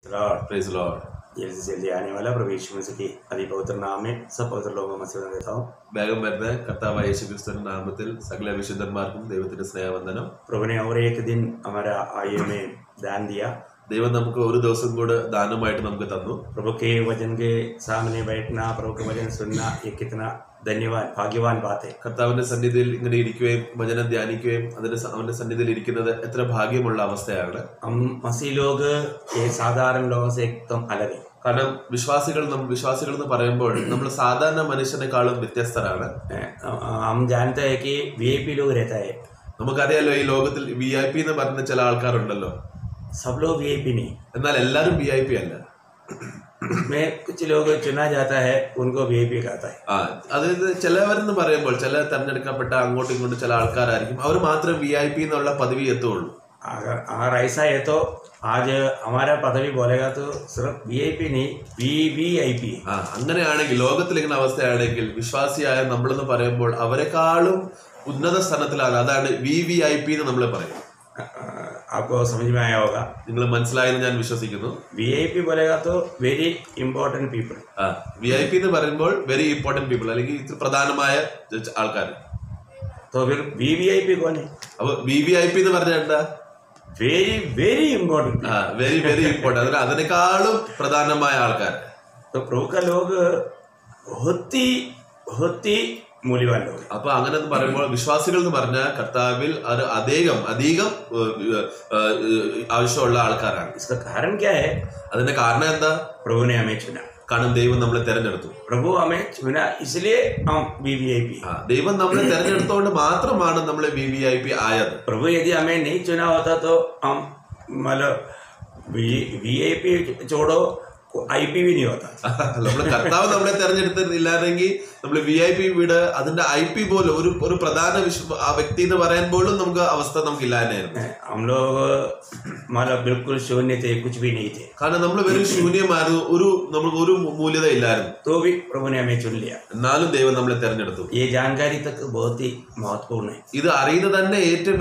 Praise the Lord. जल्दी से जल्दी आने वाला प्रभु यीशु मसीह के अति पवित्र नाम में सब पवित्र लोगों को मसीह देता हूँ। വേഗം വരുന്ന കർത്താവായ യേശുക്രിസ്തുവിന്റെ നാമത്തിൽ സകല വിശുദ്ധന്മാർക്കും ദൈവത്തിന്റെ സ്നേഹവന്ദനം. प्रभु ने और एक दिन हमारा आयु में दान दिया। ദൈവം നമുക്ക് ഒരു ദിവസം കൂടെ ദാനമായിട്ട് നമുക്ക് തന്നു. प्रभु के वचन के सामने बैठना, प्रभु के वचन सुनना, ये कितना धन्यवान भाग्यवान बात है। കർത്താവിന്റെ സന്നിധിയിൽ ഇങ്ങനെ ഇരിക്കുകയും വചനം ധ്യാനിക്കുകയും അവന്റെ സന്നിധിയിൽ ഇരിക്കുന്നത് എത്ര ഭാഗ്യമുള്ള അവസ്ഥയാണ്. हम मसीह लोग ये साधारण लोगों से एकदम अलग है। കാരണം വിശ്വാസികൾ എന്ന് പറയുമ്പോൾ നമ്മൾ സാധാരണ മനുഷ്യനെക്കാളും വ്യത്യസ്തരാണ്. हम जानते हैं कि VIP लोग रहता है। നമുക്കറിയാലോ ഈ ലോകത്തിൽ VIP എന്ന് പറയുന്ന ചില ആൾക്കാരുണ്ടല്ലോ. सब लोग VIP नहीं, എന്നാൽ എല്ലാരും VIP അല്ല. में कुछ लोग चुना जाता है, उनको VIP कहता है। അതായത് ചിലവരെന്ന് പറയുമ്പോൾ ചില തെരഞ്ഞെടുക്കപ്പെട്ട അങ്ങോട്ടും ഇങ്ങോട്ടും ചില ആൾക്കാരായിരിക്കും, അവർ മാത്രം VIP എന്നുള്ള പദവി എത്തുള്ളൂ. अगर ऐसा है तो आज हमारा पदवी बोलेगा तो सिर्फ VIP नहीं, VVIP। അങ്ങനെയാണെങ്കിൽ ലോകത്തിൽ ഇങ്ങനെ അവസ്ഥയാണെങ്കിൽ വിശ്വാസിയായ നമ്മളെന്ന് പറയുമ്പോൾ അവരെക്കാളും ഉന്നത സ്ഥാനത്തിലാണ്. അതാണ് VVIP എന്ന് നമ്മൾ പറയും. आपको समझ में आया होगा। നിങ്ങൾ മനസ്സിലായെന്ന് ഞാൻ വിശ്വസിക്കുന്നു. VIP बोलेगा तो वेरी इम्पोर्टेंट पीपल। VIP എന്ന് പറയുമ്പോൾ വെരി ഇമ്പോർട്ടന്റ് പീപ്പിൾ, അല്ലെങ്കിൽ ഇത്ര പ്രധാനമായ ആൾക്കാർ. तो फिर VVIP कौन है? അപ്പൊ VVIP എന്ന് പറഞ്ഞാൽ എന്താ? Very very important. Very very important, അതിനേക്കാളും പ്രധാനമായ ആൾക്കാർ. तो प्रभु का लोग बहुत ही മൂല്യവാൻ ലോകം. അപ്പൊ അങ്ങനെ പറയുമ്പോൾ വിശ്വാസികൾ എന്ന് പറഞ്ഞാൽ കർത്താവിൽ അത് അധികം ആവശ്യമുള്ള ആൾക്കാരാണ്. इसका कारण क्या है? അതിന്റെ കാരണം എന്താ? प्रभु ने हमें चुना। കാരണം ദൈവം നമ്മളെ തെരഞ്ഞെടുത്തു. प्रभु हमें चुना इसलिए हम VVIP। ദൈവം നമ്മളെ തെരഞ്ഞെടുത്തോണ്ട് മാത്രമാണ് നമ്മൾ VVIP ആയത്. प्रभु यदि हमें नहीं चुना होता तो हम मतलब VIP छोड़ो IP भी नहीं होता। നമ്മള് കർത്താവ് നമ്മളെ തെരഞ്ഞെടുത്തില്ലാണെങ്കിൽ നമ്മൾ VIP വീട് അതിന്റെ IP പോലും ഒരു പ്രധാന ആ വ്യക്തി എന്ന് പറയുമ്പോഴും നമുക്ക് അവസ്ഥ നമുക്കില്ലായിരുന്നു. हम लोग मतलब बिल्कुल शून्य थे, कुछ भी नहीं थे। കാരണം നമ്മൾ വെറും ശൂന്യമായിരുന്നു, നമുക്ക് ഒരു മൂല്യത ഇല്ലായിരുന്നു. तो भी प्रभु ने हमें चुन लिया। എന്നാലും ദൈവം നമ്മളെ തെരഞ്ഞെടുത്തു. ये जानकारी तक बहुत ही महत्वपूर्ण है। ഇത് അറിയുന്നത് തന്നെ ഏറ്റവും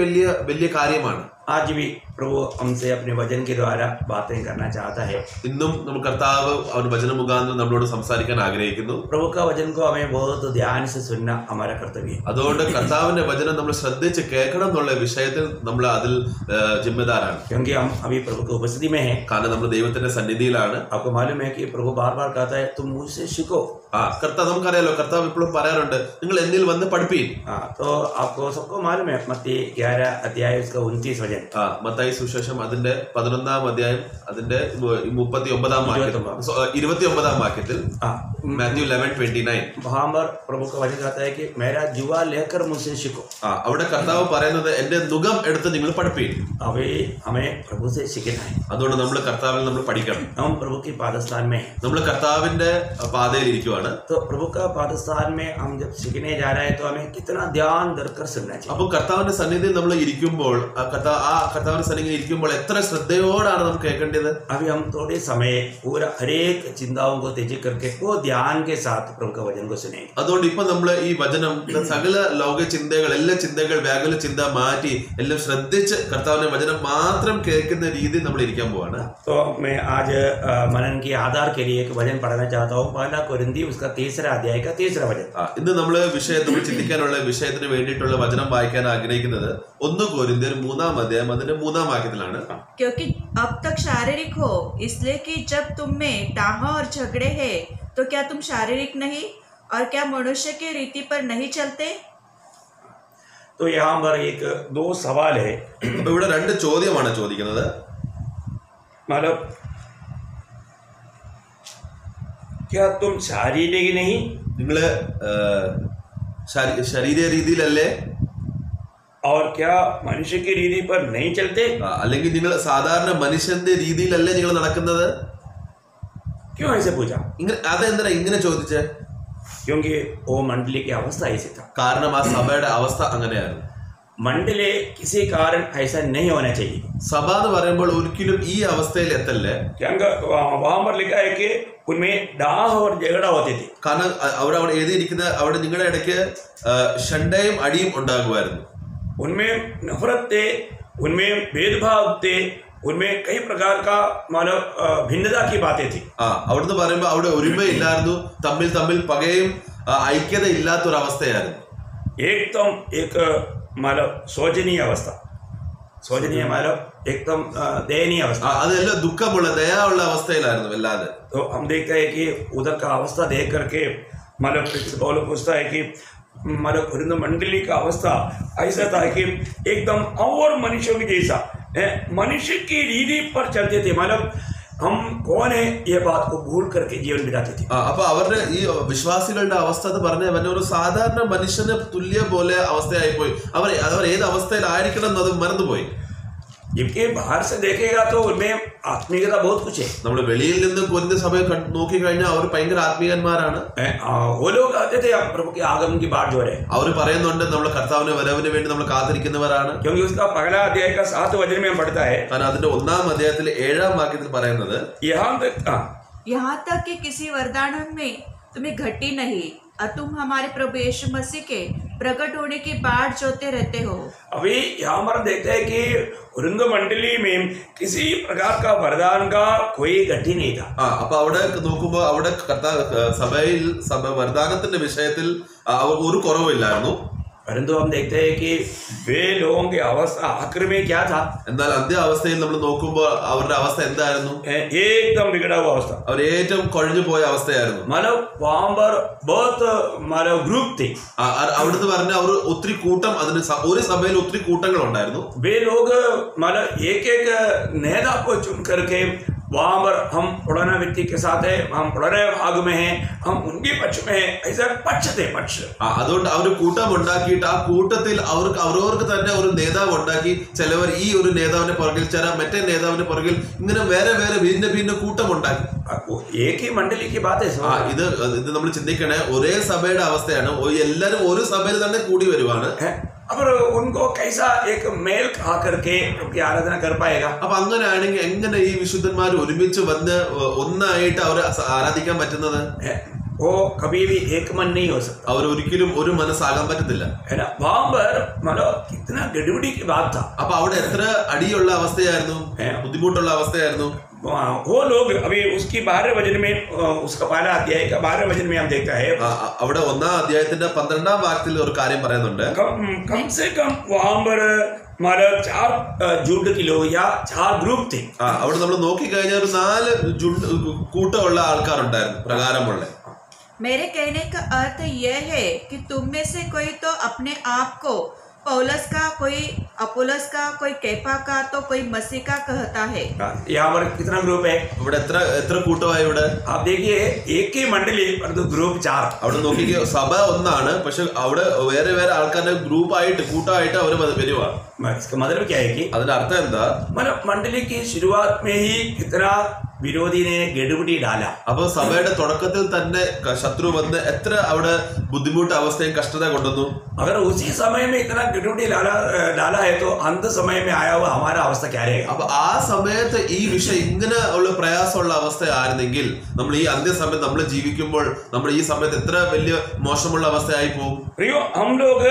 വലിയ കാര്യമാണ്. आज भी प्रभु हमसे अपने वचन के द्वारा बातें करना चाहता है। ഇന്നും നമ്മൾ കർത്താവ് അവന്റെ വചന മുഖാന്തരം നമ്മളോട് സംസാരിക്കാൻ ആഗ്രഹിക്കുന്നു. प्रभु का वचन को हमें बहुत ध्यान से सुनना हमारा कर्तव्य है। അതുകൊണ്ട് കർത്താവിന്റെ വചനം നമ്മൾ ശ്രദ്ധിച്ച് കേൾക്കണം എന്നുള്ള വിഷയത്തിൽ നമ്മൾ അതിൽ ജിമ്മദാരാണ്. क्योंकि हम अभी प्रभु की उपस्थिति में हैं। കാരണം നമ്മൾ ദൈവത്തിന്റെ സന്നിധിയിലാണ്. आपको मालूम है कि प्रभु बार बार कहता है तुम मुझसे सीखो। കർത്താവ് നമുക്കറിയാലോ, കർത്താവ് ഇപ്പോഴും പറയാറുണ്ട് നിങ്ങൾ എന്നിൽ വന്ന് പഠിപ്പീൻ. तो आपको सबको मालूम है मत्ती 11 अध्याय उसका 29 वचन। മത്തായി സുവിശേഷം അതിന്റെ 11-ാം അധ്യായം അതിന്റെ 29-ാം വാക്യത്തിൽ മാത്യു 11:29 वहां पर प्रभु का वचन कहता है कि मेरा जुआ लेकर मुझसे सीखो। അവിടെ കർത്താവ് പറയുന്നത് എന്റെ നുകം എടുത്ത് നിങ്ങൾ പഠിപ്പീൻ. अभी हमें प्रभु से सीखना है। അതുകൊണ്ട് നമ്മൾ കർത്താവിൽ നമ്മൾ പഠിക്കണം. हम प्रभु के पादस्थान में हैं। നമ്മൾ കർത്താവിന്റെ പാതയിൽ ഇരിക്കുവാണ്. तो प्रभु का पादस्थान में हम जब सीखने जा रहे हैं तो हमें कितना ध्यान धरकर सुनना चाहिए। അപ്പൊ കർത്താവിന്റെ സന്നിധിയിൽ നമ്മൾ ഇരിക്കുമ്പോൾ കർത്താവിന്റെ സന്നിധിയിൽ ഇരിക്കുമ്പോൾ എത്ര ശ്രദ്ധയോടാണ് നമുക്ക് കേൾക്കേണ്ടത്. अभी हम थोड़े समय पूरा हरेक चिंताओं को तेजी करके वो ध्यान के साथ प्रभु का वचन को सुनेंगे। അതുകൊണ്ട് ഇപ്പൊ നമ്മൾ ഈ വചനം സകല ലോക ചിന്തകൾ എല്ലാ ചിന്തകൾ വ്യാകുല ചിന്ത മാറ്റി എല്ലാം ശ്രദ്ധിച്ച് കർത്താവിന്റെ വചനം മാത്രം കേൾക്കുന്ന രീതിയിൽ നമ്മൾ ഇരിക്കാൻ പോവാണ്. तो मैं आज मनन के आधार के लिए एक वचन पढ़ना चाहता हूँ। 1 कोरिन्थी उसका 3 अध्याय का 3 वचन। ഇന്ന് നമ്മൾ ചിന്തിക്കാനുള്ള വിഷയത്തിന് വേണ്ടിയിട്ടുള്ള വചനം വായിക്കാൻ ആഗ്രഹിക്കുന്നത് 1 കൊരിന്ത്യർ 3-ാം അധ്യായം അതിന്റെ 3-ാം വാക്യത്തിലാണ്. क्योंकि अब तक शारीरिक हो, इसलिए कि जब तुम में टाह और झगड़े हैं तो क्या तुम शारीरिक नहीं और क्या मनुष्य की रीति पर नहीं चलते? तो यहाँ पर 2 सवाल है। അപ്പൊ ഇവിടെ 2 ചോദ്യമാണ് ചോദിക്കുന്നത്. मतलब क्या तुम शारीरिक नहीं, നിങ്ങള് ശരീര രീതിയിലല്ലേ, और क्या मनुष्य की रीति पर नहीं चलते? അല്ലെങ്കിൽ നിങ്ങൾ സാധാരണ മനുഷ്യന്റെ രീതിയിലല്ലേ നിങ്ങൾ നടക്കുന്നത്? क्यों ऐसे पूछा? അതെന്താ ഇങ്ങനെ ചോദിച്ചേ? क्योंकि वो मंडली की अवस्था ऐसी था। കാരണം ആ സഭയുടെ അവസ്ഥ അങ്ങനെയായിരുന്നു. मंडली किसी कारण ऐसा नहीं होना चाहिए। സഭ എന്ന് പറയുമ്പോൾ ഒരിക്കലും ഈ അവസ്ഥയിൽ എത്തല്ലേ. वहां पर लिखा है कि उनमें डाह और झगड़ा होते थे। കാരണം അവിടെ എഴുതിയിരിക്കുന്ന അവിടെ നിങ്ങളുടെ ഇടയ്ക്ക് ഷണ്ടയും അടിയും ഉണ്ടാകുമായിരുന്നു. उनमें नफरत थे, उनमें भेदभाव थे, उनमें कई प्रकार का मानव भिन्नता की बातें थी. അവിടുന്ന് പറയുമ്പോ അവിടെ ഒരുമയില്ലായിരുന്നു, തമ്മിൽ തമ്മിൽ പകയും ഐക്യത ഇല്ലാത്തൊരവസ്ഥയായിരുന്നു. एकदम एक मानव शोचनीय अवस्था, शोचनीय मानव एकदम दयनीय अवस्था. അതെല്ലാം ദുഃഖമുള്ള ദയുള്ള അവസ്ഥയിലായിരുന്നു വല്ലാതെ. तो हम देखते हैं कि उधर का अवस्था देख करके मानव पौलुस पूछता है कि मानव कुरिन्थ मंडली का अवस्था ऐसा था कि एकदम और मनुष्यों के जैसा मनुष्य की रीति पर चलते थे. मानव हम कौन है ये बात को भूल करके जीवन बिताते थे. അപ്പൊ അവരുടെ ഈ വിശ്വാസികളുടെ അവസ്ഥ എന്ന് പറഞ്ഞ ഒരു സാധാരണ മനുഷ്യന് തുല്യ പോലെ അവസ്ഥയായിപ്പോയി. അവർ ഏത് അവസ്ഥയിലായിരിക്കണം എന്നത് മറന്നുപോയി. जबकि बाहर से देखेगा तो उनमें आत्मीयता बहुत कुछ है. നമ്മൾ വെളിയിൽ നിന്ന് കൊരിന്ത് സഭയെ നോക്കി കഴിഞ്ഞാൽ അവർ ഭയങ്കര ആത്മീയന്മാരാണ്. वो लोग कहते थे प्रभु के आगमन की बाट जो है, അവർ പറയുന്നുണ്ട് നമ്മൾ കർത്താവിന്റെ വരവിന് വേണ്ടി നമ്മൾ കാത്തിരിക്കുന്നവരാണ്. क्योंकि उसका पहला अध्याय का 7 वचन में हम पढ़ता है. കാരണം അതിന്റെ 1-ാം അധ്യായത്തിൽ 7-ാം വാക്യത്തിൽ പറയുന്നത് यहाँ तक कि किसी वरदान में तुम्हें घटी नहीं और तुम हमारे प्रभु यीशु मसीह के प्रकट होने की बाट जोते रहते हो. अभी यहाँ पर देखते हैं कि कुरिन्थ मंडली में किसी प्रकार का वरदान का कोई घटी नहीं था. അപ്പൊ അവിടെ നോക്കുമ്പോ അവിടെ സഭയിൽ വരദാനത്തിന്റെ വിഷയത്തിൽ ഒരു കുറവില്ലായിരുന്നു. परंतु हम देखते हैं कि वे लोगों की अवस्था आखिर में क्या था. എന്നാൽ അന്ത്യാവസ്ഥയിൽ നമ്മൾ നോക്കുമ്പോൾ അവരുടെ അവസ്ഥ എന്തായിരുന്നു? एकदम बिगड़ा हुआ अवस्था. അവർ ഏറ്റവും കൊഴിഞ്ഞു പോയ അവസ്ഥയായിരുന്നു. मानव वहां पर बहुत मानव ग्रुप थे. അവിടുന്ന് പറഞ്ഞ അവർ ഒത്തിരി കൂട്ടം, അതിന് ഒരു സഭയിൽ ഒത്തിരി കൂട്ടങ്ങൾ ഉണ്ടായിരുന്നു. वे लोग मानव एक एक नेता को चुन करके वहां पर हम पुराना व्यक्ति के साथ है, हम पुराने भाग में हैं, हम उनके पक्ष में है, ऐसा पक्ष थे पक्ष. അതുകൊണ്ട് അവർ കൂട്ടം ഉണ്ടാക്കിയിട്ട് ആ കൂട്ടത്തിൽ അവരവർക്ക് തന്നെ ഒരു നേതാവ് ഉണ്ടാക്കി. ചിലവർ ഈ ഒരു നേതാവിന്റെ പുറകിൽ, ചില മറ്റേ നേതാവിന്റെ പുറകിൽ, ഇങ്ങനെ വേറെ വേറെ ഭിന്ന ഭിന്ന കൂട്ടം ഉണ്ടാക്കി. एक ही मंडली की बात है. ഇത് നമ്മൾ ചിന്തിക്കണേ, ഒരേ സഭയുടെ അവസ്ഥയാണ്. എല്ലാരും ഒരു സഭയിൽ തന്നെ കൂടി വരുവാണ്. अगर उनको कैसा एक मेल खा करके उनकी आराधना कर पाएगा. അപ്പൊ അങ്ങനെയാണെങ്കിൽ എങ്ങനെ ഈ വിശുദ്ധന്മാർ ഒരുമിച്ച് വന്ന് ഒന്നായിട്ട് അവർ ആരാധിക്കാൻ പറ്റുന്നത്? वो कभी भी एक मन नहीं हो सकता. അവർ ഒരിക്കലും ഒരു മനസ്സാകാൻ പറ്റത്തില്ല. है ना. वहां पर मानो कितना गड़बड़ी की बात था. അപ്പൊ അവിടെ എത്ര അടിയുള്ള അവസ്ഥയായിരുന്നു, ബുദ്ധിമുട്ടുള്ള അവസ്ഥയായിരുന്നു. वो लोग अभी उसकी 12 वचन में, उसका पहला अध्याय का 12 वचन में हम देखता है. അവിടെ 1-ാം അധ്യായത്തിന്റെ 12-ാം വാക്യത്തിൽ ഒരു കാര്യം പറയുന്നുണ്ട്. कम से कम वहां पर हमारा 4 झुंड के लोग या 4 ग्रुप थे. അവിടെ നമ്മൾ നോക്കിക്കഴിഞ്ഞാൽ ഒരു 4 കൂട്ടമുള്ള ആൾക്കാരുണ്ടായിരുന്നു, പ്രകാരമുള്ള. मेरे कहने का अर्थ यह है कि तुम में से कोई तो अपने आप को पौलुस का, कोई अपोलोस का, कोई कैफा का, तो कोई मसीह का कहता है. यहाँ पर कितना ग्रुप है? ഇവിടെ എത്ര കൂട്ടമായി ഇവിടെ? आप देखिए एक ही मंडली परंतु ग्रुप 4. അവിടെ നോക്കിക്കോ, സഭ ഒന്നാണ്, പക്ഷെ അവിടെ വേറെ വേറെ ആൾക്കാരുടെ ഗ്രൂപ്പായിട്ട് കൂട്ടമായിട്ട് അവർ വരുക. इसका मतलब क्या है कि അതിന്റെ അർത്ഥം എന്താ? मतलब मंडली की शुरुआत में ही कितना विरोधी ने गड़बड़ी डाला. അപ്പൊ സഭയുടെ തുടക്കത്തിൽ തന്നെ ശത്രു വന്ന് എത്ര അവിടെ ബുദ്ധിമുട്ട് അവസ്ഥയും കഷ്ടത കൊണ്ടുവന്നു. अगर उसी समय में इतना गड़बड़ी डाला है तो अंत समय में आया हुआ हमारा अवस्था क्या रहेगा? അപ്പൊ ആ സമയത്ത് ഈ വിഷയം ഇങ്ങനെ ഉള്ള പ്രയാസമുള്ള അവസ്ഥ ആയിരുന്നെങ്കിൽ നമ്മൾ ഈ അന്ത്യസമയത്ത് നമ്മൾ ജീവിക്കുമ്പോൾ നമ്മൾ ഈ സമയത്ത് എത്ര വലിയ മോശമുള്ള അവസ്ഥയായി പോകും. प्रियो, हम लोग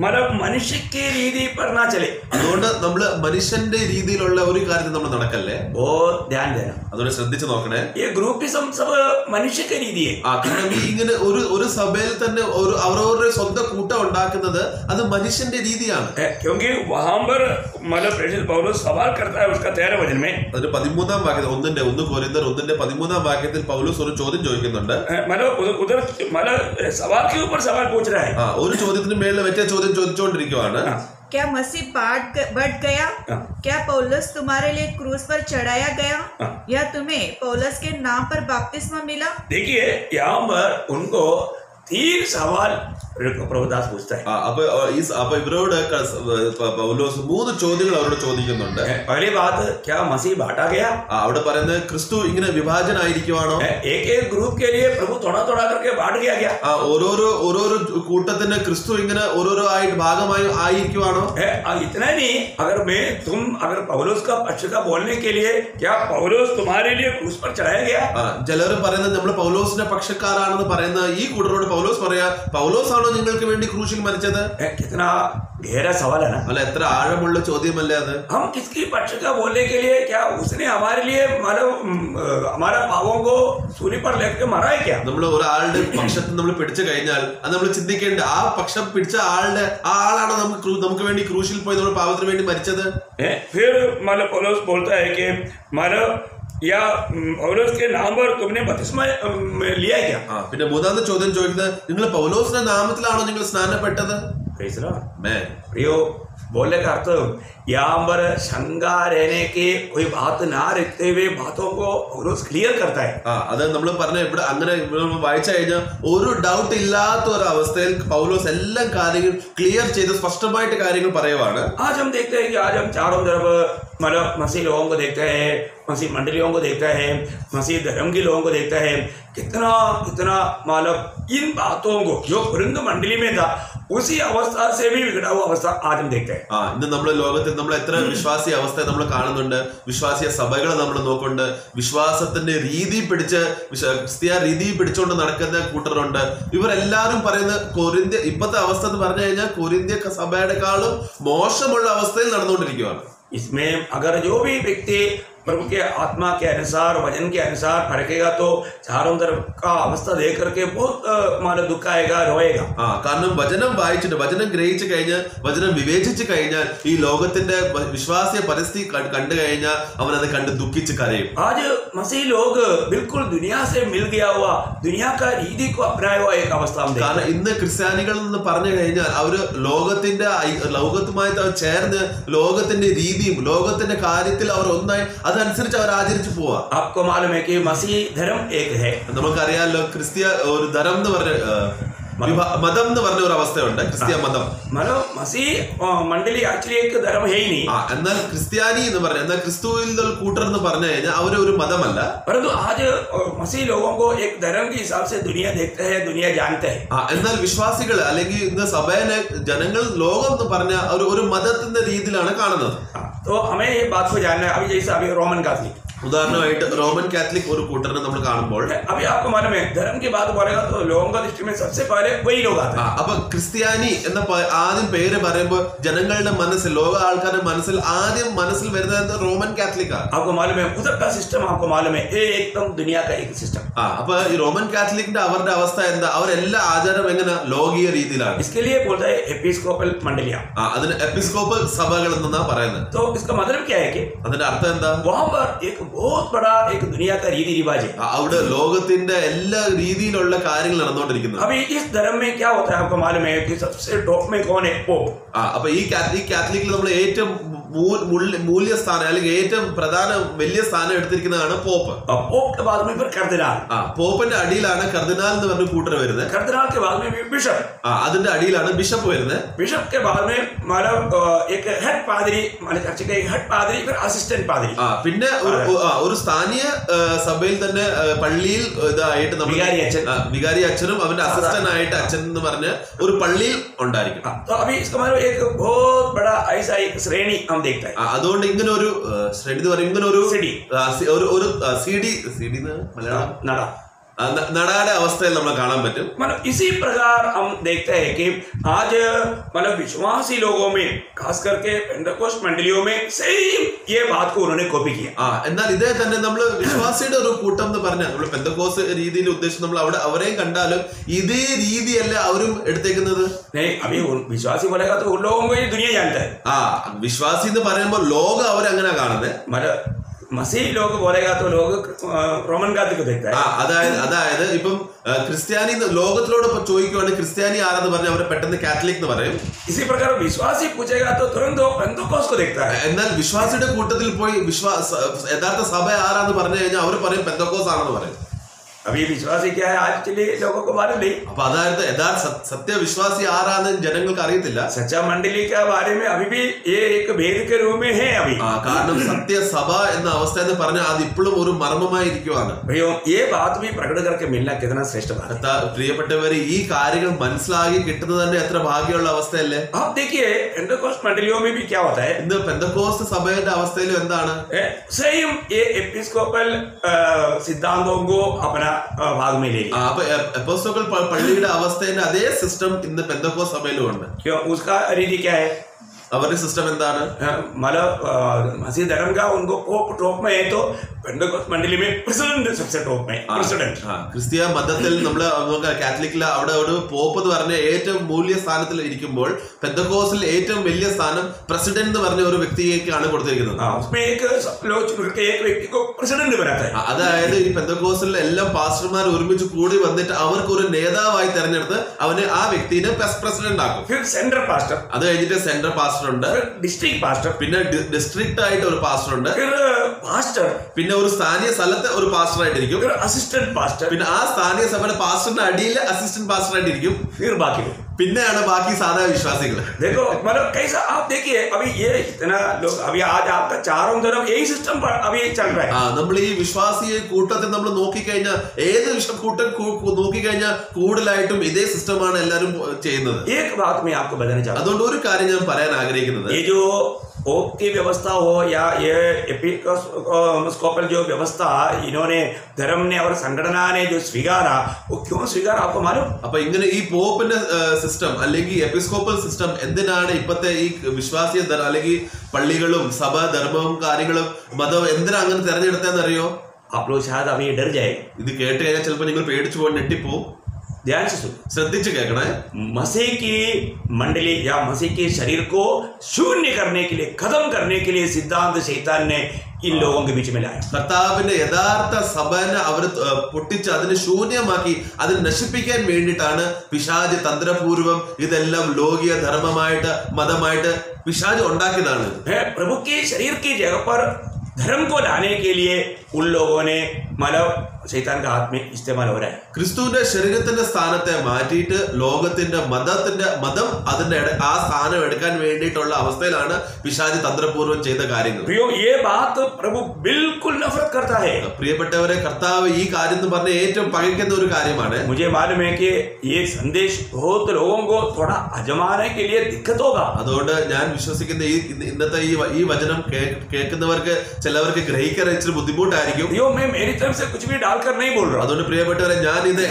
मतलब मनुष्य की रीति पर ना चले. അതുകൊണ്ട് നമ്മൾ മനുഷ്യന്റെ രീതിയിലുള്ള ഒരു കാര്യത്തിൽ നമ്മൾ നടക്കല്ലേ. बहुत ध्यान देना. അതുകൊണ്ട് ശ്രദ്ധിച്ചു നോക്കണേ. ये ग्रुपिज्म सब मनुष्य की रीति है. കാരണം ഈ ഇങ്ങനെ ഒരു സഭയിൽ തന്നെ അവരവരുടെ സ്വന്തം കൂട്ടം ഉണ്ടാക്കുന്നത് അത് മനുഷ്യന്റെ രീതിയാണ്. क्योंकि वहां पर मतलब प्रेषित पौलुस सवाल करता है उसका 13 वचन में. അതിന് 13-ാം വാക്യത്തിൽ 1 കൊരിന്ത്യർ 1:13 വാക്യത്തിൽ പൗലോസ് ഒരു ചോദ്യം ചോദിക്കുന്നുണ്ട്. मतलब उधर मतलब सवाल के ऊपर सवाल पूछ रहा है. ഒരു ചോദ്യത്തിന് മേളിൽ മറ്റേ ചോദ്യം ചോദിച്ചുകൊണ്ടിരിക്കുകയാണ്. क्या मसीह बढ़ गया? क्या पौलुस तुम्हारे लिए क्रूस पर चढ़ाया गया? या तुम्हें पौलुस के नाम पर बपतिस्मा मिला? देखिए यहाँ पर उनको 3 सवाल प्रभुदास पूछता है. അപ്പൊ ഇവരോട് പൗലോസ് 3 ചോദ്യങ്ങൾ അവരോട് ചോദിക്കുന്നുണ്ട്. पहली बात, क्या मसीह बांटा गया? അവിടെ പറയുന്നത് ക്രിസ്തു ഇങ്ങനെ വിഭാജനായിരിക്കുവാണോ? एक एक ग्रुप के लिए प्रभु थोड़ा थोड़ा करके बांट गया क्या? ഓരോരോ കൂട്ടത്തിന് ക്രിസ്തു ഇങ്ങനെ ഓരോരോ ആയിട്ട് ഭാഗമായി ആയിരിക്കുവാണോ? इतना नहीं, अगर पौलुस का पक्ष का बोलने के लिए क्या पौलुस तुम्हारे लिए क्रूस पर चढ़ाया गया? ചിലർ പറയുന്നത് നമ്മൾ പൗലോസിന്റെ പക്ഷക്കാരാണെന്ന് പറയുന്ന ഈ കൂട്ടരോട് പൗലോസ് പറയാ, പൗലോസ് ആണോ നിങ്ങൾക്ക് വേണ്ടി ക്രൂശിൽ മരിച്ചത്? कितना गहरा सवाल है ना। അല്ല, എത്ര ആഴമുള്ള ചോദ്യമല്ലേ അത്? हम किसकी पक्ष का बोलने के लिए, क्या उसने हमारे लिए मतलब हमारा पापों को सूली पर लेकर मरा है क्या? നമ്മൾ ഒരാളുടെ പക്ഷത്ത് നമ്മൾ പിടിച്ചു കഴിഞ്ഞാൽ അത് നമ്മൾ ചിന്തിക്കേണ്ട, ആ പക്ഷം പിടിച്ച ആളാണോ നമുക്ക് വേണ്ടി ക്രൂശിൽ പോയി നമ്മുടെ പാപത്തിന് വേണ്ടി മരിച്ചത്? फिर मतलब पौलुस बोलता है कि मतलब या पौलुस के नाम पर तुमने बपतिस्मा लिया है क्या? പിന്നെ മൂന്നാമത്തെ ചോദ്യം ചോദിക്കുന്നത്, നിങ്ങൾ പൗലോസിന്റെ നാമത്തിലാണോ നിങ്ങൾ സ്നാനപ്പെട്ടത്? प्रियो, बोलने का अर्थ यहाँ पर शंका रहने की कोई बात ना रखते हुए बातों को पौलुस क्लियर करता है. അത് നമ്മൾ പറഞ്ഞ ഇവിടെ അങ്ങനെ വായിച്ചു കഴിഞ്ഞാൽ ഒരു ഡൗട്ട് ഇല്ലാത്ത ഒരു അവസ്ഥയിൽ പൗലോസ് എല്ലാ കാര്യങ്ങളും ക്ലിയർ ചെയ്ത് സ്പഷ്ടമായിട്ട് കാര്യങ്ങൾ പറയുവാണ്. आज हम देखते हैं कि आज हम चारों तरफ मतलब मसीह लोगों को देखते हैं, मसीह मंडलियों को देखता है, मसीह धर्म के लोगों को देखता है. कितना कितना मतलब इन बातों को जो कुरिन्थ मंडली में था उसी अवस्था से भी बिगड़ा हुआ अवस्था आज हम देखते हैं. ഇന്ന് നമ്മുടെ ലോകത്തിൽ നമ്മൾ എത്ര വിശ്വാസി അവസ്ഥ നമ്മൾ കാണുന്നുണ്ട്, വിശ്വാസിയ സഭകളെ നമ്മൾ നോക്കുന്നുണ്ട്, വിശ്വാസത്തിന്റെ രീതി ക്രിസ്തീയ രീതി പിടിച്ചുകൊണ്ട് നടക്കുന്ന കൂട്ടരുണ്ട്. ഇവരെല്ലാരും പറയുന്ന ഇപ്പോഴത്തെ അവസ്ഥ എന്ന് പറഞ്ഞു കഴിഞ്ഞാൽ കൊരിന്ത്യ സഭയുടെക്കാളും മോശമുള്ള അവസ്ഥയിൽ നടന്നുകൊണ്ടിരിക്കുകയാണ്. इसमें अगर जो भी व्यक्ति प्रभु के आत्मा के अनुसार वचन के अनुसार फड़केगा तो चारों तरफ का अवस्था देख करके बहुत मानो दुख आएगा, रोएगा. കാരണം വചനം വായിച്ചിട്ട് വചനം ഗ്രഹിച്ചു കഴിഞ്ഞാൽ വചനം വിവേചിച്ചു കഴിഞ്ഞാൽ ഈ ലോകത്തിന്റെ വിശ്വാസിയ പരിസ്ഥിതി കണ്ടു കഴിഞ്ഞാൽ അവൻ അത് കണ്ട് ദുഃഖിച്ച് കരയും. आज मसीह लोग बिल्कुल दुनिया से मिल गया हुआ, दुनिया का रीति को अपनाया हुआ एक अवस्था में. കാരണം ഇന്ന് ക്രിസ്ത്യാനികൾ എന്ന് പറഞ്ഞു കഴിഞ്ഞാൽ അവര് ലോകത്തുമായി ചേർന്ന് ലോകത്തിന്റെ രീതിയും ലോകത്തിന്റെ കാര്യത്തിൽ അവർ ഒന്നായി അതനുസരിച്ച് അവർ ആചരിച്ചു പോവാ. आपको मालूम है कि मसीह धर्म एक है. നമുക്കറിയാമല്ലോ ക്രിസ്തീയ ഒരു ധരം എന്ന് പറഞ്ഞ മതം എന്ന് പറഞ്ഞ ഒരു അവസ്ഥയുണ്ട്, ക്രിസ്തീയ മതം. मसीह मंडली एक्चुअली एक धर्म है ही नहीं. എന്നാൽ ക്രിസ്ത്യാനി എന്ന് പറഞ്ഞ എന്നാൽ ക്രിസ്തുവിൽ കൂട്ടർ എന്ന് പറഞ്ഞു കഴിഞ്ഞാൽ അവര് ഒരു മതമല്ല. परंतु आज मसीह लोगों को एक धर्म के हिसाब से दुनिया देखते हैं, दुनिया जानते हैं. എന്നാൽ വിശ്വാസികൾ അല്ലെങ്കിൽ ഇന്ന് സഭയിലെ ജനങ്ങൾ ലോകം എന്ന് പറഞ്ഞ ഒരു മതത്തിന്റെ രീതിയിലാണ് കാണുന്നത്. तो हमें ये बात को जानना है. अभी जैसे अभी रोमन कैथलिक, ഉദാഹരണമായിട്ട് റോമൻ കാത്തലിക് ഒരു കൂട്ടറിനെ നമ്മൾ കാണുമ്പോൾ अभी आपको मालूम है धर्म की बात बोलेगा तो लोगों का दृष्टि में सबसे पहले वही लोग आते हैं. അപ്പൊ ക്രിസ്ത്യാനി എന്ന ആദ്യം പേര് പറയുമ്പോൾ ജനങ്ങളുടെ മനസ്സിൽ ലോക ആൾക്കാരുടെ മനസ്സിൽ വരുന്നത് റോമൻ കാത്തലിക് ആണ്. आपको मालूम है उधर का सिस्टम, आपको मालूम है ये एकदम दुनिया का एक सिस्टम. അപ്പൊ ഈ റോമൻ കാത്തലിക്കിന്റെ അവരുടെ അവസ്ഥ എന്താ? അവരെല്ലാ ആചാരം എങ്ങനെ ലോകീയ രീതിയിലാണ്. इसके लिए बोलता है एपिस्कोपल मंडलियां. അതിന് എപ്പിസ്കോപ്പൽ സഭകൾ എന്നാ പറയുന്നത്. तो इसका मतलब क्या है कि അതിന്റെ അർത്ഥം എന്താ? वहां पर एक बहुत बड़ा एक दुनिया का रीति रिवाज है. അവിടെ ലോകത്തിന്റെ എല്ലാ രീതിയിലുള്ള കാര്യങ്ങൾ നടന്നുകൊണ്ടിരിക്കുന്നത്. अभी इस धर्म में क्या होता है आपको मालूम है कि सबसे टॉप में कौन है? पोप. അപ്പൊ ഈ കാത്തലിക്കിൽ നമ്മൾ ഏറ്റവും മൂല്യസ്ഥാനം അല്ലെങ്കിൽ ഏറ്റവും പ്രധാന വലിയ സ്ഥാനം എടുത്തിരിക്കുന്നതാണ് പോപ്പ്. पोप के बाद में फिर कर्दिनाल. പോപ്പിന്റെ അടിയിലാണ് കർദിനാൾ എന്ന് പറഞ്ഞ കൂട്ടർ വരുന്നത്. कर्दिनाल के बाद में बिशप. അതിന്റെ അടിയിലാണ് ബിഷപ്പ് വരുന്നത്. बिशप के बाद में मतलब एक हेड पादरी, मतलब चर्च का एक हेड पादरी, फिर असिस्टेंट पादरी. പിന്നെ ഒരു സ്ഥാനീയ സഭയിൽ തന്നെ പള്ളിയിൽ ഇതായിട്ട് വികാരി അച്ഛനും അവന്റെ അസിസ്റ്റന്റ് ആയിട്ട് അച്ഛൻ എന്ന് പറഞ്ഞ് ഒരു പള്ളിയിൽ ഉണ്ടായിരിക്കും. तो अभी इसका मतलब एक बहुत बड़ा ऐसा एक श्रेणी हम देखते हैं. അതുകൊണ്ട് ഇങ്ങനെ ഒരു ശ്രേണി എന്ന് പറയും, ഇങ്ങനെ ഒരു CD മലയാളം നടാടെ അവസ്ഥയിൽ നമ്മൾ കാണാൻ പറ്റും. मतलब इसी प्रकार हम देखते हैं कि आज मतलब विश्वासी लोगों में खास करके पेंटेकोस्ट मंडलियों में सेम ये बात को उन्होंने कॉपी किया. എന്നാൽ ഇതേ തന്നെ നമ്മൾ വിശ്വാസിയുടെ ഒരു കൂട്ടം എന്ന് പറഞ്ഞാൽ നമ്മൾ പെന്തക്കോസ് രീതിയിൽ ഉദ്ദേശിച്ച് നമ്മൾ അവരെയും കണ്ടാലും ഇതേ രീതിയല്ല അവരും എടുത്തേക്കുന്നത്. नहीं, अभी विश्वासी बोलेगा तो उन लोगों को ये दुनिया जानता है. വിശ്വാസി എന്ന് പറയുമ്പോൾ ലോകം അവരങ്ങനെ കാണുന്നത്. मतलब मसीह लोग बोलेगा तो लोग रोमन कैथलिक देखता है. അതായത് ഇപ്പം ക്രിസ്ത്യാനി ലോകത്തിലോട് ചോദിക്കുവാണെങ്കിൽ ക്രിസ്ത്യാനി ആരാന്ന് പറഞ്ഞാൽ അവരെ പെട്ടെന്ന് കാത്തലിക് എന്ന് പറയും. इसी प्रकार विश्वासी पूछेगा तो तुरंत पेंटेकोस्ट को देखता है. എന്നാൽ വിശ്വാസിയുടെ കൂട്ടത്തിൽ പോയി യഥാർത്ഥ സഭ ആരാന്ന് പറഞ്ഞു കഴിഞ്ഞാൽ അവർ പറയും പെന്തക്കോസ് ആണെന്ന് പറയും. अभी विश्वासी क्या है आज के लिए लोगों को मालूम नहीं. അപ്പൊ അതായത് യഥാർത്ഥ സത്യവിശ്വാസി ആരാന്ന് ജനങ്ങൾക്ക് അറിയത്തില്ല. सच्चा मंडली के बारे में अभी भी ये एक भेद के रूप में है अभी. കാരണം സത്യസഭ എന്ന അവസ്ഥ എന്ന് പറഞ്ഞാൽ അത് ഇപ്പോഴും ഒരു മർമ്മമായിരിക്കുവാണ്. ये बात भी प्रकट करके मिलना कितना श्रेष्ठ बात है. പ്രിയപ്പെട്ടവര് ഈ കാര്യങ്ങൾ മനസ്സിലാക്കി കിട്ടുന്നത് തന്നെ എത്ര ഭാഗ്യമുള്ള അവസ്ഥയല്ലേ. आप देखिए पेंटेकोस्ट मंडलियों में भी क्या होता है. ഇന്ന് പെന്തക്കോസ്റ്റ് സഭയുടെ അവസ്ഥയിലും എന്താണ്? सेम ये एपिस्कोपल सिद्धांतों को अपना भाग में ले लिया। അപ്പൊ എപ്പോസ്തലർ പള്ളിയുടെ അവസ്ഥയുടെ അതേ സിസ്റ്റം ഇന്ന് പെന്തക്കോസ്ത് സഭയിലും ഉണ്ട്. क्यों? उसका रीति क्या है? അവരുടെ സിസ്റ്റം എന്താണ്? मतलब मसीह धर्म का उनको पोप टॉप में है, तो पेंटेकोस्ट मंडली में प्रेसिडेंट सबसे टॉप में प्रेसिडेंट. ക്രിസ്തീയ മതത്തിൽ നമ്മൾ കാത്തലിക്കില് അവിടെ ഒരു പോപ്പ് എന്ന് പറഞ്ഞ ഏറ്റവും മൂല്യ സ്ഥാനത്തിൽ ഇരിക്കുമ്പോൾ പെന്തക്കോസ്റ്റിൽ ഏറ്റവും വലിയ സ്ഥാനം പ്രസിഡന്റ് എന്ന് പറഞ്ഞ ഒരു വ്യക്തിയേക്കാണ് കൊടുത്തിരിക്കുന്നത്. അതായത് ഈ പെന്തക്കോസ്റ്റിൽ എല്ലാം പാസ്റ്റർമാർ ഒരുമിച്ച് കൂടി വന്നിട്ട് അവർക്ക് ഒരു നേതാവായി തെരഞ്ഞെടുത്ത് അവന് ആ വ്യക്തിനെ പ്രസിഡന്റ് ആക്കും. സെൻട്രൽ പാസ്റ്റർ, അത് കഴിഞ്ഞിട്ട് സെൻട്രൽ പാസ്റ്റർ ഉണ്ട്, ഡിസ്ട്രിക്ട് പാസ്റ്റർ, പിന്നെ ഡിസ്ട്രിക്ട് ആയിട്ട് ഒരു പാസ്റ്റർ ഉണ്ട്, പാസ്റ്റർ, പിന്നെ ഒരു സ്ഥാനീയ സ്ഥലത്ത് ഒരു പാസ്റ്റർ ആയിട്ടിരിക്കും, അസിസ്റ്റന്റ് പാസ്റ്റർ, പിന്നെ ആ സ്ഥാനീയ സഭയുടെ പാസ്റ്ററിന്റെ അടിയിൽ അസിസ്റ്റന്റ് പാസ്റ്റർ ആയിട്ടിരിക്കും, പിന്നെയാണ് ബാക്കി സാധാ വിശ്വാസികൾ. देखो मतलब कैसा आप देखिए अभी ये इतना लोग अभी आज आपका चारों तरफ यही सिस्टम अभी चल रहा है. നമ്മൾ ഈ വിശ്വാസിയെ കൂട്ടത്തിൽ നമ്മൾ നോക്കിക്കഴിഞ്ഞാൽ ഏത് കൂട്ടം നോക്കിക്കഴിഞ്ഞാൽ കൂടുതലായിട്ടും ഇതേ സിസ്റ്റമാണ് എല്ലാവരും ചെയ്യുന്നത്. एक बात मैं आपको बताना चाहता हूं. അതുകൊണ്ട് ഒരു കാര്യം ഞാൻ പറയാൻ ആഗ്രഹിക്കുന്നത്, ये जो पोप की व्यवस्था हो या ये एपिस्कोपल जो व्यवस्था इन्होंने धर्म ने और संगठना ने जो स्वीकारा, वो क्यों स्वीकारा आपको मालूम? അപ്പൊ ഇങ്ങനെ ഈ പോപ്പിന്റെ സിസ്റ്റം അല്ലെങ്കിൽ എപ്പിസ്കോപ്പൽ സിസ്റ്റം എന്തിനാണ് ഇപ്പത്തെ ഈ വിശ്വാസിയ അല്ലെങ്കിൽ പള്ളികളും സഭ ധർമ്മവും കാര്യങ്ങളും മതവും എന്തിനാ അങ്ങനെ തെരഞ്ഞെടുത്തതെന്ന് അറിയോ? आप लोग शायद अभी डर जाए. ഇത് കേട്ട് കഴിഞ്ഞാൽ ചിലപ്പോൾ നിങ്ങൾ പേടിച്ചു പോകാൻ നെട്ടിപ്പോവും. ध्यान से सुन, ശ്രദ്ധിച്ച് കേൾക്കണേ. मसीह की मंडली या मसीह के शरीर को शून्य करने के लिए, खत्म करने के लिए सिद्धांत शैतान ने इन लोगों के बीच में लाया. കർത്താവിന്റെ യഥാർത്ഥ സഭനെ അവർ പൊട്ടിച്ച് അതിനെ ശൂന്യമാക്കി അതിനെ നശിപ്പിക്കാൻ വേണ്ടിയിട്ടാണ് പിശാച് തന്ത്രപൂർവം ഇതെല്ലാം ലോകീയ ധർമ്മമായിട്ട് മതമായിട്ട് പിശാച് ഉണ്ടാക്കിയതാണ്. प्रभु के शरीर की जगह पर धर्म को लाने के लिए उन लोगों ने मतलब शैतान का हाथ में इस्तेमाल हो रहा है. ക്രിസ്തുവിന്റെ ശരീരത്തിന്റെ സ്ഥാനത്തെ മാറ്റിയിട്ട് ലോകത്തിന്റെ മതം അതിന്റെ ആ സ്ഥാനം എടുക്കാൻ വേണ്ടിയിട്ടുള്ള അവസ്ഥയിലാണ് പിശാച് തന്ത്രപൂർവ്വം ചെയ്ത കാര്യങ്ങൾ. ये बात प्रभु बिल्कुल नफरत करता है. പ്രിയപ്പെട്ടവരെ, കർത്താവ് ഈ കാര്യം എന്ന് പറഞ്ഞ ഏറ്റവും പകയ്ക്കുന്ന ഒരു കാര്യമാണ്. मुझे मालूम है कि ये संदेश बहुत लोगों को थोड़ा आजमाने के लिए दिक्कत होगा. അതുകൊണ്ട് ഞാൻ വിശ്വസിക്കുന്ന ഇന്നത്തെ ഈ വചനം കേൾക്കുന്നവർക്ക് ചിലവർക്ക് ഗ്രഹിക്കാൻ ഇച്ചിരി ബുദ്ധിമുട്ടായിരിക്കും. मैं मेरी तरफ से कुछ भी डालकर नहीं बोल रहा. അതുകൊണ്ട് പ്രിയപ്പെട്ടവരെ, ഞാൻ ഇത്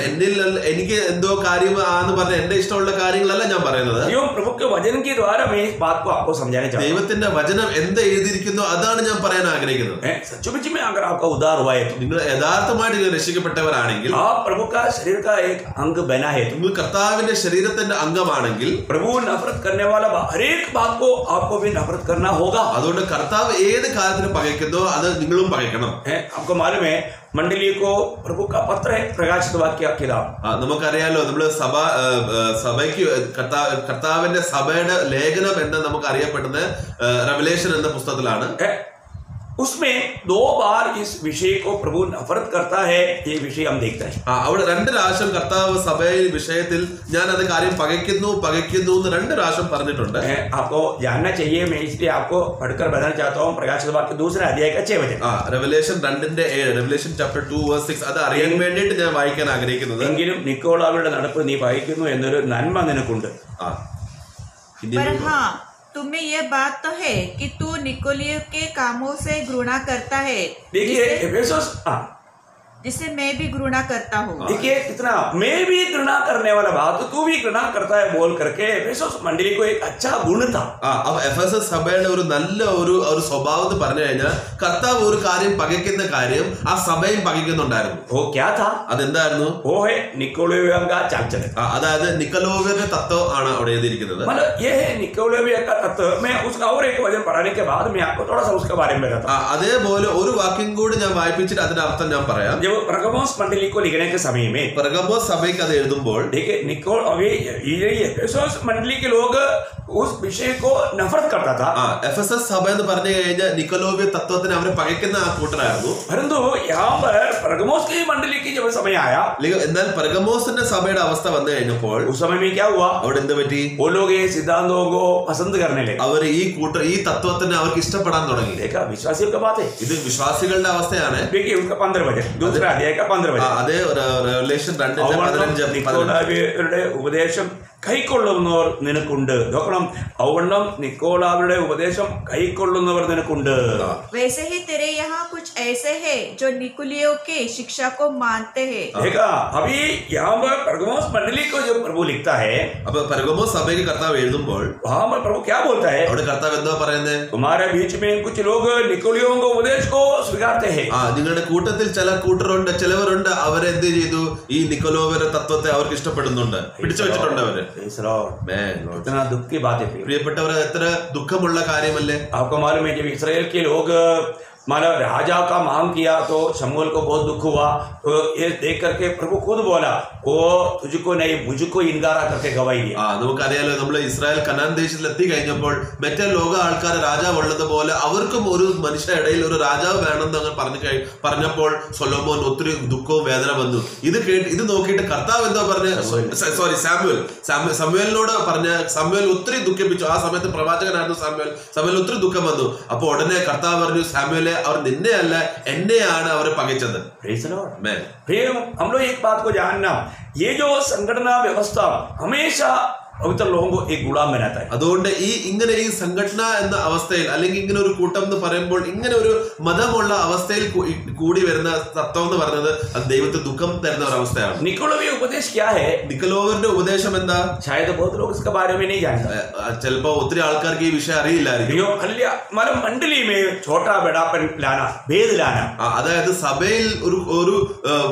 എനിക്ക് എന്തോ കാര്യമാണെന്ന് പറഞ്ഞ എന്റെ ഇഷ്ടമുള്ള കാര്യങ്ങളല്ല ഞാൻ പറയുന്നത്. प्रभु के वचन के द्वारा मैं इस बात को आपको समझाना चाहता हूं. ദൈവത്തിന്റെ വചനം എന്ത് എഴുതിയിരിക്കുന്നു അതാണ് ഞാൻ പറയാൻ ആഗ്രഹിക്കുന്നത്. सचमुच में अगर आपका उद्धार हुआ है, നിങ്ങൾ യഥാർത്ഥമായിട്ട് രക്ഷിക്കപ്പെട്ടവരാണെങ്കിൽ, आप प्रभु का शरीर का एक अंग बना है, നിങ്ങൾ കർത്താവിന്റെ ശരീരത്തിന്റെ അംഗമാണെങ്കിൽ, प्रभु नफरत करने वाला हर एक बात को आपको भी नफरत करना होगा. അതുകൊണ്ട് കർത്താവ് ഏത് കാര്യത്തിന് പകയ്ക്കുന്നോ അത് നിങ്ങളും പകയ്ക്കണം. आपको मालूम है मंडली को प्रभु का पत्र है, प्रकाशित वाक्य किताब. നമുക്കറിയാലോ, നമ്മള് സഭയ്ക്ക് കർത്താവിന്റെ സഭയുടെ ലേഖനം എന്ന് നമുക്ക് അറിയപ്പെടുന്ന റെവലേഷൻ എന്ന പുസ്തകത്തിലാണ്. उसमें 2 बार इस विषय को प्रभु नफरत करता है. ये विषय हम देखते हैं. അവിടെ 2 പ്രാവശ്യം കർത്താവ് സഭയിൽ വിഷയത്തിൽ ഞാൻ അത് കാര്യം പകയ്ക്കുന്നു എന്ന് 2 പ്രാവശ്യം പറഞ്ഞിട്ടുണ്ട്. आपको जानना चाहिए, मैं इसलिए आपको पढ़कर बताना चाहता हूँ. प्रकाशित वाक्य 2 अध्याय का 6 वचन. റെവലേഷൻ 2:7, റെവലേഷൻ ചാപ്റ്റർ 2:6 അത് അറിയാൻ വേണ്ടിയിട്ട് ഞാൻ വായിക്കാൻ ആഗ്രഹിക്കുന്നത്. എങ്കിലും നിക്കോളാവരുടെ നടപ്പ് നീ വായിക്കുന്നു എന്നൊരു നന്മ നിനക്കുണ്ട്. तुम्हें यह बात तो है कि तू निकोलियों के कामों से घृणा करता है, देखिए एफेसुस जिसे मैं भी घृणा करता हूँ. देखिए कितना मैं भी घृणा करने वाला बात तू भी घृणा करता है बोल करके एफेसुस मंडली को एक अच्छा गुण था. എഫെസസ് സഭയുടെ ഒരു നല്ല ഒരു സ്വഭാവം പറഞ്ഞു കഴിഞ്ഞാൽ കർത്താവ് ഒരു കാര്യം പകയ്ക്കുന്ന കാര്യം ആ സഭയും പകയ്ക്കുന്നുണ്ടായിരുന്നു. वो क्या था? അതെന്തായിരുന്നു? वो है निकोलाइयों का चालचलन. അതായത് നിക്കലോവിന്റെ തത്വം ആണ് അവിടെ എഴുതിയിരിക്കുന്നത്. मतलब ये है निकोलाइयों का तत्व. मैं उसका और एक वचन पढ़ाने के बाद मैं आपको थोड़ा सा उसके बारे में बताता हूं. അതേപോലെ ഒരു വാക്യം കൂടി ഞാൻ വായിപ്പിച്ചിട്ട് അതിന്റെ അർത്ഥം ഞാൻ പറയാം. परगमोस मंडली को लिखने के समय में परगमोस സഭയ്ക്ക് അത് എഴുതുമ്പോൾ देखिए निकोल अभी एफेसुस मंडली के लोग उस विषय को नफरत करता था. एफेसस സഭ എന്ന് പറഞ്ഞു കഴിഞ്ഞാൽ നിക്കലോവ്യ തത്വത്തിന് അവരെ പകയ്ക്കുന്ന ആ കൂട്ടരായിരുന്നു. परंतु यहाँ पर परगमोस की मंडली की जब समय आया, എന്നാൽ परगमोസിന്റെ സഭയുടെ അവസ്ഥ വന്നു കഴിഞ്ഞപ്പോൾ उस समय में क्या हुआ? അവിടെ എന്ത് പറ്റി? वो लोग ये सिद्धांतों को पसंद करने लगे. അവർ ഈ തത്വത്തിനെ അവർക്ക് ഇഷ്ടപ്പെടാൻ തുടങ്ങി. देखा विश्वासियों का बात है. ഇത് വിശ്വാസികളുടെ അവസ്ഥയാണ്. देखिए उसका 15 वचन, दूसरा अध्याय का 15 वचन. അതേ റെവലേഷൻ 2:15 ഉപദേശം കൈക്കൊള്ളുന്നവർ നിനക്കുണ്ട്. നോക്കണം, ഔവണ്ണം നിക്കോളാവരുടെ ഉപദേശം കൈക്കൊള്ളുന്നവർ നിനക്കുണ്ട്. वैसे ही तेरे यहाँ कुछ ऐसे हैं जो निकुलियों के शिक्षा को मानते हैं। देखा अभी यहाँ पर परगमोस मंडली को जो प्रभु लिखता है, अब പെർഗമോസ് സഭയ്ക്ക് കർത്താവ് എഴുതുമ്പോൾ वहां पर प्रभु क्या बोलता है? അവിടെ കർത്താവ് എന്താ പറയുന്നത്? तुम्हारे बीच में कुछ लोग निकोलियों को उपदेश को स्वीकारते हैं. നിങ്ങളുടെ കൂട്ടത്തിൽ ചില കൂട്ടരുണ്ട്, ചിലവരുണ്ട്, അവരെന്ത് ചെയ്തു? ഈ നിക്കോലോവരുടെ തത്വത്തെ അവർക്ക് ഇഷ്ടപ്പെടുന്നുണ്ട്, പിടിച്ചു വെച്ചിട്ടുണ്ട് അവര്. इतना दुख की बात है പ്രിയപ്പെട്ടവർ, എത്ര ദുഃഖമുള്ള കാര്യമല്ലേ? आपको मालूम है जब इसराइल के लोग मानो राजा का मांग किया तो शमूएल को बहुत दुख हुआ, तो ये देख करके प्रभु खुद बोला वो तुझको नहीं मुझको इनकारा करके गवाही दिया. നമുക്കറിയാലോ, നമ്മൾ ഇസ്രായേൽ കനാൻ ദേശത്തിൽ എത്തി കഴിഞ്ഞപ്പോൾ മറ്റേ ലോക ആൾക്കാർ രാജാവ് ഉള്ളതുപോലെ അവർക്കും ഒരു മനുഷ്യ ഇടയിൽ ഒരു രാജാവ് വേണമെന്ന് അങ്ങനെ പറഞ്ഞപ്പോൾ സൊലോമോൻ ഒത്തിരി ദുഃഖവും വേദന വന്നു. ഇത് നോക്കിയിട്ട് കർത്താവ് എന്താ പറഞ്ഞ, സോറി സാമുവേലിനോട് പറഞ്ഞ, സാമുവേൽ ഒത്തിരി ദുഃഖിപ്പിച്ചു. ആ സമയത്ത് പ്രവാചകനായിരുന്നു സാമുവേൽ ഒത്തിരി ദുഃഖം വന്നു. അപ്പൊ ഉടനെ കർത്താവ് പറഞ്ഞു, സാമുവേലെ അവർ നിന്നെയല്ല എന്നെയാണ് അവർ പകച്ചത്. हम लोग एक बात को जानना, ये जो संगठना व्यवस्था हमेशा पवित्र लोगों को एक गुलाम बनाता है. അതുകൊണ്ട് ഇങ്ങനെ ഈ സംഘടന എന്ന അവസ്ഥയിൽ, അല്ലെങ്കിൽ ഇങ്ങനെ ഒരു കൂട്ടം എന്ന് പറയുമ്പോൾ ഇങ്ങനെ ഒരു മതമുള്ള അവസ്ഥയിൽ കൂടി വരുന്ന തത്വം എന്ന് പറയുന്നത് അത് ദൈവത്തെ ദുഃഖം തരുന്ന ഒരു അവസ്ഥയാണ്. निकोलोवी उपदेश क्या है? നിക്കലോവരുടെ ഉപദേശം എന്താ? शायद बहुत लोग इसके बारे में नहीं जानते. ചിലപ്പോ ഒത്തിരി ആൾക്കാർക്ക് ഈ വിഷയം അറിയില്ലായിരിക്കും. मतलब मंडली में छोटा बड़ापन लाना, भेद लाना, അതായത് സഭയിൽ ഒരു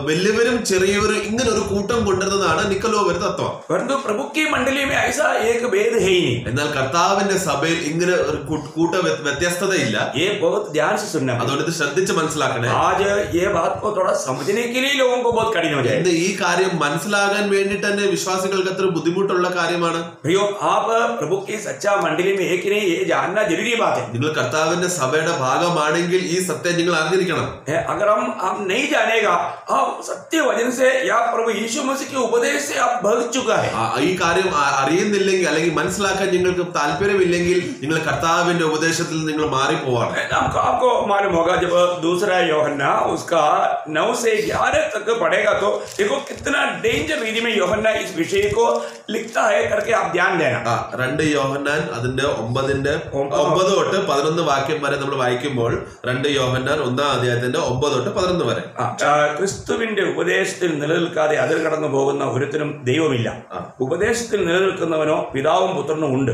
വലിയവരും ചെറിയവരും ഇങ്ങനെ ഒരു കൂട്ടം കൊണ്ടുവരുന്നതാണ് നിക്കലോവരുടെ തത്വം. परंतु प्रभु की मंडली में ऐसा एक भेद है ही नहीं. എന്നാൽ കർത്താവിന്റെ സഭയിൽ ഇങ്ങനെ ഒരു കൂട്ട വ്യത്യസ്തതയില്ല. ये बहुत ध्यान से सुनना. അതുകൊണ്ട് ഇത് ശ്രദ്ധിച്ച് മനസ്സിലാക്കണേ. आज ये बात को थोड़ा समझने के लिए लोगों को बहुत कठिन हो जाए. ഈ കാര്യം മനസ്സിലാകാൻ വേണ്ടി തന്നെ വിശ്വാസികൾക്ക് അത്ര ബുദ്ധിമുട്ടുള്ള കാര്യമാണ്. प्रियो, आप प्रभु की सच्चा मंडली में एक नहीं, ये जानना जरूरी बात है. നിങ്ങൾ കർത്താവിന്റെ സഭയുടെ ഭാഗമാണെങ്കിൽ ഈ സത്യം നിങ്ങൾ അറിഞ്ഞിരിക്കണം. अगर हम नहीं जानेगा, आप सत्य वचन से या प्रभु यीशु मसीह के उपदेश से आप भग चुका है. ഈ കാര്യം അറിയുന്നില്ലെങ്കിൽ അല്ലെങ്കിൽ മനസ്സിലാക്കാൻ നിങ്ങൾക്ക് താല്പര്യമില്ലെങ്കിൽ നിങ്ങൾ കർത്താവിന്റെ ഉപദേശത്തിൽ നിങ്ങൾ മാറിപ്പോവാണ്. आपको मालूम होगा जब दूसरा യോഹന്നാ उसका 9 से 11 तक पढ़ेगा तो देखो कितना डेंजर रीति में യോഹന്നാ इस विषय को लिखता है करके आप ध्यान देना. 2 യോഹന്നാൻ അതിന്റെ 9 തൊട്ട് 11 വാക്യം വരെ നമ്മൾ വായിക്കുമ്പോൾ 2 യോഹന്നാൻ 1-ാം അധ്യായത്തിന്റെ 9 തൊട്ട് 11 വരെ ക്രിസ്തുവിന്റെ ഉപദേശത്തിൽ നിലനിൽക്കാതെ അതിൽ കടന്നു പോകുന്ന ഒരുത്തനും ദൈവമില്ല. ഉപദേശത്തിൽ നിലനിൽക്കുന്നവനോ പിതാവും പുത്രനും ഉണ്ട്.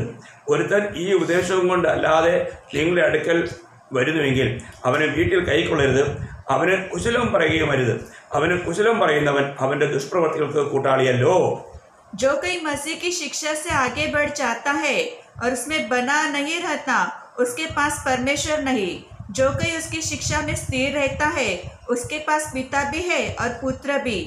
ഒരുത്തൻ ഈ ഉപദേശവും കൊണ്ട് അല്ലാതെ നിങ്ങളുടെ അടുക്കൽ വരുന്നുവെങ്കിൽ അവനെ വീട്ടിൽ കൈക്കൊള്ളരുത്, അവന് കുശലം പറയുകയും അരുത്. അവന് കുശലം പറയുന്നവൻ അവന്റെ ദുഷ്പ്രവർത്തികൾക്ക് കൂട്ടാളിയല്ലോ. जो कोई मसीह की शिक्षा से आगे बढ़ जाता है और उसमें बना नहीं रहता, उसके पास परमेश्वर नहीं. जो कोई उसकी शिक्षा में स्थिर रहता है, उसके पास पिता भी है और पुत्र भी.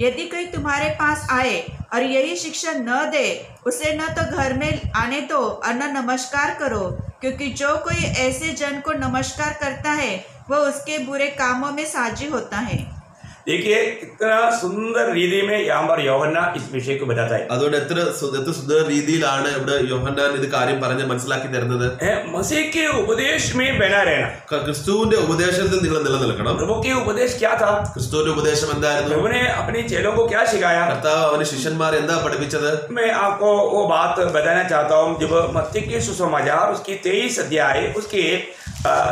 यदि कोई तुम्हारे पास आए और यही शिक्षा न दे, उसे न तो घर में आने दो और न नमस्कार करो, क्योंकि जो कोई ऐसे जन को नमस्कार करता है वह उसके बुरे कामों में साझी होता है. देखिए कितना सुंदर रीति में यहाँ पर യോഹന്നാ इस विषय को बताता है. അതുകൊണ്ട് എത്ര സുന്ദര രീതിയിലാണ് ഇവിടെ യോഹന്നാൻ ഇത് കാര്യം പറഞ്ഞ് മനസ്സിലാക്കി തരുന്നത്. मसीह के उपदेश में बना रहना, ക്രിസ്തുവിന്റെ ഉപദേശത്തിൽ നിങ്ങൾ നിലനിൽക്കണം. प्रभु के उपदेश क्या था? ക്രിസ്തുവിന്റെ ഉപദേശം എന്തായിരുന്നു? प्रभु ने अपने चेलों को क्या सिखाया? കർത്താവ് അവന്റെ ശിഷ്യന്മാർ എന്താ പഠിപ്പിച്ചത്? मैं आपको वो बात बताना चाहता हूँ. जब मत्ती के सुसमाचार उसकी 23 अध्याय उसके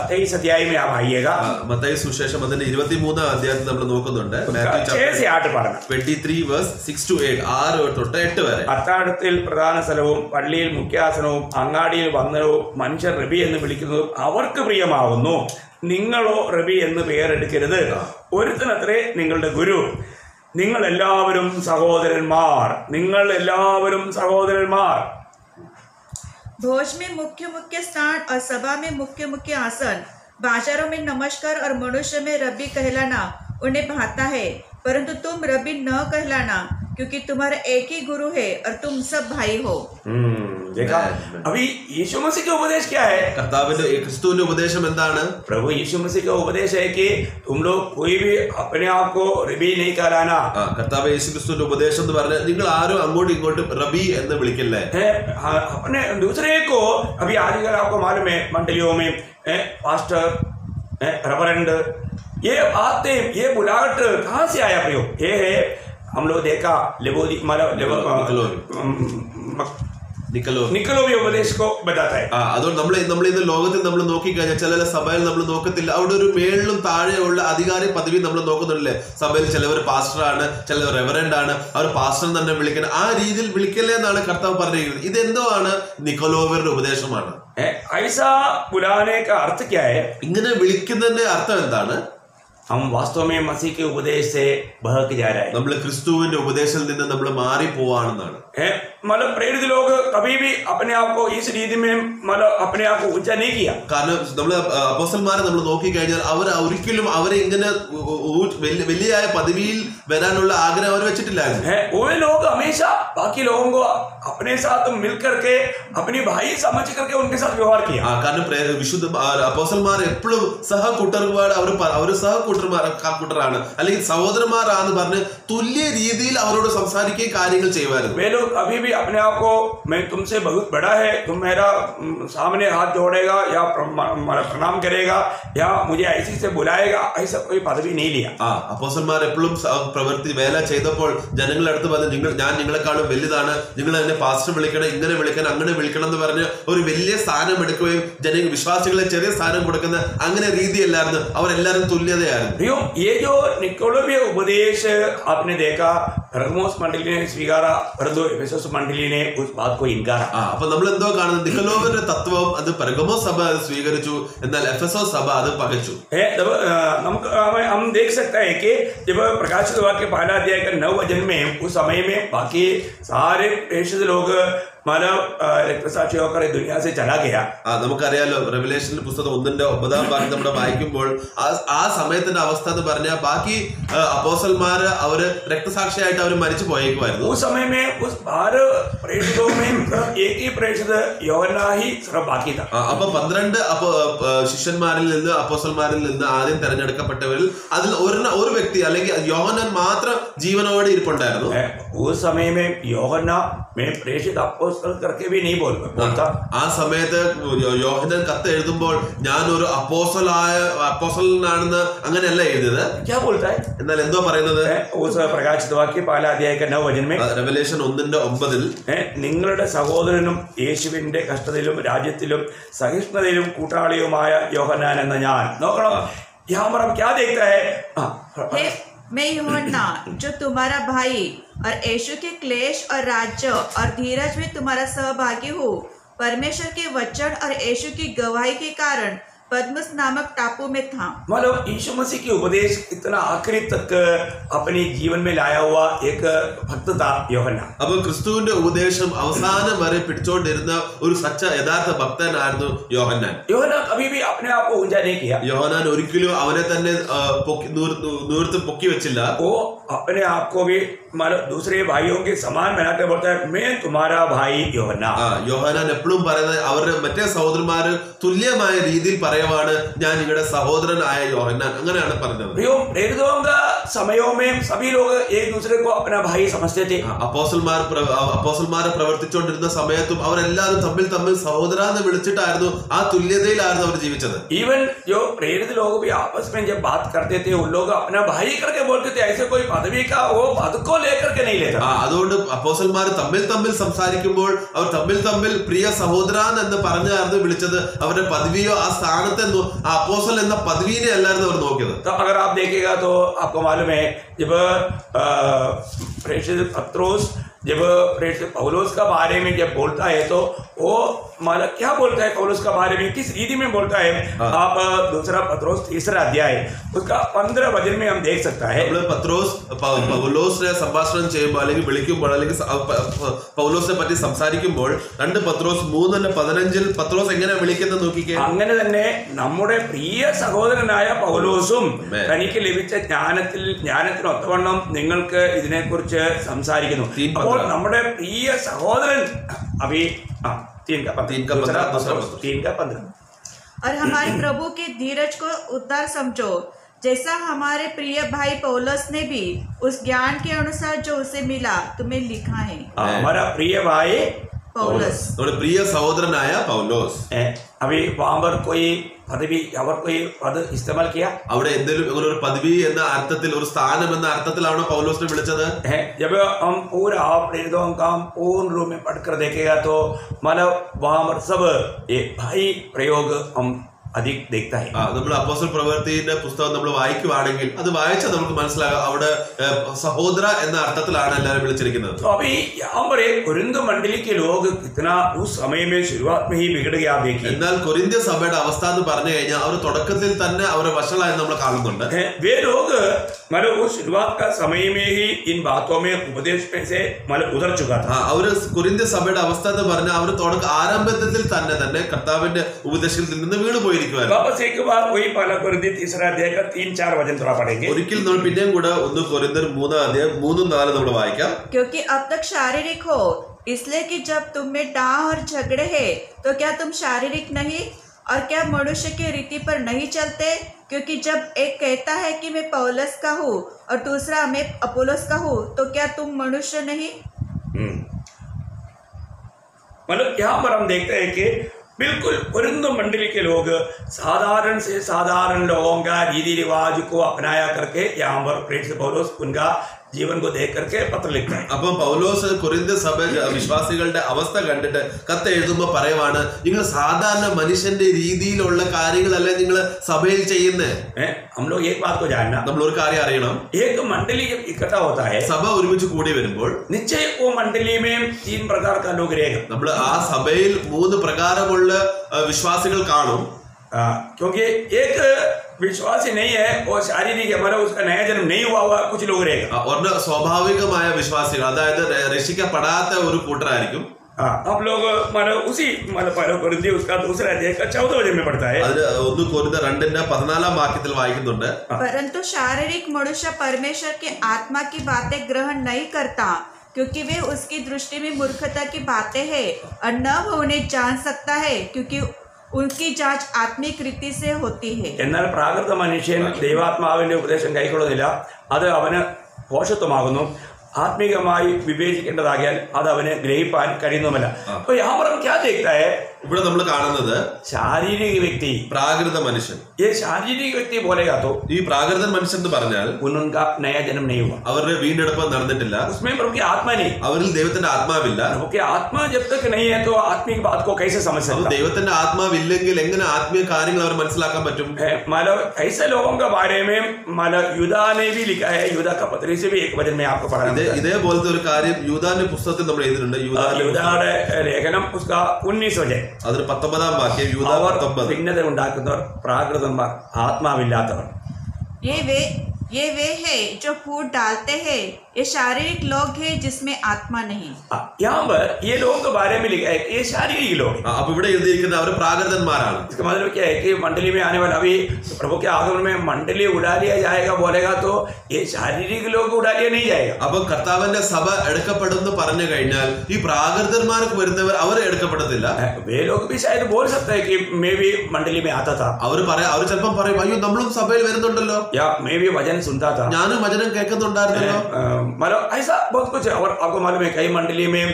23 अध्याय में आप आइएगा. മത്തായി സുവിശേഷം അതിന്റെ 23-ാം അധ്യായത്തിൽ നമ്മൾ നോക്കുന്നുണ്ട്. 23 verse 6 to 8, 6 തൊട്ട് 8 വരെ. അത്താഴത്തിൽ പ്രധാന സ്ഥലവും പള്ളിയിൽ മുഖ്യാസനവും അങ്ങാടിയിൽ വന്ദനവും മനുഷ്യർ റബി എന്ന് വിളിക്കുന്നതും അവർക്ക് പ്രിയമാവുന്നു. നിങ്ങളോ റബി എന്ന് പേരെടുക്കരുത്, ഒരുത്തനത്രേ നിങ്ങളുടെ ഗുരു. നിങ്ങൾ എല്ലാവരും സഹോദരന്മാർ. भोज में मुख्य मुख्य स्थान और सभा में मुख्य मुख्य आसन, बाजारों में नमस्कार और मनुष्य में रबी कहलाना उन्हें भाता है, परंतु तुम रबी न कहलाना, क्योंकि तुम्हारा एक ही गुरु है और तुम सब भाई हो. देखा अभी यीशु मसीह का उपदेश क्या है? കർത്താവിന്റെ ക്രിസ്തുവിന്റെ ഉപദേശം എന്താണ്? प्रभु यीशु मसीह का उपदेश है कि तुम लोग कोई भी अपने आप को रबी नहीं कहलाना. കർത്താവ് യേശു ക്രിസ്തുവിന്റെ ഉപദേശം എന്ന് പറഞ്ഞാൽ നിങ്ങൾ ആരും അങ്ങോട്ടും ഇങ്ങോട്ടും റബി എന്ന് വിളിക്കില്ലേ. अपने दूसरे को अभी आजकल आपको मालूम है मंडलियों में पास्टर, रेवरेंड, ये बातें, ये बुलाहट कहाँ से आया प्रयोग? ये है हम लोग देखा निकलोवी उपदेश को बताता है. അതുകൊണ്ട് നമ്മൾ ഇന്ന് ലോകത്തിൽ നമ്മൾ നോക്കിക്കഴിഞ്ഞാൽ ചില സഭയിൽ നമ്മൾ നോക്കത്തില്ല, അവിടെ ഒരു മേളിലും താഴെയുള്ള അധികാരി പദവി നമ്മൾ നോക്കുന്നില്ലേ. സഭയിൽ ചിലവർ പാസ്റ്ററാണ്, ചിലവർ റെവറൻഡ് ആണ്, അവർ പാസ്റ്റർ തന്നെ വിളിക്കണം. ആ രീതിയിൽ വിളിക്കല്ലേ എന്നാണ് കർത്താവ് പറഞ്ഞിരിക്കുന്നത്. ഇതെന്തോ ആണ്? നിക്കോലോവരുടെ ഉപദേശമാണ്. ऐसा बुलाने का अर्थ क्या है? ഇങ്ങനെ വിളിക്കുന്നതിന്റെ അർത്ഥം എന്താണ്? हम वास्तव में मसीह के उपदेश से बहक जा रहे हैं. നമ്മൾ ക്രിസ്തുവിന്റെ ഉപദേശത്തിൽ നിന്ന് നമ്മൾ മാറി പോവാണെന്നാണ്. मतलब प्रेरित लोग कभी भी अपने आप को इस रीति में मतलब अपने आप को ऊंचा नहीं किया. കാരണം നമ്മൾ അപ്പോസ്തലന്മാരെ നമ്മൾ നോക്കിക്കഴിഞ്ഞാൽ അവർ ഒരിക്കലും അവരെ ഇങ്ങനെ വലിയ പദവിയിൽ വരാനുള്ള ആഗ്രഹം അവർ വെച്ചിട്ടില്ലായിരുന്നു. वो लोग हमेशा बाकी लोगों को अपने साथ मिलकर के अपनी भाई समझ करके उनके साथ व्यवहार किया. കാരണം വിശുദ്ധ അപ്പോസ്തലന്മാർ എപ്പോഴും സഹകൂട്ടർമാർ അവർ സഹകൂട്ടറാണ് അല്ലെങ്കിൽ സഹോദരന്മാരാന്ന് പറഞ്ഞ് തുല്യ രീതിയിൽ അവരോട് സംസാരിക്കുകയും കാര്യങ്ങൾ ചെയ്യുമായിരുന്നു. वे लोग अभी भी अपने आप को मैं तुमसे बहुत बड़ा है, तुम मेरा सामने हाथ जोड़ेगा या प्रणाम करेगा या मुझे ऐसी से बुलाएगा, ऐसा कोई पदवी नहीं लिया. അപ്പോസ്തലന്മാർ എപ്പോഴും പ്രവൃത്തി വേല ചെയ്തപ്പോൾ ജനങ്ങളുടെ അടുത്ത് പറഞ്ഞ് ഞാൻ നിങ്ങളെക്കാളും വലുതാണ്, നിങ്ങൾ എന്നെ പാസ്റ്റർ വിളിക്കണം, ഇങ്ങനെ വിളിക്കണം, അങ്ങനെ വിളിക്കണം എന്ന് പറഞ്ഞ് ഒരു വലിയ സ്ഥാനം എടുക്കുകയും വിശ്വാസികളെ ചെറിയ സ്ഥാനം കൊടുക്കുന്ന അങ്ങനെ രീതിയല്ലായിരുന്നു. അവരെല്ലാവരും തുല്യതയായിരുന്നു. ये जो निकोलोवी उपदेश आपने देखा, परगमोस मंडली ने स्वीकारा, परंतु एफेसोस मंडली ने उस बात को इनकारा. അപ്പൊ നമ്മൾ എന്തോ കാണുന്നത്? നിക്കോലോവരുടെ തത്വം അത് പെർഗമോസ് സഭ സ്വീകരിച്ചു, എന്നാൽ എഫെസോസ് സഭ അത് പകച്ചു. हम देख सकते हैं कि जब प्रकाशित वाक्य पहला अध्याय का 9 वचन में उस समय में बाकी सारे प्रेषित लोग मतलब रक्तसाक्षी होकर दुनिया से चला गया. നമുക്കറിയാലോ, റെവലേഷൻ പുസ്തകം 1:9 ഭാഗം നമ്മൾ വായിക്കുമ്പോൾ ആ സമയത്തിന്റെ അവസ്ഥ എന്ന് പറഞ്ഞാൽ ബാക്കി അപ്പോസ്തലന്മാര് അവര് രക്തസാക്ഷിയായിട്ട് അവർ മരിച്ചു പോയേക്കുമായിരുന്നു. उस समय में उस 12 प्रेषितों में एक ही प्रेषित യോഹന്നാ ही सिर्फ बाकी था. അപ്പൊ 12 ശിഷ്യന്മാരിൽ നിന്ന് അപ്പോസ്തലന്മാരിൽ നിന്ന് ആദ്യം തെരഞ്ഞെടുക്കപ്പെട്ടവരിൽ അതിൽ ഒരു വ്യക്തി അല്ലെങ്കിൽ യോഹന്നാൻ മാത്രം ജീവനോടെ ഇരിപ്പുണ്ടായിരുന്നു. उस समय में യോഹന്നാ में प्रेषित अपोस्तल करके भी नहीं बोलता. ആ സമയത്ത് യോഹന്നാൻ കത്ത് എഴുതുമ്പോൾ ഞാൻ ഒരു അപ്പോസ്തലനാണെന്ന് അങ്ങനെയല്ല എഴുതിയത്. क्या बोलता है? എന്നാൽ എന്തോ പറയുന്നത്? उस प्रकाशित वाक्य पहला अध्याय का 9 वचन में റെവലേഷൻ 1:9 നിങ്ങളുടെ സഹോദരനും യേശുവിന്റെ കഷ്ടതയിലും രാജ്യത്തിലും സഹിഷ്ണുതയിലും കൂട്ടാളിയുമായ യോഹന്നാൻ എന്ന ഞാൻ. നോക്കണം, यहाँ पर हम क्या देखता है? मैं यूहन्ना जो तुम्हारा भाई और यीशु के क्लेश और राज्य और धीरज में तुम्हारा सहभागी हूँ, परमेश्वर के वचन और यीशु की गवाही के कारण पद्मस नामक टापू में था. मतलब यीशु मसीह की उपदेश इतना आखिरी तक अपने जीवन में लाया हुआ एक भक्त था യോഹന്നാൻ. അപ്പൊ ക്രിസ്തുവിന്റെ ഉപദേശം അവസാനം വരെ പിടിച്ചോണ്ടിരുന്ന ഒരു യഥാർത്ഥ ഭക്തനായിരുന്നു യോഹന്നാൻ. യോഹന്നാൻ कभी भी अपने आप को ऊंचा नहीं किया. യോഹന്നാൻ ഒരിക്കലും അവനെ തന്നെ നൂർത്ത് പൊക്കി വെച്ചില്ല. वो अपने आप को भी मतलब दूसरे भाइयों के समान बनाकर बोलता है, मैं तुम्हारा भाई യോഹന്നാൻ. യോഹന്നാൻ എപ്പോഴും പറയുന്നത് അവരുടെ മറ്റേ സഹോദരന്മാര് തുല്യമായ രീതിയിൽ പറയുവാണ്, ഞാൻ നിങ്ങളുടെ സഹോദരനായ യോഹന്നാൻ, അങ്ങനെയാണ് പറഞ്ഞത്. प्रेरितों का समयों में सभी लोग एक दूसरे को अपना भाई समझते थे. അപ്പോസ്തലന്മാരെ പ്രവർത്തിച്ചുകൊണ്ടിരുന്ന സമയത്തും അവരെല്ലാവരും തമ്മിൽ സഹോദര എന്ന് വിളിച്ചിട്ടായിരുന്നു, ആ തുല്യതയിലായിരുന്നു അവർ ജീവിച്ചത്. इवन जो प्रेरित लोग भी आपस में जब बात करते थे, उन लोग अपना भाई करके बोलते थे. ऐसे कोई पदवी का वो पद को लेकर के नहीं लेता. അതുകൊണ്ട് അപ്പോസ്തലന്മാർ തമ്മിൽ സംസാരിക്കുമ്പോൾ അവർ തമ്മിൽ പ്രിയ സഹോദരൻ എന്ന് പറഞ്ഞായിരുന്നു വിളിച്ചത്. അവരുടെ പദവിയോ ആ സ്ഥാനത്തെന്നോ ആ അപ്പോസ്തലൻ എന്ന പദവിനെ അല്ലായിരുന്നു അവർ നോക്കിയത്. अगर आप देखेगा तो आपको मालूम है, जब प्रेषित पत्रोस जब प्रेषित पौलुस का बारे में जब बोलता है तो वो मतलब क्या बोलता है पौलुस का बारे में, किस रीति में बोलता है? आप दूसरा पत्रोस 3 अध्याय उसका 15 वचन में हम देख सकता है. പൗലോസിനെ സംഭാഷണം ചെയ്യുമ്പോൾ അല്ലെങ്കിൽ വിളിക്കുമ്പോൾ അല്ലെങ്കിൽ പൗലോസിനെ പറ്റി സംസാരിക്കുമ്പോൾ 2 പത്രോസ് 3:15 പത്രോസ് എങ്ങനെ വിളിക്കുന്നത് നോക്കിക്കേ. അങ്ങനെ തന്നെ നമ്മുടെ പ്രിയ സഹോദരനായ പൗലോസും തനിക്ക് ലഭിച്ച ജ്ഞാനത്തിനൊത്തവണ്ണം നിങ്ങൾക്ക് ഇതിനെക്കുറിച്ച് സംസാരിക്കുന്നു. അപ്പോൾ നമ്മുടെ പ്രിയ സഹോദരൻ अभी 3 का 15 और हमारे प्रभु के धीरज को उद्धार समझो, जैसा हमारे प्रिय भाई पौलुस ने भी उस ज्ञान के अनुसार जो उसे मिला तुम्हें लिखा है. हमारा प्रिय भाई पौलुस। നമ്മുടെ പ്രിയ സഹോദരനായ പൗലോസ്. अभी वहां पर कोई पदवी और कोई पद इस्तेमाल किया? അവിടെ എന്തെങ്കിലും ഒരു പദവി എന്ന അർത്ഥത്തിൽ, ഒരു സ്ഥാനം എന്ന അർത്ഥത്തിലാണോ പൗലോസിനെ വിളിച്ചത്? जब हम पूरा प्रेरितों का पूर्ण रूप में पढ़कर देखेगा तो मतलब वहां पर सब ये भाई प्रयोग हम अधिक देखता है. നമ്മൾ അപ്പോസ്തല പ്രവൃത്തിയുടെ പുസ്തകം നമ്മൾ വായിക്കുവാണെങ്കിൽ അത് വായിച്ചാൽ നമുക്ക് മനസ്സിലാകും അവിടെ സഹോദര എന്ന അർത്ഥത്തിലാണ് എല്ലാവരും വിളിച്ചിരിക്കുന്നത്. तो अभी यहाँ पर एक कोरिन्थ मंडली के लोग कितना उस समय में शुरुआत में ही बिगड़ गया आप देखिए. എന്നാൽ കൊരിന്ത്യ സഭയുടെ അവസ്ഥ എന്ന് പറഞ്ഞു കഴിഞ്ഞാൽ അവർ തുടക്കത്തിൽ തന്നെ അവരെ വഷളായി നമ്മൾ കാണുന്നുണ്ട്. वे लोग मतलब उस शुरुआत का समय में ही इन बातों में उपदेश में से मतलब उधर चुका था. അവര് കൊരിന്ത്യ സഭയുടെ അവസ്ഥ എന്ന് പറഞ്ഞാൽ അവർ ആരംഭത്തിൽ തന്നെ കർത്താവിന്റെ ഉപദേശത്തിൽ നിന്ന് വീണ് പോയിരിക്കും. वापस एक बार वही पहला कोरिन्थी तीसरा अध्याय का 3-4 वचन थोड़ा पढ़ेंगे. ഒരിക്കൽ നമ്മൾ പിന്നെയും കൂടെ 1 കൊരിന്ത്യർ 3-4 നമ്മൾ വായിക്കാം. क्योंकि अब तक शारीरिक हो, इसलिए कि जब तुम में डाह और झगड़े हैं तो क्या तुम शारीरिक नहीं और क्या मनुष्य की रीति पर नहीं चलते? क्योंकि जब एक कहता है कि मैं पौलुस का हूँ और दूसरा मैं अपोलोस का हूँ तो क्या तुम मनुष्य नहीं? मतलब यहाँ पर हम देखते हैं कि बिल्कुल कोरिन्थ मंडली के लोग साधारण से साधारण लोगों का रीति रिवाज को अपनाया करके यहाँ पर प्रेरित पौलुस उनका जीवन को देख करके पत्र लिखता है. അപ്പം പൗലോസ് കൊരിന്ത്യ സഭ വിശ്വാസികളുടെ അവസ്ഥ കണ്ടിട്ട് കത്ത് എഴുതുമ്പോൾ പറയുവാണ്, നിങ്ങൾ സാധാരണ മനുഷ്യന്റെ രീതിയിലുള്ള കാര്യങ്ങളല്ല നിങ്ങൾ സഭയിൽ ചെയ്യുന്നത്. हम लोग एक बात को जानना, നമ്മൾ ഒരു കാര്യം അറിയണം. एक मंडली जब इकट्ठा होता है സഭ ഒരുമിച്ച് കൂടി വരുമ്പോൾ निश्चय वो मंडली में 3 प्रकार का लोग रहेगा. നമ്മൾ ആ സഭയിൽ 3 പ്രകാരമുള്ള വിശ്വാസികൾ കാണും. क्योंकि एक विश्वासी नहीं है और शारीरिक हमारा उसका नया जन्म नहीं हुआ कुछ लोग रहेगा. ഒന്ന് സ്വാഭാവികമായ വിശ്വാസികൾ, അതായത് രക്ഷിക്കപ്പെടാത്ത ഒരു കൂട്ടരായിരിക്കും. आप लोग मतलब उसी मतलब पहला कोरिन्थी उसका दूसरा अध्याय का 14 वचन में पढ़ता है. അത് 1 കൊരിന്ത്യർ 2:14 വാക്യത്തിൽ വായിക്കുന്നുണ്ട്. परंतु शारीरिक मनुष्य परमेश्वर के आत्मा की बातें ग्रहण नहीं करता, क्योंकि वे उसकी दृष्टि में मूर्खता की बातें हैं और न वो उन्हें जान सकता है, क्योंकि उनकी जांच आत्मिक रीति से होती है. എന്നാൽ പ്രാകൃത മനുഷ്യൻ ദൈവാത്മാവിന്റെ ഉപദേശം കൈക്കൊള്ളുന്നില്ല, അത് അവന് പോഷത്വമാകുന്നു, ആത്മീകമായി വിവേചിക്കേണ്ടതാകിയാൽ അത് അവന് ഗ്രഹിപ്പാൻ കഴിയുന്നുമില്ല. അപ്പൊ यहाँ पर हम क्या देखता है? ഇവിടെ നമ്മൾ കാണുന്നത് शारीरिक व्यक्ति, പ്രാകൃത മനുഷ്യൻ. ये शारीरिक व्यक्ति बोलेगा तो ഈ പ്രാകൃതൻ മനുഷ്യൻ എന്ന് പറഞ്ഞാൽ उनका नया जन्म नहीं हुआ, അവരുടെ വീണ്ടെടുപ്പ് നടന്നിട്ടില്ല, उसमें प्रभु की आत्मा नहीं. അവരിൽ ദൈവത്തിന്റെ ആത്മാവില്ല. प्रभु की आत्मा जब तक नहीं है तो आत्मिक बात को कैसे समझ सकता? ദൈവത്തിന്റെ ആത്മാവില്ലെങ്കിൽ എങ്ങനെ ആത്മീയ കാര്യങ്ങൾ അവർ മനസ്സിലാക്കാൻ പറ്റും? मतलब ऐसे लोगों के बारे में मतलब यूदा ने भी लिखा है. यूदा का पत्री से भी एक वचन में आपको पढ़ा. ഇതേപോലത്തെ ഒരു കാര്യം യൂദാന്റെ പുസ്തകത്തിൽ നമ്മൾ എഴുതിയിട്ടുണ്ട്. യൂദായുടെ ലേഖനം उसका 19 वचन, അതിൽ 19 വാക്യം. യൂദാ 19. ഭിന്നത ഉണ്ടാക്കുന്നവർ പ്രാകൃതന്മാർ, ആത്മാവില്ലാത്തവർ. ये वे है जो फूट डालते हैं, ये शारीरिक लोग हैं जिसमें आत्मा नहीं. यहाँ पर ये लोगों के बारे में लिखा है कि ये शारीरिक लोग हैं. അപ്പൊ ഇവിടെ എഴുതിയിരിക്കുന്ന അവർ പ്രാകൃതന്മാരാണ്. इसका मतलब क्या है कि मंडली में आने वाला अभी प्रभु के आगमन में मंडली उड़ा लिया जाएगा बोलेगा तो ये शारीरिक लोग उड़ा लिया नहीं जाएगा. അപ്പൊ കർത്താവിന്റെ സഭ എടുക്കപ്പെടുന്നു പറഞ്ഞു കഴിഞ്ഞാൽ ഈ പ്രാകൃതന്മാർക്ക് വരുന്നവർ അവർ എടുക്കപ്പെടത്തില്ല. वे लोग भी शायद बोल सकते हैं कि मैं भी मंडली में आता था, അവർ ചിലപ്പം പറയും, അയ്യോ നമ്മളും സഭയിൽ വരുന്നുണ്ടല്ലോ, या मैं भी वचन सुनता था, ഞാനും വചനം കേൾക്കുന്നുണ്ടായിരുന്നല്ലോ. मतलब ऐसा बहुत कुछ. और आपको मालूम है कई मंडली में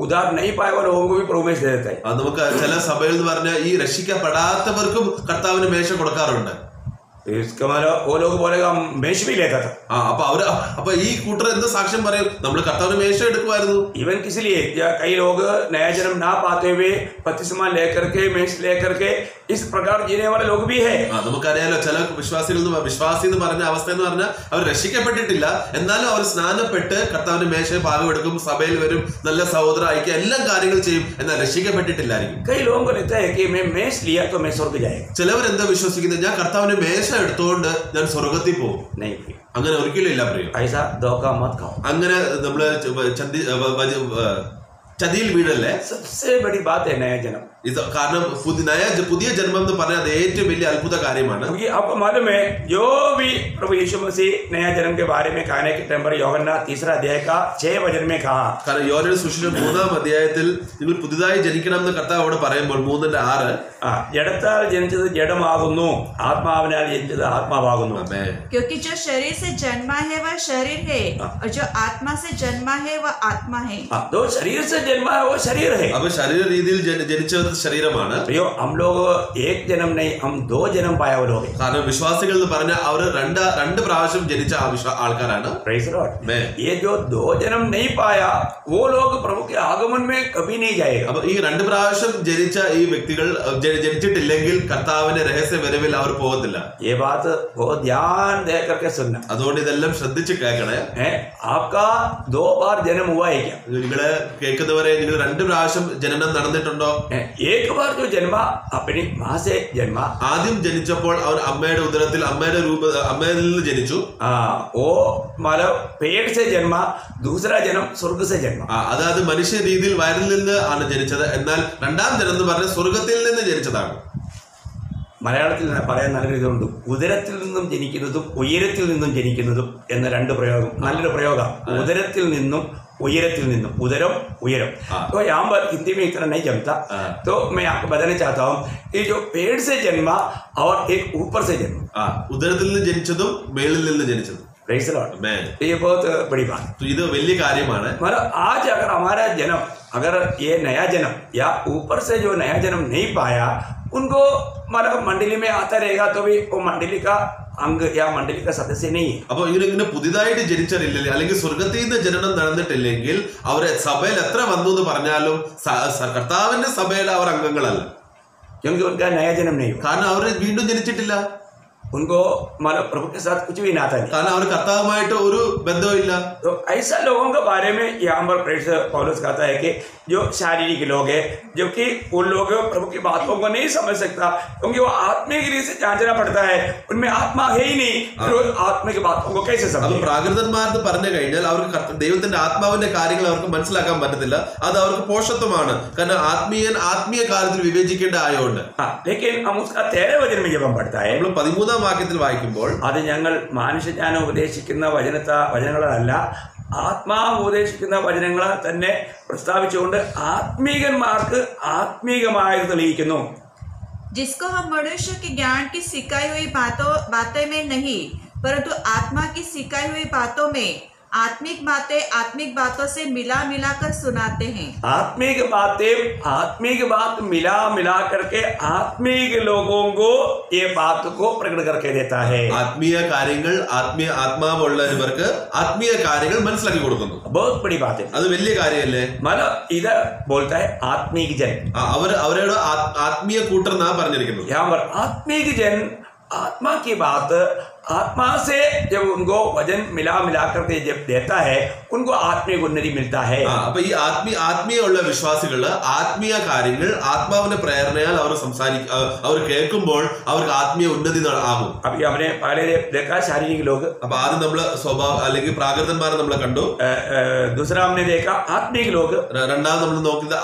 उधार नहीं पाए हुए लोगों को भी प्रवेश दे देता है. നമുക്ക് ചില സഭയിൽ എന്ന് പറഞ്ഞാൽ ഈ രക്ഷിക്കപ്പെടാത്തവർക്കും കർത്താവിന് മേശ കൊടുക്കാറുണ്ട്. इसका मतलब वो लोग बोलेगा मेष भी लेता था. അപ്പൊ ഈ കൂട്ടർ എന്ത് സാക്ഷ്യം പറയും? നമ്മൾ കർത്താവിന് മേശ എടുക്കുമായിരുന്നു. इवन किसी लिए कई लोग नया जन्म ना पाते हुए बपतिस्मा लेकर के मेष लेकर के इस प्रकार जीने वाले लोग भी है. നമുക്കറിയാലോ ചില വിശ്വാസി എന്ന് പറഞ്ഞ അവസ്ഥ എന്ന് പറഞ്ഞാൽ അവർ രക്ഷിക്കപ്പെട്ടിട്ടില്ല, എന്നാലും അവർ സ്നാനപ്പെട്ട് കർത്താവിന്റെ മേശ ഭാഗമെടുക്കും, സഭയിൽ വരും, നല്ല സഹോദര ഐക്യം എല്ലാ കാര്യങ്ങളും ചെയ്യും, എന്നാൽ രക്ഷിക്കപ്പെട്ടിട്ടില്ലായിരിക്കും. कई लोगों को लगता है कि मैं मेष लिया तो मैं स्वर्ग जाएगा. ചിലവർ എന്താ വിശ്വസിക്കുന്നത്, ഞാൻ കർത്താവിന്റെ മേശ എടുത്തുകൊണ്ട് ഞാൻ സ്വർഗത്തിൽ പോകും. नहीं, അങ്ങനെ ഒരിക്കലും ഇല്ല പ്രിയം. ऐसा धोखा मत खाओ. അങ്ങനെ നമ്മള് ചതിയിൽ വീഴല്ലേ. सबसे बड़ी बात है नया जन्म. ഇത് കാരണം പുതിയ ജന്മം എന്ന് പറഞ്ഞാൽ അത് ഏറ്റവും വലിയ അത്ഭുത കാര്യമാണ്. क्योंकि आपको मालूम है जो भी प्रभु यीशु मसीह नया जन्म के बारे में कहने के टाइम पर യോഹന്നാൻ 3 अध्याय का 6 वचन में कहा. കാരണം യോഹന്നാൻ സുവിശേഷം 3 അധ്യായത്തിൽ നിങ്ങൾ പുതുതായി ജനിക്കണം എന്ന് കർത്താവ് അവിടെ പറയുമ്പോൾ 3:6 ജഡത്താൽ ജനിച്ചത് ജഡമാകുന്നു, ആത്മാവിനാൽ ജനിച്ചത് ആത്മാവാകുന്നു. क्योंकि जो शरीर से जन्मा है वह शरीर है और जो आत्मा से जन्मा है वह आत्मा है. जो शरीर से जन्मा है वो शरीर है. അപ്പൊ ശരീര രീതിയിൽ ജനിച്ചത് ശരീരമാണ്. अयो हम लोग एक जन्म नहीं, हम 2 जन्म पाया हुए लोग. കാരണം വിശ്വാസികൾ എന്ന് പറഞ്ഞാൽ അവർ രണ്ട് പ്രാവശ്യം ജനിച്ച ആൾക്കാരാണ്. Praise the Lord. ये जो 2 जन्म नहीं पाया वो लोग प्रभु के आगमन में कभी नहीं जाएगा. അപ്പൊ ഈ 2 പ്രാവശ്യം ജനിച്ച ഈ വ്യക്തികൾ ജനിച്ചിട്ടില്ലെങ്കിൽ കർത്താവിന്റെ രഹസ്യ വരവിൽ അവർ പോകത്തില്ല. ये बात बहुत ध्यान दे करके सुनना. അതുകൊണ്ട് ഇതെല്ലാം ശ്രദ്ധിച്ച് കേൾക്കണേ. आपका 2 बार जन्म हुआ है क्या? നിങ്ങള് കേൾക്കുന്നവരെ നിങ്ങൾ 2 പ്രാവശ്യം ജനനം നടന്നിട്ടുണ്ടോ? एक बार जो जन्मा अपनी माँ से जन्मा, ആദ്യം ജനിച്ചപ്പോൾ അവർ അമ്മയുടെ ഉദരത്തിൽ അമ്മയിൽ നിന്ന് ജനിച്ചു. वो मतलब पेट से जन्मा. दूसरा जन्म स्वर्ग से जन्मा. അതായത് മനുഷ്യ രീതിയിൽ വയറിൽ നിന്ന് ആണ് ജനിച്ചത്. എന്നാൽ രണ്ടാം ജനം എന്ന് പറഞ്ഞ സ്വർഗത്തിൽ നിന്ന് ജനിച്ചതാണ്. മലയാളത്തിൽ പറയാൻ നല്ല ഇതുണ്ട്. ഉദരത്തിൽ നിന്നും ജനിക്കുന്നതും ഉയരത്തിൽ നിന്നും ജനിക്കുന്നതും എന്ന 2 പ്രയോഗം. നല്ലൊരു പ്രയോഗം. ഉദരത്തിൽ നിന്നും उयरത്തിൽ നിന്നും ഉദരം ഉയരം. तो यहाँ पर हिंदी में इतना नहीं जमता, तो मैं आपको बताना चाहता हूँ कि जो पेट से जन्मा और एक ऊपर से जन्मा. ഉദരത്തിൽ നിന്ന് ജനിച്ചതും മേളിൽ നിന്ന് ജനിച്ചതും. Praise the Lord. ये बहुत बड़ी बात. तो ഇത് വലിയ കാര്യമാണ്. मतलब आज अगर हमारा जन्म, अगर ये नया जन्म या ऊपर से जो नया जन्म नहीं पाया, उनको मतलब मंडली में आता रहेगा तो भी वो मंडली का अंग या मंडली का सदस्य नहीं है. അപ്പൊ ഇവരിങ്ങനെ പുതിയതായിട്ട് ജനിച്ചിട്ടില്ലെങ്കിൽ അല്ലെങ്കിൽ സ്വർഗത്തിൽ നിന്ന് ജനനം നടന്നിട്ടില്ലെങ്കിൽ അവരെ സഭയിൽ എത്ര വന്നു എന്ന് പറഞ്ഞാലും കർത്താവിന്റെ സഭയിൽ അവർ അംഗങ്ങളല്ല. क्योंकि उनका नया जन्म नहीं हुआ. കാരണം അവർ വീണ്ടും ജനിച്ചിട്ടില്ല. उनको मतलब प्रभु के साथ कुछ भी नाता नहीं. കാരണം അവർ കർത്താവുമായിട്ട് ഒരു ബന്ധവുമില്ല. तो ऐसा लोगों के बारे में यहाँ पर प्रेरित पौलुस कहता है कि जो शारीरिक लोग हैं, जो कि उन लोग प्रभु की बातों को नहीं समझ सकता, क्योंकि वो आत्मिक रीति से जांचना पड़ता है. उनमें आत्मा है ही नहीं, फिर आत्मिक बातों को कैसे समझे? പ്രാകൃതന്മാരെന്ന് പറഞ്ഞു കഴിഞ്ഞാൽ അവർക്ക് ദൈവത്തിന്റെ ആത്മാവിന്റെ കാര്യങ്ങൾ അവർക്ക് മനസ്സിലാക്കാൻ പറ്റത്തില്ല. അത് അവർക്ക് പോഷത്വമാണ്. കാരണം ആത്മീയ കാര്യത്തിൽ വിവേചിക്കേണ്ട ആയതുകൊണ്ട്. लेकिन हम उसका 13 वचन में जब हम पढ़ता है, നമ്മൾ 13-ാം വാക്യത്തിൽ വായിക്കുമ്പോൾ അത് ഞങ്ങൾ മാനുഷ്യജ്ഞാനം ഉപദേശിക്കുന്ന വചനങ്ങളല്ല, ആത്മാവ് ഉപദേശിക്കുന്ന വചനങ്ങളെ തന്നെ പ്രസ്താവിച്ചുകൊണ്ട് ആത്മീകന്മാർക്ക് ആത്മീകമായത് തെളിയിക്കുന്നു. जिसको हम मनुष्य के ज्ञान की सिखाई हुई बातें में नहीं, परंतु आत्मा की सिखाई हुई बातों में आत्मिक बातों से मिला कर सुनाते हैं. आत्मिक बात मिला करके आत्मिक लोगों को ये बात को प्रकट करके देता है. ആത്മീയ കാര്യങ്ങൾ ആത്മാവുള്ളവർക്ക് ആത്മീയ കാര്യങ്ങൾ മനസ്സിലാക്കി കൊടുക്കുന്നു. बहुत बड़ी बात है. അത് വലിയ കാര്യമല്ലേ? मतलब इधर बोलता है आत्मिक जन. അവരോട് ആത്മീയ കൂട്ടർ എന്നാ പറഞ്ഞിരിക്കുന്നത്. यहाँ पर आत्मिक जन आत्मा की बात, आत्मा से जब उनको वजन मिला करके जब देता है, उनको आत्मिक उन्नति मिलता है. അപ്പൊ ഈ ആത്മീയമുള്ള വിശ്വാസികള് ആത്മീയ കാര്യങ്ങൾ ആത്മാവിന്റെ പ്രേരണയാൽ അവർ കേൾക്കുമ്പോൾ അവർക്ക് ആത്മീയ ഉന്നതി ആകും. अभी हमने पहले देखा शारीरिक लोग. അപ്പൊ ആദ്യം നമ്മള് സ്വഭാവ അല്ലെങ്കിൽ പ്രാകൃതന്മാരെ നമ്മൾ കണ്ടു. दूसरा हमने देखा आत्मिक लोग. രണ്ടാമത് നമ്മൾ നോക്കിയത്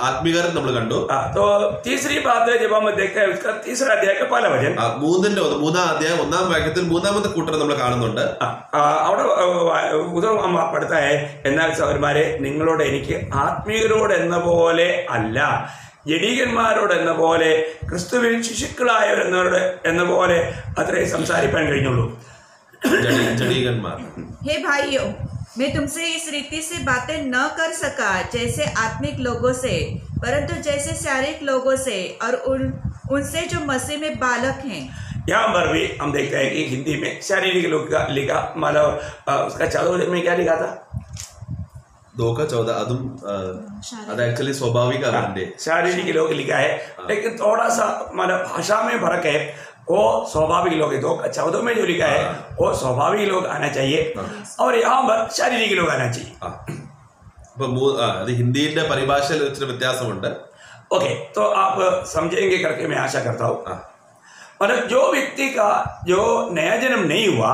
ആത്മീയരെ നമ്മൾ കണ്ടു. तो तीसरी बात जब हम देखते हैं उसका 3 अध्याय का पहला वचन, 3-ാം അധ്യായം 1-ാം വാക്യത്തിൽ 3-ാമത്തെ കൂട്ടർ നമ്മൾ കാണുന്നുണ്ട്. അവിടെ ഉദാഹരണം പഠിത്ത എന്നാൽ സഹോദരന്മാരെ, നിങ്ങളോട് എനിക്ക് ആത്മീയരോട് എന്ന പോലെ അല്ല, ജഡീകന്മാരോട് എന്ന പോലെ, ക്രിസ്തുവിൽ ശിശുക്കളായവരെന്നവരോട് എന്ന പോലെ അത്രേ സംസാരിക്കാൻ കഴിഞ്ഞുള്ളൂ. ജഡീകന്മാർ. हे भाइयों, मैं तुमसे इस रीति से बातें न कर सका जैसे आत्मिक लोगों से, परंतु जैसे शारीरिक लोगों से और उनसे जो मसीह में बालक हैं. यहाँ पर भी हम देखते हैं कि हिंदी में शारीरिक लोग का लिखा, मतलब उसका 14 में क्या लिखा था? 2-14 അതും അത് ആക്ച്വലി സ്വാഭാവികമാണ്. शारीरिक लोग लिखा है, लेकिन थोड़ा सा मतलब भाषा में फर्क है. वो स्वाभाविक लोग है. 2:14 में जो लिखा है वो स्वाभाविक लोग आना चाहिए और यहाँ पर शारीरिक लोग आना चाहिए. അപ്പൊ അത് ഹിന്ദിയുടെ പരിഭാഷയിൽ ഇച്ചിരി വ്യത്യാസമുണ്ട്. ओके, तो आप समझेंगे करके मैं आशा करता हूँ. मतलब जो व्यक्ति का जो नया जन्म नहीं हुआ,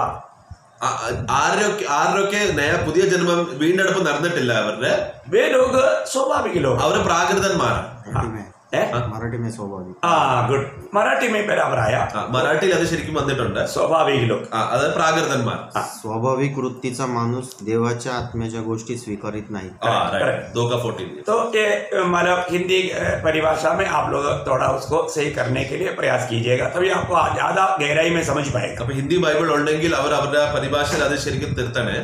ആരൊക്കെ പുതിയ ജന്മം വീണ്ടെടുപ്പ് നടന്നിട്ടില്ല അവരുടെ, वे लोग स्वाभाविक लोग, അവര് പ്രാകൃതന്മാർ. मराठी में स्वाभाविक. गुड. मराठी में बराबर आया. മറാഠിയിൽ അത് ശരിക്കും വന്നിട്ടുണ്ട്. स्वाभाविक लोक. അത് പ്രാകൃതന്മാർ. स्वाभाविक वृत्तीचा माणूस देवाच्या आत्म्याच्या गोष्टी स्वीकारित नाही. 2:14. तो ये मतलब हिंदी परिभाषा में आप लोग थोड़ा उसको सही करने के लिए प्रयास कीजिएगा, तभी आपको ज्यादा गहराई में समझ पाएगा. അപ്പൊ ഹിന്ദി ബൈബിൾ ഉണ്ടെങ്കിൽ അവർ അവരുടെ പരിഭാഷയിൽ അത് ശരിക്കും തിരുത്തണേ.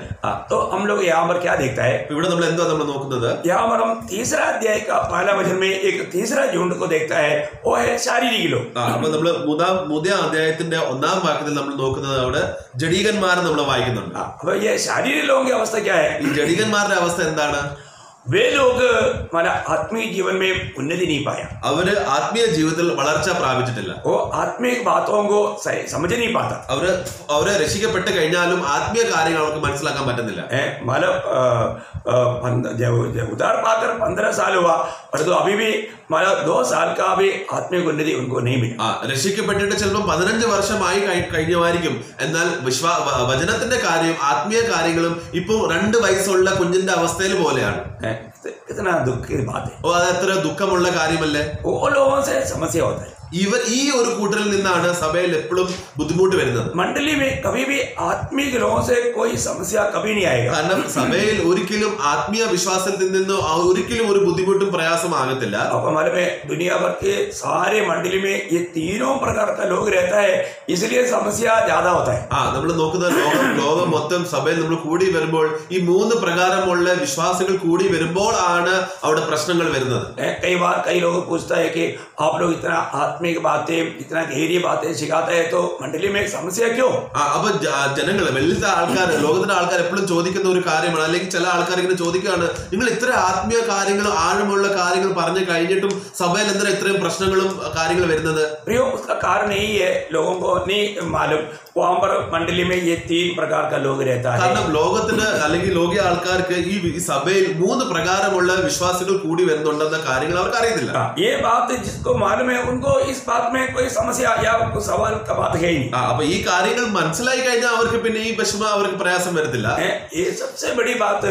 तो हम लोग यहाँ पर क्या देखता है, ഇവിടെ നമ്മൾ എന്താ നമ്മൾ നോക്കുന്നത്, यहाँ पर हम तीसरा अध्याय का पहला वचन में एक तीसरा झुंड को देखता है, वो है शारीरिक लोग. അപ്പൊ നമ്മള് മൂന്നാം അധ്യായത്തിന്റെ 1-ാം വാക്യത്തിൽ നമ്മൾ നോക്കുന്നത് അവിടെ ജഡീകന്മാരെ നമ്മൾ വായിക്കുന്നുണ്ട്. अब ये शारीरिक लोगों की अवस्था क्या है, ഈ ജഡീകന്മാരുടെ അവസ്ഥ എന്താണ്, वे लोग हमारा आत्मिक जीवन में उन्नति नहीं पाया, അവര് ആത്മീയ ജീവിതത്തിൽ വളർച്ച പ്രാപിച്ചിട്ടില്ല, वो आत्मिक बातों को समझ नहीं पाता. അവര് രക്ഷിക്കപ്പെട്ട് കഴിഞ്ഞാലും ആത്മീയ കാര്യങ്ങൾ അവർക്ക് മനസ്സിലാക്കാൻ പറ്റുന്നില്ല. मतलब उधार पाकर 15 साल हुआ, परंतु अभी भी मतलब 2 साल का भी आत्मिक उन्नति उनको नहीं मिली. രക്ഷിക്കപ്പെട്ടിട്ട് ചിലപ്പോൾ 15 വർഷമായി കഴിഞ്ഞമായിരിക്കും, എന്നാൽ വചനത്തിന്റെ കാര്യവും ആത്മീയ കാര്യങ്ങളും ഇപ്പൊ 2 വയസ്സുള്ള കുഞ്ഞിന്റെ അവസ്ഥയിൽ പോലെയാണ്. इतना दुख की बात है. അത് എത്ര ദുഃഖമുള്ള കാര്യമല്ലേ. वो लोगों से समस्या होता है. ഈ ഒരു കൂട്ടരിൽ നിന്നാണ് സഭയിൽ എപ്പോഴും ബുദ്ധിമുട്ട് വരുന്നത്. मंडली में कभी भी आत्मिक लोगों से कोई समस्या कभी नहीं आएगा. കാരണം സഭയിൽ ഒരിക്കലും ആത്മീയ വിശ്വാസത്തിൽ നിന്ന് ഒരിക്കലും ഒരു ബുദ്ധിമുട്ടും പ്രയാസം ആകത്തില്ല. आपको मालूम है दुनिया भर के सारे मंडली में ये तीनों प्रकार का लोग रहता है, इसलिए समस्या ज्यादा होता है. നമ്മൾ നോക്കുന്ന ലോകം മൊത്തം സഭയിൽ നമ്മൾ കൂടി വരുമ്പോൾ ഈ 3 പ്രകാരമുള്ള വിശ്വാസികൾ കൂടി വരുമ്പോൾ ആണ് അവിടെ പ്രശ്നങ്ങൾ വരുന്നത്. कई बार कई लोग पूछता है कि आप लोग इतना आत्मिक बातें इतना गहरी बातें सिखाते हैं, तो मंडली में समस्या क्यों? അപ്പൊ ജനങ്ങൾ വെളിയിലത്തെ ആൾക്കാർ ലോകത്തിന്റെ ആൾക്കാർ എപ്പോഴും ചോദിക്കുന്ന ഒരു കാര്യമാണ്, അല്ലെങ്കിൽ ചില ആൾക്കാർ ഇങ്ങനെ ചോദിക്കുകയാണ്, നിങ്ങൾ ഇത്ര ആത്മീയ കാര്യങ്ങൾ ആഴമുള്ള കാര്യങ്ങൾ പറഞ്ഞു കഴിഞ്ഞിട്ടും സഭയിൽ എന്തിനാ ഇത്രയും പ്രശ്നങ്ങളും കാര്യങ്ങൾ വരുന്നത്? उसका कारण यही है, लोगों को नहीं मालूम वहां पर मंडली में ये 3 प्रकार का लोग रहता है. കാരണം ലോകത്തിന് അല്ലെങ്കിൽ ലോകീയ ആൾക്കാർക്ക് ഈ സഭയിൽ 3 പ്രകാരമുള്ള വിശ്വാസികൾ കൂടി വരുന്നുണ്ടെന്ന കാര്യങ്ങൾ അവർക്ക് അറിയത്തില്ല. ये बात जिसको मालूम है उनको इस बात में कोई समस्या या सवाल का बात है ही नहीं. അപ്പൊ ഈ കാര്യങ്ങൾ മനസ്സിലായി കഴിഞ്ഞാൽ അവർക്ക് പിന്നെ ഈ വിഷമം അവർക്ക് പ്രയാസം വരത്തില്ല. ये सबसे बड़ी बात,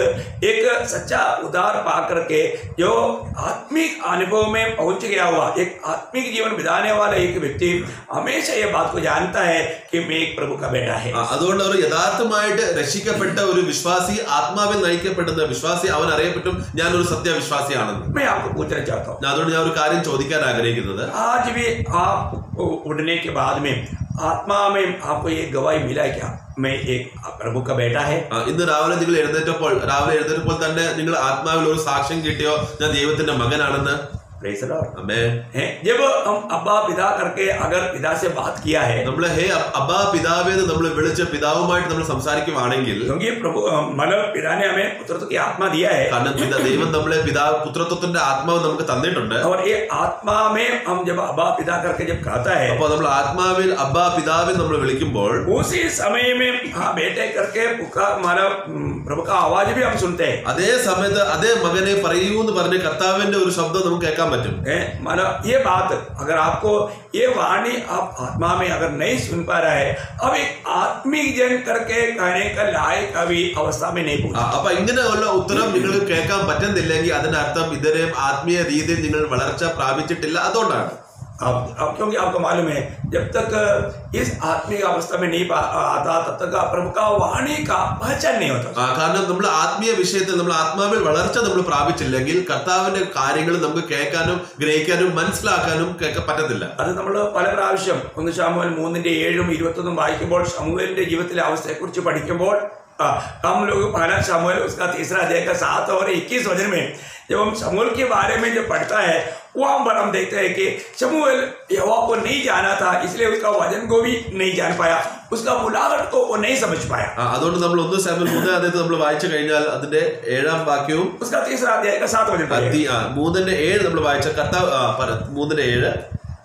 एक सच्चा उदार पाकर के जो आत्मिक अनुभव में पहुंच गया हुआ एक आत्मिक जीवन बिताने वाला एक व्यक्ति हमेशा ये बात को जानता है कि मैं एक प्रभु का बेटा है. അതുകൊണ്ട് ഒരു യഥാർത്ഥമായിട്ട് രക്ഷിക്കപ്പെട്ട ഒരു വിശ്വാസി, ആത്മാവിൽ നയിക്കപ്പെടുന്ന വിശ്വാസി, അവൻ അറിയപ്പെട്ടും ഞാനൊരു സത്യവിശ്വാസിയാണെന്ന്. मैं आपको पूछना चाहता हूँ, അതുകൊണ്ട് ഞാൻ ഒരു കാര്യം ചോദിക്കാൻ ആഗ്രഹിക്കുന്നത്, आज भी आप उड़ने के बाद में आत्मा में आपको ये गवाही मिला क्या, मैं एक प्रभु का बेटा है? ഇന്ന് രാവിലെ നിങ്ങൾ എഴുന്നേറ്റപ്പോൾ തന്നെ നിങ്ങൾ ആത്മാവിൽ ഒരു സാക്ഷ്യം കിട്ടിയോ, ഞാൻ ദൈവത്തിന്റെ മകനാണെന്ന്? जब हम अब्बा पिता करके अगर पिता से बात किया है, നമ്മള് ഹേ അബ്ബാ പിതാവേ എന്ന് നമ്മൾ വിളിച്ച് പിതാവുമായിട്ട് നമ്മൾ സംസാരിക്കുവാണെങ്കിൽ, क्योंकि प्रभु मतलब पिता ने हमें पुत्रत्व की आत्मा दिया है, കാരണം ദൈവം നമ്മളെ പുത്രത്വത്തിന്റെ ആത്മാവ് നമുക്ക് തന്നിട്ടുണ്ട്. और ये आत्मा में हम जब अब्बा पिता करके जब कहता है, അപ്പോൾ നമ്മൾ ആത്മാവിൽ അബ്ബാ പിതാവിൽ നമ്മൾ വിളിക്കുമ്പോൾ उसी समय में हाँ बेटे करके पुकार हमारा प्रभु का आवाज भी हम सुनते हैं. അതേ സമയത്ത് അതേ മകനെ പറയൂ എന്ന് പറഞ്ഞ് കർത്താവിന്റെ ഒരു ശബ്ദം നമുക്ക് കേൾക്കാൻ പറ്റും. मतलब ये बात अगर आपको ये वाणी आप आत्मा में अगर नहीं सुन पा रहा है, अभी आत्मिक जन करके कहने का लायक अभी अवस्था में नहीं पहुंचा. അപ്പൊ ഇങ്ങനെയുള്ള ഉത്തരം നിങ്ങൾക്ക് കേൾക്കാൻ പറ്റുന്നില്ലെങ്കിൽ അതിന്റെ അർത്ഥം ഇതുവരെയും ആത്മീയ രീതിയിൽ നിങ്ങൾ വളർച്ച പ്രാപിച്ചിട്ടില്ല, അതുകൊണ്ടാണ്. अब क्योंकि आपको मालूम है जब तक इस आत्मिक अवस्था में नहीं आता तब तक प्रभु का वाणी का पहचान नहीं होता. കാരണം നമ്മൾ ആത്മീയ വിഷയത്തിൽ നമ്മൾ ആത്മാവിൽ വളർച്ച നമ്മൾ പ്രാപിച്ചില്ലെങ്കിൽ കർത്താവിന്റെ കാര്യങ്ങൾ നമുക്ക് കേൾക്കാനും ഗ്രഹിക്കാനും മനസ്സിലാക്കാനും പറ്റത്തില്ല. അത് നമ്മൾ പല പ്രാവശ്യം 1 ശമൂവേൽ 3:7-21 വായിക്കുമ്പോൾ ശമൂവേലിന്റെ ജീവിതത്തിലെ അവസ്ഥയെക്കുറിച്ച് പഠിക്കുമ്പോൾ हम लोग 1 शमूएल उसका 3रा अध्याय का 7 और 21 वचन में जब हम शमूएल के बारे में जब पढ़ता है, वहां पर हम देखते हैं कि शमूएल यहोवा को नहीं जाना था, इसलिए उसका वचन को भी नहीं जान पाया, उसका बुलाहट को वो नहीं समझ पाया. അതുകൊണ്ട് നമ്മൾ 1 ശമൂവേൽ 3 അധ്യായത്തിൽ നമ്മൾ വായിച്ചു കഴിഞ്ഞാൽ അതിന്റെ 7-ാം വാക്യവും उसका 3रा अध्याय का 7 वचन 3:7 നമ്മൾ വായിച്ച കർത്താവ് 3:7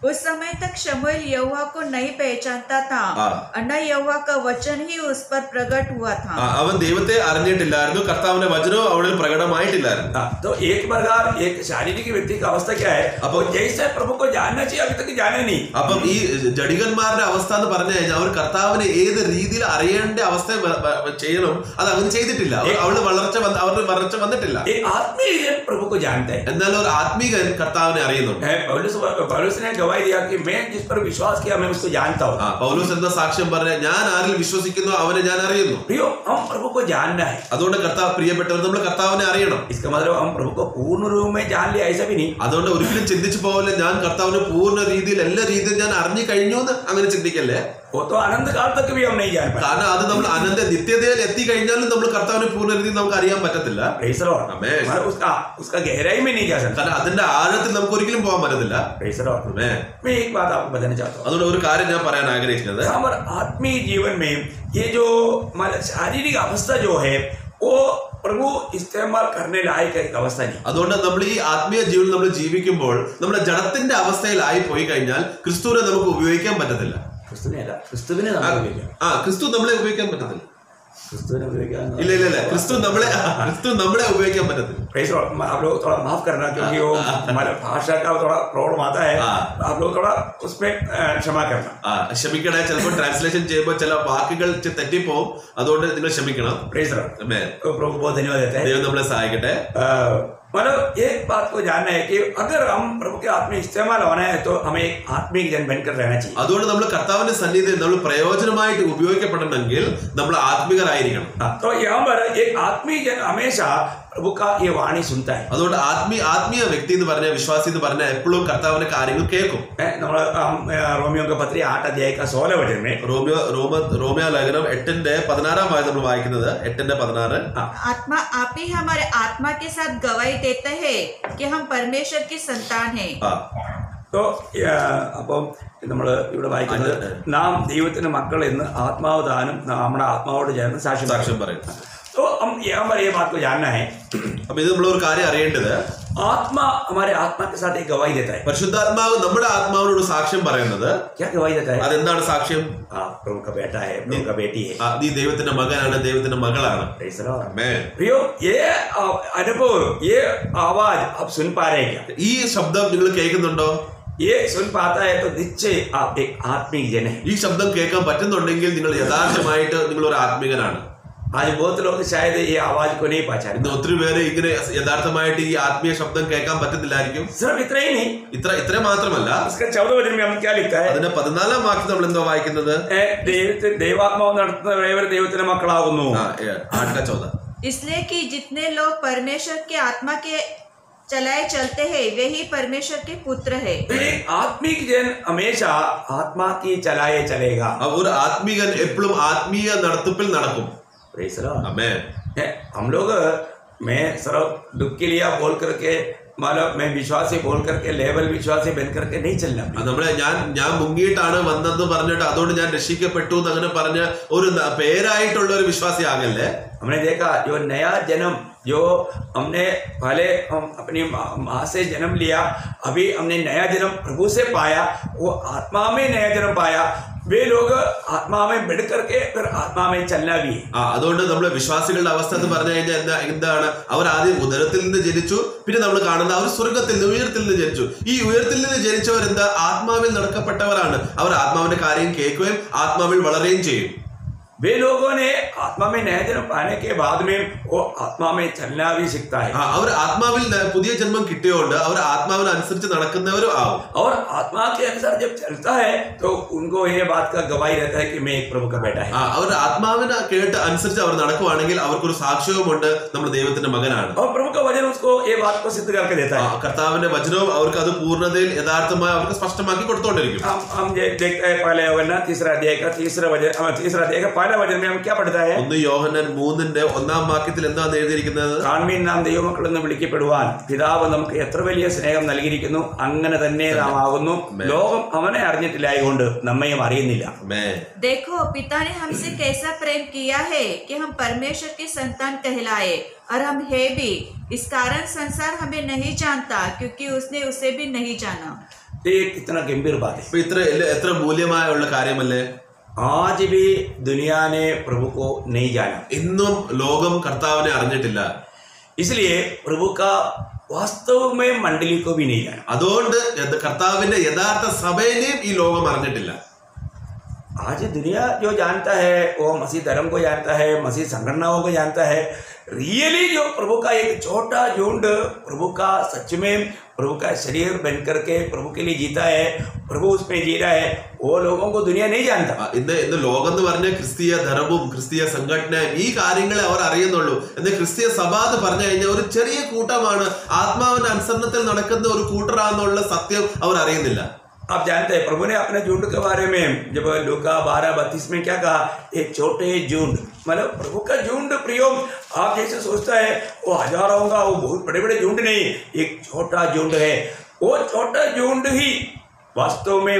उस समय तक शमूएल यहोवा को नहीं पहचानता था और न यहोवा का वचन ही उस पर प्रकट हुआ था। അവൻ ദൈവത്തെ അറിഞ്ഞിട്ടില്ലായിരുന്നു, കർത്താവിന്റെ വചനവും അവനിൽ പ്രകടമായിട്ടില്ലായിരുന്നു. तो एक प्रकार एक शारीरिक व्यक्ति का अवस्था क्या है, अब जैसे प्रभु को जानना चाहिए अभी तक जाने नहीं. അപ്പം ഈ ജഡികന്മാരുടെ അവസ്ഥ എന്ന് പറഞ്ഞു കഴിഞ്ഞാൽ അവർ കർത്താവിനെ ഏത് രീതിയിൽ അറിയേണ്ട അവസ്ഥ ചെയ്യണം അത് അവൻ ചെയ്തിട്ടില്ല. അവരുടെ വളർച്ച വന്നിട്ടില്ല. आत्मीय प्रभु को जानते हैं, എന്നാൽ ഒരു ആത്മീകൻ കർത്താവിനെ അറിയുന്നുണ്ട്. पौलुस ने गवाही दिया कि मैं जिस पर विश्वास किया मैं उसको जानता हूँ. പൗലോസ് എന്ന സാക്ഷ്യം പറഞ്ഞ ഞാൻ ആരിൽ വിശ്വസിക്കുന്നു അവനെ ഞാൻ അറിയുന്നു. प्रियो हम प्रभु को जानना है. അതുകൊണ്ട് കർത്താവ് പ്രിയപ്പെട്ടവർ നമ്മൾ കർത്താവിനെ അറിയണം. इसका मतलब हम प्रभु को पूर्ण रूप में जान लिया ऐसा भी नहीं. അതുകൊണ്ട് ഒരിക്കലും ചിന്തിച്ചു പോകല്ലേ ഞാൻ കർത്താവിനെ പൂർണ്ണ രീതിയിൽ എല്ലാ രീതിയിൽ ഞാൻ അറിഞ്ഞു കഴിഞ്ഞു എന്ന് അങ്ങനെ ചിന്തിക്കല്ലേ. वो तो अनंत काल तक भी हम नहीं जान पाए. കാരണം അത് നമ്മൾ അനന്ത നിത്യതയിൽ എത്തി കഴിഞ്ഞാലും നമ്മൾ കർത്താവിനെ പൂർണ്ണ രീതിയിൽ നമുക്ക് അറിയാൻ പറ്റത്തില്ല. उसका गहराई में नहीं जा सकता. കാരണം അതിന്റെ ആഴത്തിൽ നമുക്ക് ഒരിക്കലും പോകാൻ പറ്റത്തില്ല. मैं एक बात आपको बताना चाहता हूँ. അതുകൊണ്ട് ഒരു കാര്യം ഞാൻ പറയാൻ ആഗ്രഹിക്കുന്നത് हमारे आत्मीय जीवन में ये जो शारीरिक अवस्था जो है वो प्रभु इस्तेमाल करने लायक एक अवस्था नहीं. അതുകൊണ്ട് നമ്മൾ ഈ ആത്മീയ ജീവിതം നമ്മൾ ജീവിക്കുമ്പോൾ നമ്മുടെ ജഡത്തിന്റെ അവസ്ഥയിലായി പോയി കഴിഞ്ഞാൽ ക്രിസ്തുവിനെ നമുക്ക് ഉപയോഗിക്കാൻ പറ്റത്തില്ല. ക്രിസ്തുവിനെ ക്രിസ്തു നമ്മളെ ഉപയോഗിക്കാൻ പറ്റത്തില്ല. क्रिस्तुविने उपयोग ഇല്ല ക്രിസ്തു നമ്മളെ ഉപയോഗിക്കാൻ പറ്റത്തില്ല. आप लोग थोड़ा माफ करना क्योंकि वो हमारे भाषा का थोड़ा प्रॉब्लम आता है. आप लोग थोड़ा उसमें क्षमा करना. ക്ഷമിക്കണേ. ചിലപ്പോൾ ട്രാൻസ്ലേഷൻ ചെയ്യുമ്പോൾ ചില വാക്കുകൾ തെറ്റിപ്പോവും, അതുകൊണ്ട് നിങ്ങൾ ക്ഷമിക്കണം. प्रभु बहुत धन्यवाद देते हैं. ദൈവം നമ്മളെ സഹായിക്കട്ടെ. मतलब एक बात को जानना है कि अगर हम प्रभु के आत्मिक इस्तेमाल होना है तो हमें एक आत्मिक जन बनकर रहना चाहिए. അതുകൊണ്ട് നമ്മൾ കർത്താവിന്റെ സന്നിധിയിൽ നമ്മൾ പ്രയോജനമായിട്ട് ഉപയോഗിക്കപ്പെടണമെങ്കിൽ നമ്മൾ ആത്മികരായിരിക്കണം. तो यहाँ पर एक आत्मिक जन हमेशा प्रभु का ये वाणी सुनता है. അതുകൊണ്ട് ആത്മീയ വ്യക്തി എന്ന് പറഞ്ഞ വിശ്വാസി എന്ന് പറഞ്ഞ എപ്പോഴും കർത്താവിന്റെ കാര്യങ്ങൾ കേൾക്കും. रोमियो का पत्री 8 अध्याय का 16 वचन में റോമിയോ ലേഖനം 8:16 നമ്മൾ വായിക്കുന്നത് 8:16 आत्मा आप ही हमारे आत्मा के साथ गवाही देते हैं कि हम परमेश्वर की संतान हैं. तो അപ്പം നമ്മൾ ഇവിടെ വായിക്കുന്നത് നാം ദൈവത്തിന്റെ മക്കൾ എന്ന് ആത്മാവ് താനും നമ്മുടെ ആത്മാവോട് ചേർന്ന് സാക്ഷ്യം പറയും. तो हम यहाँ पर ये बात को जानना है. अब ഇത് നമ്മൾ ഒരു കാര്യം അറിയേണ്ടത് आत्मा हमारे आत्मा के साथ एक गवाही देता है. പരിശുദ്ധാത്മാവ് നമ്മുടെ ആത്മാവിനോട് സാക്ഷ്യം പറയുന്നത് क्या गवाही देता है? അതെന്താണ് സാക്ഷ്യം? प्रभु का बेटा है, प्रभु का बेटी है, നീ ദൈവത്തിന്റെ മകനാണ്, ദൈവത്തിന്റെ മകളാണ്. प्रियो ये अनुभव ये आवाज आप सुन पा रहे हैं क्या? ഈ ശബ്ദം നിങ്ങൾ കേൾക്കുന്നുണ്ടോ? ये सुन पाता है तो निश्चय आप एक आत्मिक जन है. ഈ ശബ്ദം കേൾക്കാൻ പറ്റുന്നുണ്ടെങ്കിൽ നിങ്ങൾ യഥാർത്ഥമായിട്ട് നിങ്ങൾ ഒരു ആത്മികനാണ്. आज बहुत लोग शायद ये आवाज को नहीं पहचानते. ഇന്ന് ഒത്തിരി പേര് ഇങ്ങനെ യഥാർത്ഥമായിട്ട് ഈ ആത്മീയ ശബ്ദം കേൾക്കാൻ പറ്റുന്നില്ലായിരിക്കും. सिर्फ इतना ही नहीं, ഇത്ര മാത്രമല്ല इसका 14 वचन में हम क्या लिखता है? അതിന്റെ 14-ാം വാക്യം നമ്മൾ എന്താ വായിക്കുന്നത്? ദൈവാത്മാവ് നടത്തുന്നവർ ദൈവത്തിന്റെ മക്കളാകുന്നു. 8:14 इसलिए कि जितने लोग परमेश्वर के आत्मा के चलाए चलते हैं वे ही परमेश्वर के पुत्र है. आत्मिक जन हमेशा आत्मा की चलाए चलेगा. ഒരു ആത്മീകൻ എപ്പോഴും ആത്മീയ നടത്തിപ്പിൽ നടക്കും. हम लोग मैं सिर्फ दुख के लिए बोल करके मतलब मैं विश्वासी बोल करके लेवल विश्वासी बन करके नहीं चलना. നമ്മളെ ഞാൻ മുങ്ങിയിട്ടാണ് വന്നതെന്ന് പറഞ്ഞിട്ട് അതുകൊണ്ട് ഞാൻ രക്ഷിക്കപ്പെട്ടു എന്ന് അങ്ങനെ പറഞ്ഞ ഒരു പേരായിട്ടുള്ള ഒരു വിശ്വാസി ആകല്ലേ. हमने देखा जो नया जन्म जो हमने पहले हम अपनी माँ से जन्म लिया, अभी हमने नया जन्म प्रभु से पाया, वो आत्मा में नया जन्म पाया. वे लोग आत्मा में बढ़ करके फिर आत्मा में चलना भी है. അതുകൊണ്ട് നമ്മളെ വിശ്വാസികളുടെ അവസ്ഥ എന്ന് പറഞ്ഞു കഴിഞ്ഞാൽ എന്താണ്? അവർ ആദ്യം ഉദരത്തിൽ നിന്ന് ജനിച്ചു, പിന്നെ നമ്മൾ കാണുന്ന അവർ സ്വർഗത്തിൽ നിന്ന് ഉയരത്തിൽ നിന്ന് ജനിച്ചു. ഈ ഉയരത്തിൽ നിന്ന് ജനിച്ചവർ എന്താ? ആത്മാവിൽ നടക്കപ്പെട്ടവരാണ്. അവർ ആത്മാവിന്റെ കാര്യം കേൾക്കുകയും ആത്മാവിൽ വളരുകയും ചെയ്യും. वे लोगों ने आत्मा में नया जन्म पाने के बाद में वो आत्मा में चलना भी सीखता है. അവർ ആത്മാവിൽ പുതിയ ജന്മം കിട്ടിയോണ്ട് അവർ ആത്മാവിനനുസരിച്ച് നടക്കുന്നവരും ആവും. और आत्मा के अनुसार जब चलता है तो उनको ये बात का गवाही रहता है कि मैं एक प्रभु का बेटा है. അവർ ആത്മാവിനെ കേട്ട് അനുസരിച്ച് അവർ നടക്കുവാണെങ്കിൽ അവർക്കൊരു സാക്ഷ്യവുമുണ്ട്, നമ്മൾ ദൈവത്തിന്റെ മകനാണ്. और प्रभु का वचन उसको ये बात को सिद्ध करके देता है. കർത്താവിന്റെ വചനവും അവർക്ക് അത് പൂർണ്ണതയിൽ യഥാർത്ഥമായി അവർക്ക് സ്പഷ്ടമാക്കി കൊടുത്തോണ്ടിരിക്കും. हम देखते हैं पहले वचन तीसरा अध्याय का तीसरा अध्याय का वचन में हम क्या पढ़ता है? 1 യോഹന്നാൻ 3:1 വാക്യത്തിൽ എന്താണ് എഴുതിയിരിക്കുന്നത്? കാൺമീൻ നാം ദൈവമക്കൾ എന്ന് വിളിക്കപ്പെടുവാൻ പിതാവ് നമുക്ക് എത്ര വലിയ സ്നേഹം നൽകിയിരിക്കുന്നു, അങ്ങനെ തന്നെ നാം ആകുന്നു. ലോകം അവനെ അറിഞ്ഞിട്ടില്ലായതുകൊണ്ട് നമ്മയും അറിയുന്നില്ല. देखो पिता ने हमसे कैसा प्रेम किया है कि हम परमेश्वर की संतान कहलाए, और हम है भी. इस कारण संसार हमें नहीं जानता क्योंकि उसने उसे भी नहीं जाना. ये कितना गंभीर बात है। അപ്പൊ എത്ര മൂല്യമായുള്ള കാര്യമല്ലേ? आज भी दुनिया ने प्रभु को नहीं जाना, ഇന്നും ലോകം കർത്താവിനെ അറിഞ്ഞിട്ടില്ല. इसलिए प्रभु का वास्तव में मंडली को भी नहीं जाना. അതുകൊണ്ട് കർത്താവിന്റെ യഥാർത്ഥ സഭയെയും ഈ ലോകം അറിഞ്ഞിട്ടില്ല. आज दुनिया जो जानता है वो मसीह धर्म को जानता है, मसीह संगठनाओं को जानता है. रियली जो प्रभु का एक छोटा झुंड प्रभु का सच में प्रभु का शरीर बन करके प्रभु के लिए जीता है, प्रभु उसमें जी रहा है, वो लोगों को दुनिया नहीं जानता. ഇന്ന് ലോകം എന്ന് പറഞ്ഞ ക്രിസ്തീയ ധർമ്മവും ക്രിസ്തീയ സംഘടനയും ഈ കാര്യങ്ങളെ അവർ അറിയുന്നുള്ളൂ. എന്നാൽ ക്രിസ്തീയ സഭ എന്ന് പറഞ്ഞു കഴിഞ്ഞാൽ ഒരു ചെറിയ കൂട്ടമാണ്, ആത്മാവിന്റെ അനുസരണത്തിൽ നടക്കുന്ന ഒരു കൂട്ടറാന്നുള്ള സത്യം അവർ അറിയുന്നില്ല. आप जानते हैं प्रभु ने अपने झुंड के बारे में जब लूका 12:32 में क्या कहा, एक छोटे झुंड, मतलब प्रभु का झुंड प्रियो आप जैसे सोचता है वो हजारों होगा, वो बहुत बड़े बड़े झुंड नहीं, एक छोटा झुंड है. वो छोटा झुंड ही वास्तव में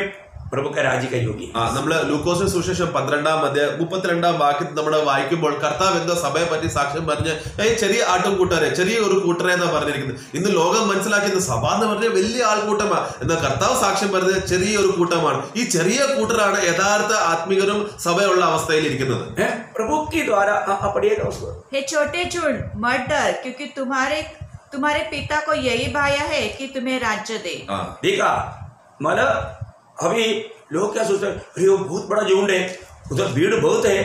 प्रभु का राज्य का योगी. നമ്മള് ലൂക്കോസിന്റെ സുവിശേഷം 12-32 വാക്യത്തിൽ നമ്മൾ വായിക്കുമ്പോൾ കർത്താവ് എന്തോ സഭയെ പറ്റി സാക്ഷ്യം പറഞ്ഞ് ചെറിയ ആട്ടും കൂട്ടരെ, ചെറിയ ഒരു കൂട്ടരെ എന്നാ പറഞ്ഞിരിക്കുന്നത്. ഇന്ന് ലോകം മനസ്സിലാക്കിയത് സഭ എന്ന് പറഞ്ഞ വലിയ ആൾക്കൂട്ടമാണ്, എന്നാൽ കർത്താവ് സാക്ഷ്യം പറഞ്ഞത് ചെറിയ ഒരു കൂട്ടമാണ്. ഈ ചെറിയ കൂട്ടരാണ് യഥാർത്ഥ ആത്മികരും സഭയുള്ള അവസ്ഥയിൽ ഇരിക്കുന്നത്. प्रभु के द्वारा पढ़िएगा उसको. हे छोटे झुंड मत डर, क्योंकि तुम्हारे पिता को यही भाया है कि तुम्हें राज्य दे. देखा, मतलब अभी लोग क्या सोचते हैं, अरे वो बहुत बड़ा झुंड है, उधर भीड़ बहुत है,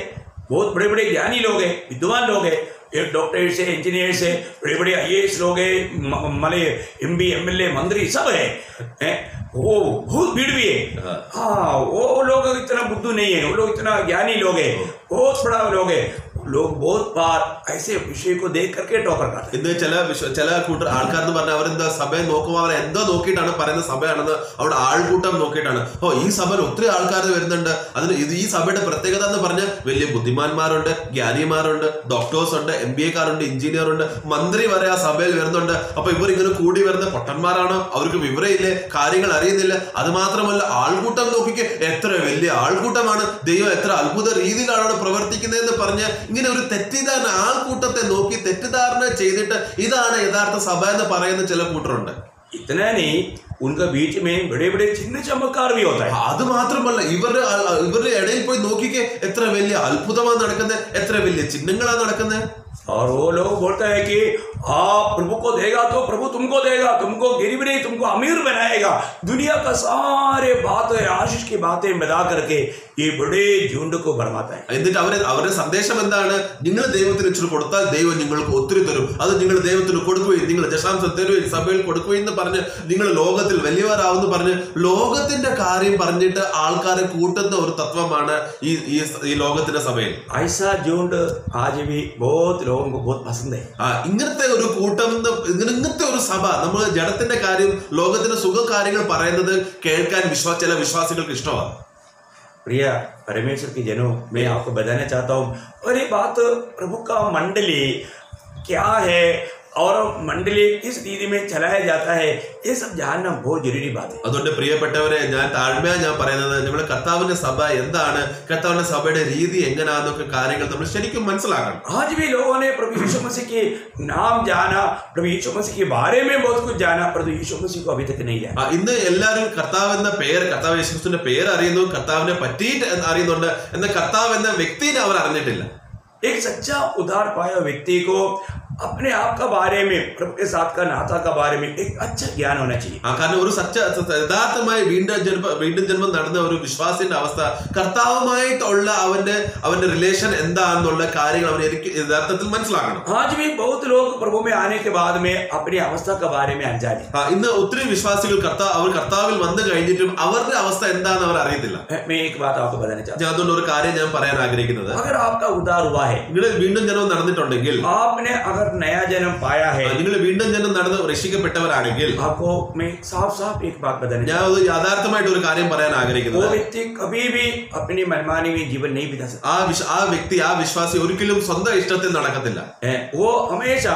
बहुत बड़े बड़े ज्ञानी लोग हैं, विद्वान लोग हैं, एक डॉक्टर से इंजीनियर से बड़े बड़े IAS लोग हैं, मले MB MLA मंत्री सब है, वो बहुत भीड़ भी है. हाँ, वो लोग इतना बुद्धू नहीं है, वो लोग इतना ज्ञानी लोग है, बहुत बड़ा लोग है. लोग बहुत बार ऐसे विषय को देख करके टोकर करते. ഇന്ന് ചില കൂട്ടർ ആൾക്കാർ എന്ന് പറഞ്ഞാൽ അവരെന്താ സഭയെ നോക്കുമ്പോൾ അവർ എന്തോ നോക്കിയിട്ടാണ് പറയുന്നത് സഭയാണെന്ന്, അവിടെ ആൾക്കൂട്ടം നോക്കിയിട്ടാണ്. ഈ സഭയിൽ ഒത്തിരി ആൾക്കാർ വരുന്നുണ്ട്, അതിന് ഈ സഭയുടെ പ്രത്യേകത എന്ന് പറഞ്ഞാൽ വലിയ ബുദ്ധിമാന്മാരുണ്ട്, ജ്ഞാനിമാരുണ്ട്, ഡോക്ടേഴ്സ് ഉണ്ട്, MBA-കാരുണ്ട്, എഞ്ചിനീയർ ഉണ്ട്, മന്ത്രി വരെ ആ സഭയിൽ വരുന്നുണ്ട്. അപ്പൊ ഇവർ ഇങ്ങനെ കൂടി വരുന്ന പൊട്ടന്മാരാണോ? അവർക്ക് വിവരമില്ലേ, കാര്യങ്ങൾ അറിയുന്നില്ല. അത് മാത്രമല്ല ആൾക്കൂട്ടം നോക്കിക്ക് എത്ര വലിയ ആൾക്കൂട്ടമാണ്, ദൈവം എത്ര അത്ഭുത രീതിയിലാണ് അവിടെ പ്രവർത്തിക്കുന്നതെന്ന് പറഞ്ഞ് ഇങ്ങനെ ഒരു തെറ്റിദ്ധാരണ, ആൾക്കൂട്ടത്തെ നോക്കി തെറ്റിദ്ധാരണ ചെയ്തിട്ട് ഇതാണ് യഥാർത്ഥ സഭ എന്ന് പറയുന്ന ചില കൂട്ടരുണ്ട്. इतना नहीं, उनका बीच में बड़े बड़े चिन्ह चमत्कार भी होता है. അത് മാത്രമല്ല ഇവരുടെ ഇടയിൽ പോയി നോക്കിക്കേ എത്ര വലിയ അത്ഭുതമാണ് നടക്കുന്നത്, എത്ര വലിയ ചിഹ്നങ്ങളാണ് നടക്കുന്നത്. और वो लोग बोलता है कि आप प्रभु को देगा तो प्रभु तुमको देगा, तुमको गरीब नहीं तुमको अमीर बनाएगा. दुनिया का सारे बातें आशीष की बातें मिला करके ये बड़े झुंड को भरमाता है. എന്നിട്ട് അവരുടെ സന്ദേശം എന്താണ്? നിങ്ങൾ ദൈവത്തിന് ഇച്ചിരി കൊടുത്താൽ ദൈവം നിങ്ങൾക്ക് ഒത്തിരി തരും, അത് നിങ്ങൾ ദൈവത്തിന് കൊടുക്കുകയും നിങ്ങൾ ദശാംശം തരുകയും സഭയിൽ കൊടുക്കുകയും എന്ന് പറഞ്ഞ് നിങ്ങൾ ലോകത്തിൽ വലിയവരാവെന്ന് പറഞ്ഞ് ലോകത്തിന്റെ കാര്യം പറഞ്ഞിട്ട് ആൾക്കാരെ കൂട്ടുന്ന ഒരു തത്വമാണ് ഈ ലോകത്തിന്റെ സഭയിൽ. ऐसा झुंड आज भी बहुत लोगों को बहुत पसंद है. ഇങ്ങനത്തെ ഒരു കൂട്ടം, ഇങ്ങനത്തെ ഒരു സഭ, നമ്മൾ ജഡത്തിന്റെ കാര്യം ലോകത്തിന്റെ സുഖ കാര്യങ്ങൾ പറയുന്നത് കേൾക്കാൻ ചില വിശ്വാസികൾക്ക് ഇഷ്ടമാണ്. प्रिय परमेश्वर की जनों, मैं आपको बताना चाहता हूँ, और ये बात प्रभु का मंडली क्या है और मंडली किस रीति में चलाया जाता है, ये सब जानना बहुत जरूरी बात है. അതുകൊണ്ട് പ്രിയപ്പെട്ടവരെ, ഞാൻ പറയുന്നത് നമ്മുടെ കർത്താവിന്റെ സഭ എന്താണ്, കർത്താവിന്റെ സഭയുടെ രീതി എങ്ങനെയാന്നൊക്കെ കാര്യങ്ങൾ നമ്മൾ ശരിക്കും മനസ്സിലാക്കണം. आज भी लोगों ने प्रभु यीशु मसीह के नाम जाना, प्रभु यीशु मसीह के बारे में बहुत कुछ जाना, प्रभु यीशु मसीह को अभी तक नहीं जाना. ഇന്ന് എല്ലാവരും കർത്താവ് യേശുക്രിസ്തുവിന്റെ പേര് അറിയുന്നു, കർത്താവിനെ പറ്റിയിട്ട് അറിയുന്നുണ്ട്, എന്നാൽ കർത്താവ് എന്ന വ്യക്തിനെ അവർ അറിഞ്ഞിട്ടില്ല. एक सच्चा उद्धार पाया व्यक्ति को अपने आप का बारे में, प्रभु के साथ का नाता का बारे में एक अच्छा ज्ञान होना चाहिए. കാരണം ഒരു യഥാർത്ഥമായി വീണ്ടും ജന്മം നടന്ന ഒരു വിശ്വാസിന്റെ അവസ്ഥ, കർത്താവുമായിട്ടുള്ള അവന്റെ റിലേഷൻ എന്താണെന്നുള്ള കാര്യങ്ങൾ അവൻ യഥാർത്ഥത്തിൽ മനസ്സിലാക്കണം. आज भी बहुत लोग प्रभु में आने के बाद में अपनी अवस्था के बारे में अनजान है. ഇന്ന് ഒത്തിരി വിശ്വാസികൾ കർത്താവിൽ വന്നു കഴിഞ്ഞിട്ടും അവരുടെ അവസ്ഥ എന്താണെന്ന് അവർ അറിയത്തില്ല. मैं एक बात आपको बताना चाहता हूं. അതുകൊണ്ട് ഒരു കാര്യം ഞാൻ പറയാൻ ആഗ്രഹിക്കുന്നത്, अगर आपका उद्धार हुआ है, നിങ്ങൾ വീണ്ടും ജന്മം നടന്നിട്ടുണ്ടെങ്കിൽ, आपने अगर नया जन्म पाया है, നിങ്ങൾ വീണ്ടും ജന്മം നടന്ന് രക്ഷിക്കപ്പെട്ടവരാണെങ്കിൽ, आपको मैं साफ एक बात बताना, ഞാൻ യഥാർത്ഥമായിട്ട് ഒരു കാര്യം പറയാൻ ആഗ്രഹിക്കുന്നത്, वो व्यक्ति कभी भी अपनी मनमानी में जीवन नहीं बिता सकता. ആ വ്യക്തി, ആ വിശ്വാസി ഒരിക്കലും സ്വന്തം ഇഷ്ടത്തിൽ നടക്കത്തില്ല. वो हमेशा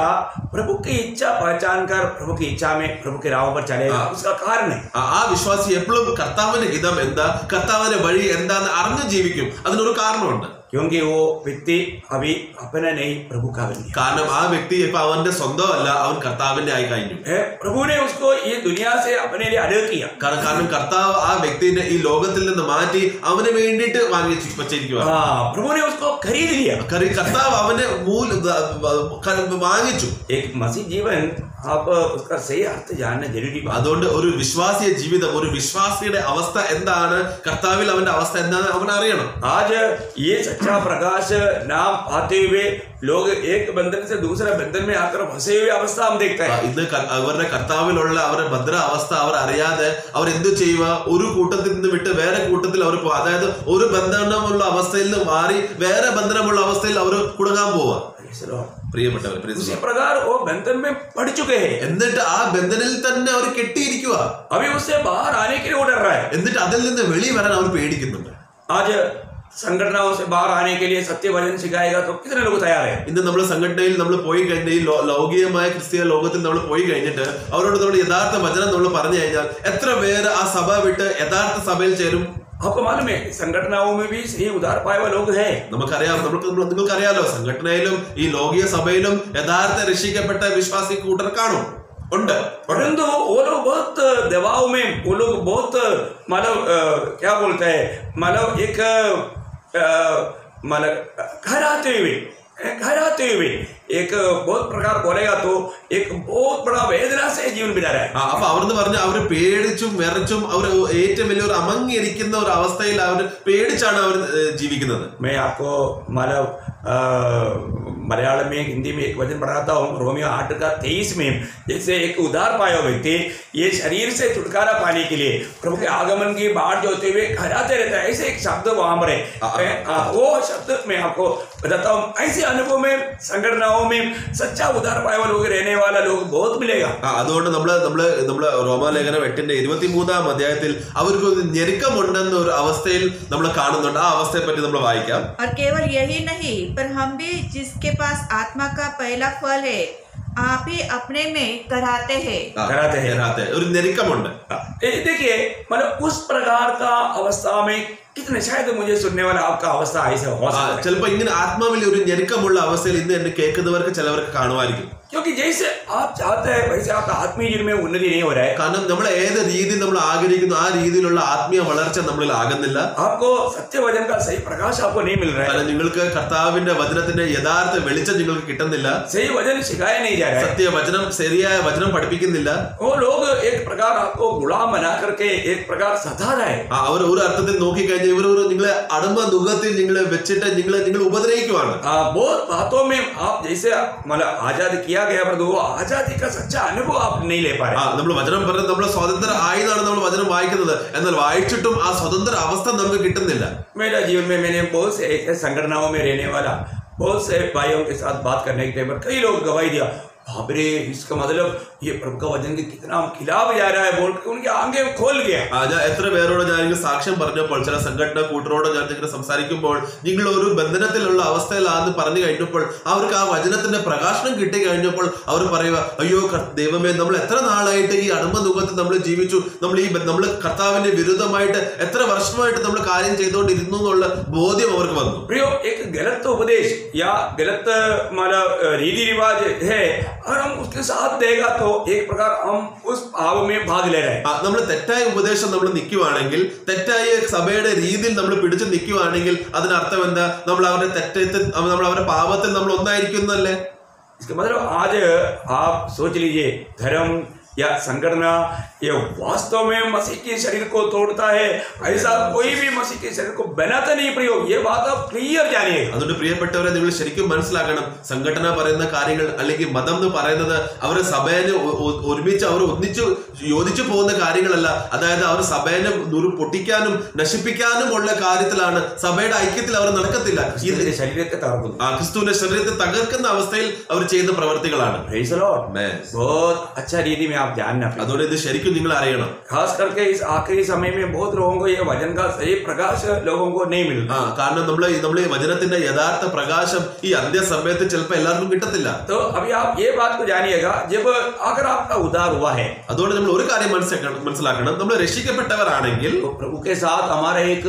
प्रभु की इच्छा पहचान कर प्रभु की इच्छा में प्रभु के राह पर चलेगा. उसका कारण है, ആ വിശ്വാസി എപ്പോഴും കർത്താവിന്റെ ഹിതം എന്താ, കർത്താവിന്റെ വഴി എന്താന്ന് അറിഞ്ഞു ജീവിക്കും. അതിനൊരു കാരണമുണ്ട്. क्योंकि वो व्यक्ति अभी अपने नहीं प्रभु का बन गया। കാരണം ആ വ്യക്തി ഇപ്പൊ അവന്റെ സ്വന്തമല്ല, അവൻ കർത്താവിന്റെ ആയി കഴിഞ്ഞു. प्रभु ने उसको ये दुनिया से अपने लिए अलग किया। കാരണം കർത്താവ് ആ വ്യക്തിനെ ഈ ലോകത്തിൽ നിന്ന് മാറ്റി അവന് വേണ്ടിയിട്ട് വച്ചിരിക്കുക. प्रभु ने उसको खरीद लिया। കർത്താവ് അവനെ വാങ്ങിച്ചു. एक मसीह जीवन आप उसका सही अर्थ जानना जरूरी बात। അതുകൊണ്ട് ഒരു വിശ്വാസിയ ജീവിതം, ഒരു വിശ്വാസിയുടെ അവസ്ഥ എന്താണ്, കർത്താവിൽ അവന്റെ അവസ്ഥ എന്താണെന്ന് അവൻ അറിയണം. आज ये सच्चा प्रकाश नाम पाते हुए लोग एक बंधन से दूसरे बंधन में आकर फंसे हुए अवस्था हम देखते हैं। ഇന്ന് അവരുടെ കർത്താവിലുള്ള അവരുടെ ഭദ്ര അവസ്ഥ അവർ അറിയാതെ അവർ എന്തു ചെയ്യുക, ഒരു കൂട്ടത്തിൽ നിന്ന് വിട്ട് വേറെ കൂട്ടത്തിൽ അവർ പോകുക. അതായത് ഒരു ബന്ധനമുള്ള അവസ്ഥയിൽ നിന്ന് മാറി വേറെ ബന്ധനമുള്ള അവസ്ഥയിൽ അവർ കുടുങ്ങാൻ പോവുക. പ്രിയപ്പെട്ടവർ, उसी प्रकार वो बंधन में पड़ चुके हैं। എന്നിട്ട് ആ ബന്ധനിൽ തന്നെ അവർ കെട്ടിയിരിക്കുക. अभी उससे बाहर आने के लिए वो डर रहा है। എന്നിട്ട് അതിൽ നിന്ന് വെളി വരാൻ അവർ പേടിക്കുന്നുണ്ട്. आज संगठनों से बाहर आने के लिए सत्य वचन सिखाएगा तो कितने लोग तैयार है? ഇന്ന് നമ്മൾ സംഘടനയിൽ നമ്മൾ പോയി കഴിഞ്ഞ ഈ ലൗകികമായ ക്രിസ്തീയ ലോകത്തിൽ നമ്മൾ പോയി കഴിഞ്ഞിട്ട് അവരോട് നമ്മൾ യഥാർത്ഥ വചനം നമ്മൾ പറഞ്ഞു കഴിഞ്ഞാൽ എത്ര പേര് ആ സഭ വിട്ട് യഥാർത്ഥ സഭയിൽ ചേരും? आपको मालूम है संगठनों में भी सही उधार पाए हुए लोग हैं। നിങ്ങൾക്കറിയാലോ, സംഘടനയിലും ഈ ലോകീയ സഭയിലും യഥാർത്ഥ രക്ഷിക്കപ്പെട്ട വിശ്വാസി കൂട്ടർ കാണും, ഉണ്ട്. परंतु वो लोग बहुत दबाव में, वो लोग बहुत मतलब क्या बोलते हैं, मतलब एक मतलब घर आते हुए एक बहुत प्रकार बोलेगा तो एक बहुत बड़ा वेदना से जीवन बिता रहा है। അപ്പൊ അവർന്ന് പറഞ്ഞ അവര് പേടിച്ചും വിറച്ചും അവർ ഏറ്റവും വലിയൊരു അമങ്ങിയിരിക്കുന്ന ഒരു അവസ്ഥയിൽ അവർ പേടിച്ചാണ് അവർ ജീവിക്കുന്നത്. मैं आपको मतलब मलयालम में, हिंदी में एक वचन पढ़ाता हूँ, रोमियो 8:23 में, जैसे एक उधार पाया व्यक्ति ये शरीर से छुटकारा पाने के लिए प्रभु के आगमन की बाट जोते हुए घराते रहता है, ऐसे एक शब्द वहां पर है। वो शब्द मैं आपको बताता हूँ। ऐसे अनुभव में संगठनों में सच्चा उधार पाया हुआ लोग, रहने वाला लोग बहुत मिलेगा। അതുകൊണ്ട് നമ്മള് റോമാലേഖനം 8:23 അധ്യായത്തിൽ അവർക്ക് ഒരു ഞെരുക്കമുണ്ടെന്ന ഒരു അവസ്ഥയിൽ നമ്മൾ കാണുന്നുണ്ട്. ആ അവസ്ഥയെ പറ്റി നമ്മൾ വായിക്കാം. और केवल यही नहीं, पर हम भी जिसके पास आत्मा का पहला फल है आप ही अपने में कराते हैं। ഒരു ഞെരുക്കമുണ്ട്. देखिए मतलब उस प्रकार का अवस्था में कितने, शायद मुझे सुनने वाला आपका अवस्था ऐसे हो सकता है। ചിലപ്പോ ഇങ്ങനെ ആത്മാവിൽ ഒരു ഞെരുക്കമുള്ള അവസ്ഥയിൽ ഇന്ന് എന്നെ കേൾക്കുന്നവർക്ക് ചിലവർക്ക് കാണുമായിരിക്കും. क्योंकि जैसे आप चाहते हैं वैसे आपका आत्मीय जीवन में उन्नति नहीं हो रहा है। കാരണം നമ്മൾ ഏത് രീതി നമ്മൾ ആഗ്രഹിക്കുന്നു ആ രീതിയിലുള്ള ആത്മീയ വളർച്ച നമ്മളിൽ ആകുന്നില്ല. आपको सत्य वचन का सही प्रकाश आपको नहीं मिल रहा है। കാരണം നിങ്ങൾക്ക് കർത്താവിന്റെ വചനത്തിന്റെ യഥാർത്ഥ വെളിച്ചം നിങ്ങൾക്ക് കിട്ടുന്നില്ല. सही वचन सिखाया नहीं जा रहा है। സത്യ വചനം, ശരിയായ വചനം പഠിപ്പിക്കുന്നില്ല. वो लोग एक प्रकार आपको गुलाम बना करके एक प्रकार सता रहा है। അവർ ഒരു അർത്ഥത്തിൽ നോക്കിക്കഴിഞ്ഞാൽ ഇവർ നിങ്ങളെ അടിമ നുഖത്തിൽ നിങ്ങളെ വെച്ചിട്ട് നിങ്ങൾ ഉപദ്രവിക്കുവാണ്. बहुत बातों में आप जैसे मतलब आजाद किया गया, पर वो आजादी का सच्चा अनुभव आप नहीं ले पा रहे। നമ്മൾ വചനം പറഞ്ഞ് നമ്മൾ സ്വതന്ത്ര ആയിന്നാണ് നമ്മൾ വചനം വായിക്കുന്നത്, എന്നാൽ വായിച്ചിട്ടും ആ സ്വതന്ത്ര അവസ്ഥ നമുക്ക് കിട്ടുന്നില്ല. मेरा जीवन में मैंने बहुत से ऐसे संगठनों में रहने वाला बहुत से भाइयों के साथ बात करने के टाइम पर कई लोग गवाही दिया, बाबरे इसका मतलब ये प्रभु का वचन के कितना खिलाफ जा रहा है बोल के उनकी आंखें खोल गया. ഞാൻ എത്ര പേരോട് ഞാൻ സാക്ഷ്യം പറഞ്ഞപ്പോൾ, ചില സംഘടന കൂട്ടരോട് ഞാൻ ഇങ്ങനെ സംസാരിക്കുമ്പോൾ നിങ്ങൾ ഒരു ബന്ധനത്തിലുള്ള അവസ്ഥയിലാണെന്ന് പറഞ്ഞു കഴിഞ്ഞപ്പോൾ അവർക്ക് ആ വചനത്തിന്റെ പ്രകാശനം കിട്ടി കഴിഞ്ഞപ്പോൾ അവർ പറയുക, അയ്യോ ദൈവമേ, നമ്മൾ എത്ര നാളായിട്ട് ഈ അടിമ നുഖത്തിൽ നമ്മൾ ജീവിച്ചു, നമ്മൾ കർത്താവിന്റെ വിരുദ്ധമായിട്ട് എത്ര വർഷമായിട്ട് നമ്മൾ കാര്യം ചെയ്തുകൊണ്ടിരുന്നു എന്നുള്ള ബോധ്യം അവർക്ക് വന്നു. प्रियो, एक गलत उपदेश या गलत मतलब रीति रिवाज है, अगर हम उसके साथ देगा तो एक प्रकार हम उस भाव में भाग ले रहे हैं. നമ്മൾ തെറ്റായ ഉപദേശം നമ്മൾ നിൽക്കുവാണെങ്കിൽ, തെറ്റായ സഭയുടെ രീതിയിൽ നമ്മൾ പിടിച്ചു നിൽക്കുവാണെങ്കിൽ അതിനർത്ഥം എന്താ? നമ്മൾ അവരുടെ പാപത്തിൽ നമ്മൾ ഒന്നായിരിക്കുന്നല്ലേ? इसका मतलब आज आप सोच लीजिए, धर्म या संगठना ये वास्तव में मसीह के शरीर को तोड़ता है, ऐसा कोई भी मसीह के शरीर को बनाता नहीं. प्रयोग ये बात आप क्लियर जानिए. അതുകൊണ്ട് പ്രിയപ്പെട്ടവരെ, നിങ്ങൾ ശരിക്കും മനസ്സിലാക്കണം, സംഘടന പറയുന്ന കാര്യങ്ങൾ അല്ലെങ്കിൽ മതം എന്ന് പറയുന്നത് അവരുടെ സഭേനെ ഒരുമിച്ച് അവർ ഒന്നിച്ച് യോജിച്ചു പോകുന്ന കാര്യങ്ങളല്ല. അതായത് അവർ സഭേനെ പൊട്ടിക്കാനും നശിപ്പിക്കാനും ഉള്ള കാര്യത്തിലാണ്. സഭയുടെ ഐക്യത്തിൽ അവർ നടക്കത്തില്ല. ശരീരത്തെ തകർക്കുന്നു, ക്രിസ്തുവിന്റെ ശരീരത്തെ തകർക്കുന്ന അവസ്ഥയിൽ അവർ ചെയ്യുന്ന പ്രവർത്തികളാണ്. बहुत अच्छा रीति में आप जानना। അതുകൊണ്ട് ഇത് ശരിക്കും നിങ്ങൾ അറിയണം. खास करके इस आखिरी समय में बहुत लोगों को ये वचन का सही प्रकाश लोगों को नहीं मिलता. കാരണം നമ്മൾ ഈ വചനത്തിന്റെ യഥാർത്ഥ പ്രകാശം ഈ അന്ത്യസമയത്ത് ചിലപ്പോൾ എല്ലാവർക്കും കിട്ടത്തില്ല. तो अभी आप ये बात को जानिएगा, जब अगर आपका उद्धार हुआ है, അതുകൊണ്ട് നമ്മൾ ഒരു കാര്യം മനസ്സിലാക്കണം, നമ്മൾ രക്ഷിക്കപ്പെട്ടവരാണെങ്കിൽ तो प्रभु के साथ हमारा एक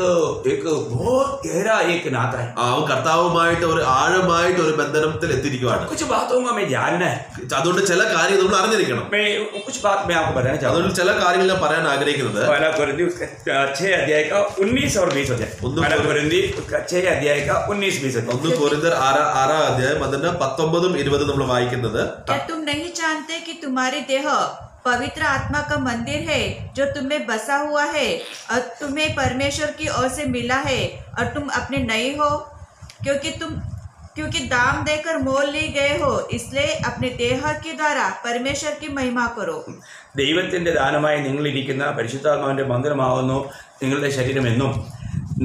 बहुत गहरा एक नाता है. കർത്താവുമായിട്ട് ഒരു ആഴമായിട്ട് ഒരു ബന്ധനത്തിൽ എത്തിയിരിക്കുകയാണ്. कुछ बातों को हमें जानना है. അതുകൊണ്ട് ചില കാര്യങ്ങൾ നമ്മൾ അറിഞ്ഞിരിക്കണം. मैं कुछ बात मैं आपको बताना चाहता हूँ. അതുകൊണ്ട് ചില കാര്യങ്ങൾ ഞാൻ പറയാൻ ആഗ്രഹിക്കുന്നത് पहला कोरिन्थी उसका 6 अध्याय का 19 और 20 अध्याय. पहला कोरिन्थी उसका 6 अध्याय का 19-20 अध्याय. 1 കൊരിന്ത്യർ 6 അധ്യായം അതിന്റെ 19-20 നമ്മൾ വായിക്കുന്നത്. क्या तुम नहीं जानते कि तुम्हारे देह पवित्र आत्मा का मंदिर है जो तुम्हें बसा हुआ है और तुम्हें परमेश्वर की ओर से मिला है और तुम अपने नहीं हो, क्योंकि दाम देकर मोल ली गए हो, इसलिए अपने देह के द्वारा परमेश्वर की महिमा करो. ദൈവത്തിന്റെ ദാനമായി നിങ്ങളിരിക്കുന്ന പരിശുദ്ധാത്മാവിന്റെ മന്ദിരമാകുന്നു നിങ്ങളുടെ ശരീരമെന്നും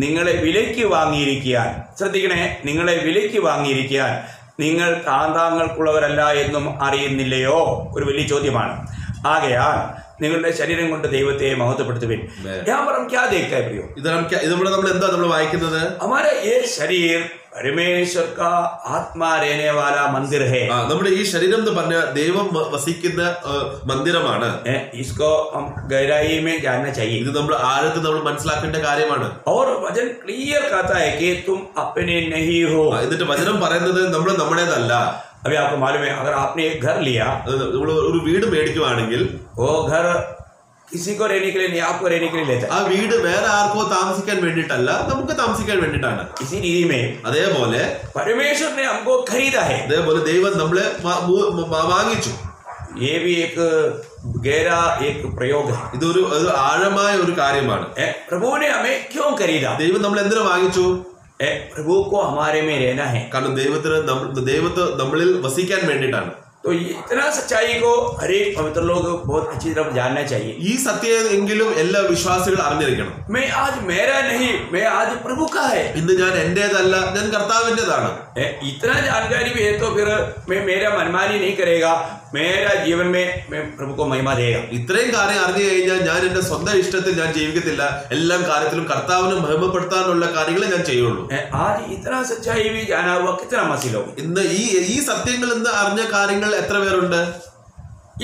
നിങ്ങളെ വിലയ്ക്ക് വാങ്ങിയിരിക്കാൻ, ശ്രദ്ധിക്കണേ, നിങ്ങളെ വിലയ്ക്ക് വാങ്ങിയിരിക്കാൻ നിങ്ങൾ താന്താങ്ങൾക്കുള്ളവരല്ല എന്നും അറിയുന്നില്ലയോ? ഒരു വലിയ ചോദ്യമാണ്. ആകയാൽ നിങ്ങളുടെ ശരീരം കൊണ്ട് ദൈവത്തെ മഹത്വപ്പെടുത്തുവിൻ. यहाँ पर हम क्या देखते हैं प्रियो? നമ്മൾ എന്താ നമ്മൾ വായിക്കുന്നത്? हमारा ये शरीर परमेश्वर का आत्मा रहने वाला मंदिर है. നമ്മുടെ ഈ ശരീരം എന്ന് പറഞ്ഞ ദൈവം വസിക്കുന്ന മന്ദിരമാണ്. इसको हम गहराई में जानना चाहिए. ഇത് നമ്മൾ ആഴത്തിൽ നമ്മൾ മനസ്സിലാക്കേണ്ട കാര്യമാണ്. और वचन क्लियर कहता है कि तुम अपने नहीं हो. എന്നിട്ട് വചനം പറയുന്നത് നമ്മൾ നമ്മുടേതല്ല. अभी आपको मालूम है, अगर आपने एक घर लिया, നമ്മൾ ഒരു വീട് മേടിക്കുവാണെങ്കിൽ वो घर किसी को रहने के लिए नहीं, आपको रहने के लिए लेता है. ആ വീട് വേറെ ആർക്കോ താമസിക്കാൻ വേണ്ടിയിട്ടല്ല, നമുക്ക് താമസിക്കാൻ വേണ്ടിയിട്ടാണ്. इसी रीति में അതേപോലെ परमेश्वर ने हमको खरीदा है. അതേപോലെ ദൈവം നമ്മളെ വാങ്ങിച്ചു. ये भी एक गहरा एक प्रयोग है. ഇതൊരു ആഴമായ ഒരു കാര്യമാണ്. प्रभु ने हमें क्यों खरीदा? ദൈവം നമ്മൾ എന്തിനു വാങ്ങിച്ചു? प्रभु को हमारे में रहना है. കാരണം ദൈവത്തെ നമ്മളിൽ വസിക്കാൻ വേണ്ടിയിട്ടാണ്. तो इतना सच्चाई को हर एक पवित्र लोग बहुत अच्छी तरह जानना चाहिए. ഈ സത്യം എങ്കിലും എല്ലാ വിശ്വാസികളും അറിഞ്ഞിരിക്കണം. मैं आज मेरा नहीं, मैं आज प्रभु का है. ഇന്ന് ഞാൻ എന്റേതല്ല, ഞാൻ കർത്താവിന്റേതാണ്. इतना जानकारी भी है तो फिर मैं मेरा मनमानी नहीं करेगा, मेरा जीवन में मैं प्रभु को महिमा देगा. ഇത്രയും കാര്യം അറിഞ്ഞു കഴിഞ്ഞാൽ ഞാൻ എന്റെ സ്വന്തം ഇഷ്ടത്തിൽ ഞാൻ ജീവിക്കത്തില്ല. എല്ലാ കാര്യത്തിലും കർത്താവിനെ മഹിമപ്പെടുത്താനുള്ള കാര്യങ്ങളെ ഞാൻ ചെയ്യുള്ളൂ. आज इतना सच्चाई भी जाना हुआ कितना मसीह लोग. ഇന്ന് ഈ സത്യങ്ങൾ ഇന്ന് അറിഞ്ഞ കാര്യങ്ങൾ എത്ര പേരുണ്ട്?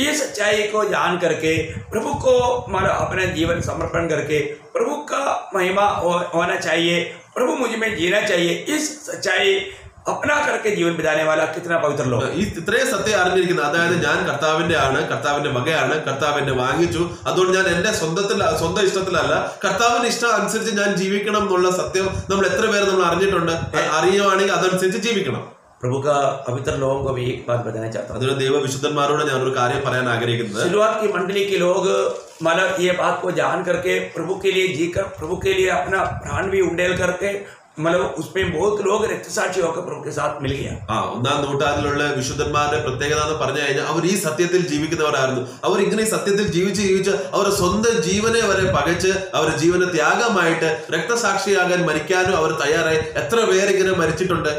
ये सच्चाई को जान करके प्रभु को हमारा अपना जीवन समर्पण करके प्रभु का महिमा होना चाहिए, प्रभु मुझ में जीना चाहिए, इस सच्चाई अपना करके जीवन बिताने वाला कितना पवित्र लोग. ഈ ഇത്രയും സത്യം അറിഞ്ഞിരിക്കുന്നത്, അതായത് ഞാൻ കർത്താവിന്റെ ആണ്, കർത്താവിന്റെ വകയാണ്, കർത്താവിന്റെ വാങ്ങിച്ചു, അതുകൊണ്ട് ഞാൻ എന്റെ സ്വന്തം ഇഷ്ടത്തിലല്ല, കർത്താവിന്റെ ഇഷ്ടം അനുസരിച്ച് ഞാൻ ജീവിക്കണം എന്നുള്ള സത്യം നമ്മൾ എത്ര പേര് നമ്മൾ അറിഞ്ഞിട്ടുണ്ട്? അറിയുവാണെങ്കിൽ അതനുസരിച്ച് ജീവിക്കണം. प्रभु का पवित्र लोगों को भी एक बात बताना चाहता हूँ. അതിന് ദൈവ വിശുദ്ധന്മാരോട് ഞാൻ ഒരു കാര്യം പറയാൻ ആഗ്രഹിക്കുന്നത്, शुरुआत की मंडली के लोग मतलब ये बात को जान करके प्रभु के लिए जीकर, प्रभु के लिए अपना प्राण भी उंडेल करके, मतलब उसमें बहुत लोग रक्तसाक्षी होकर प्रभु के साथ मिल गया. ഒന്നാം നൂറ്റാണ്ടിലുള്ള വിശുദ്ധന്മാരുടെ പ്രത്യേകത എന്ന് പറഞ്ഞു കഴിഞ്ഞാൽ അവർ ഈ സത്യത്തിൽ ജീവിക്കുന്നവരായിരുന്നു. അവർ ഇങ്ങനെ ഈ സത്യത്തിൽ ജീവിച്ച് അവരുടെ സ്വന്തം ജീവനെ വരെ പകച്ച് അവരുടെ ജീവനെ ത്യാഗമായിട്ട് രക്തസാക്ഷിയാകാൻ മരിക്കാനും അവർ തയ്യാറായി. എത്ര പേരിങ്ങനെ മരിച്ചിട്ടുണ്ട്?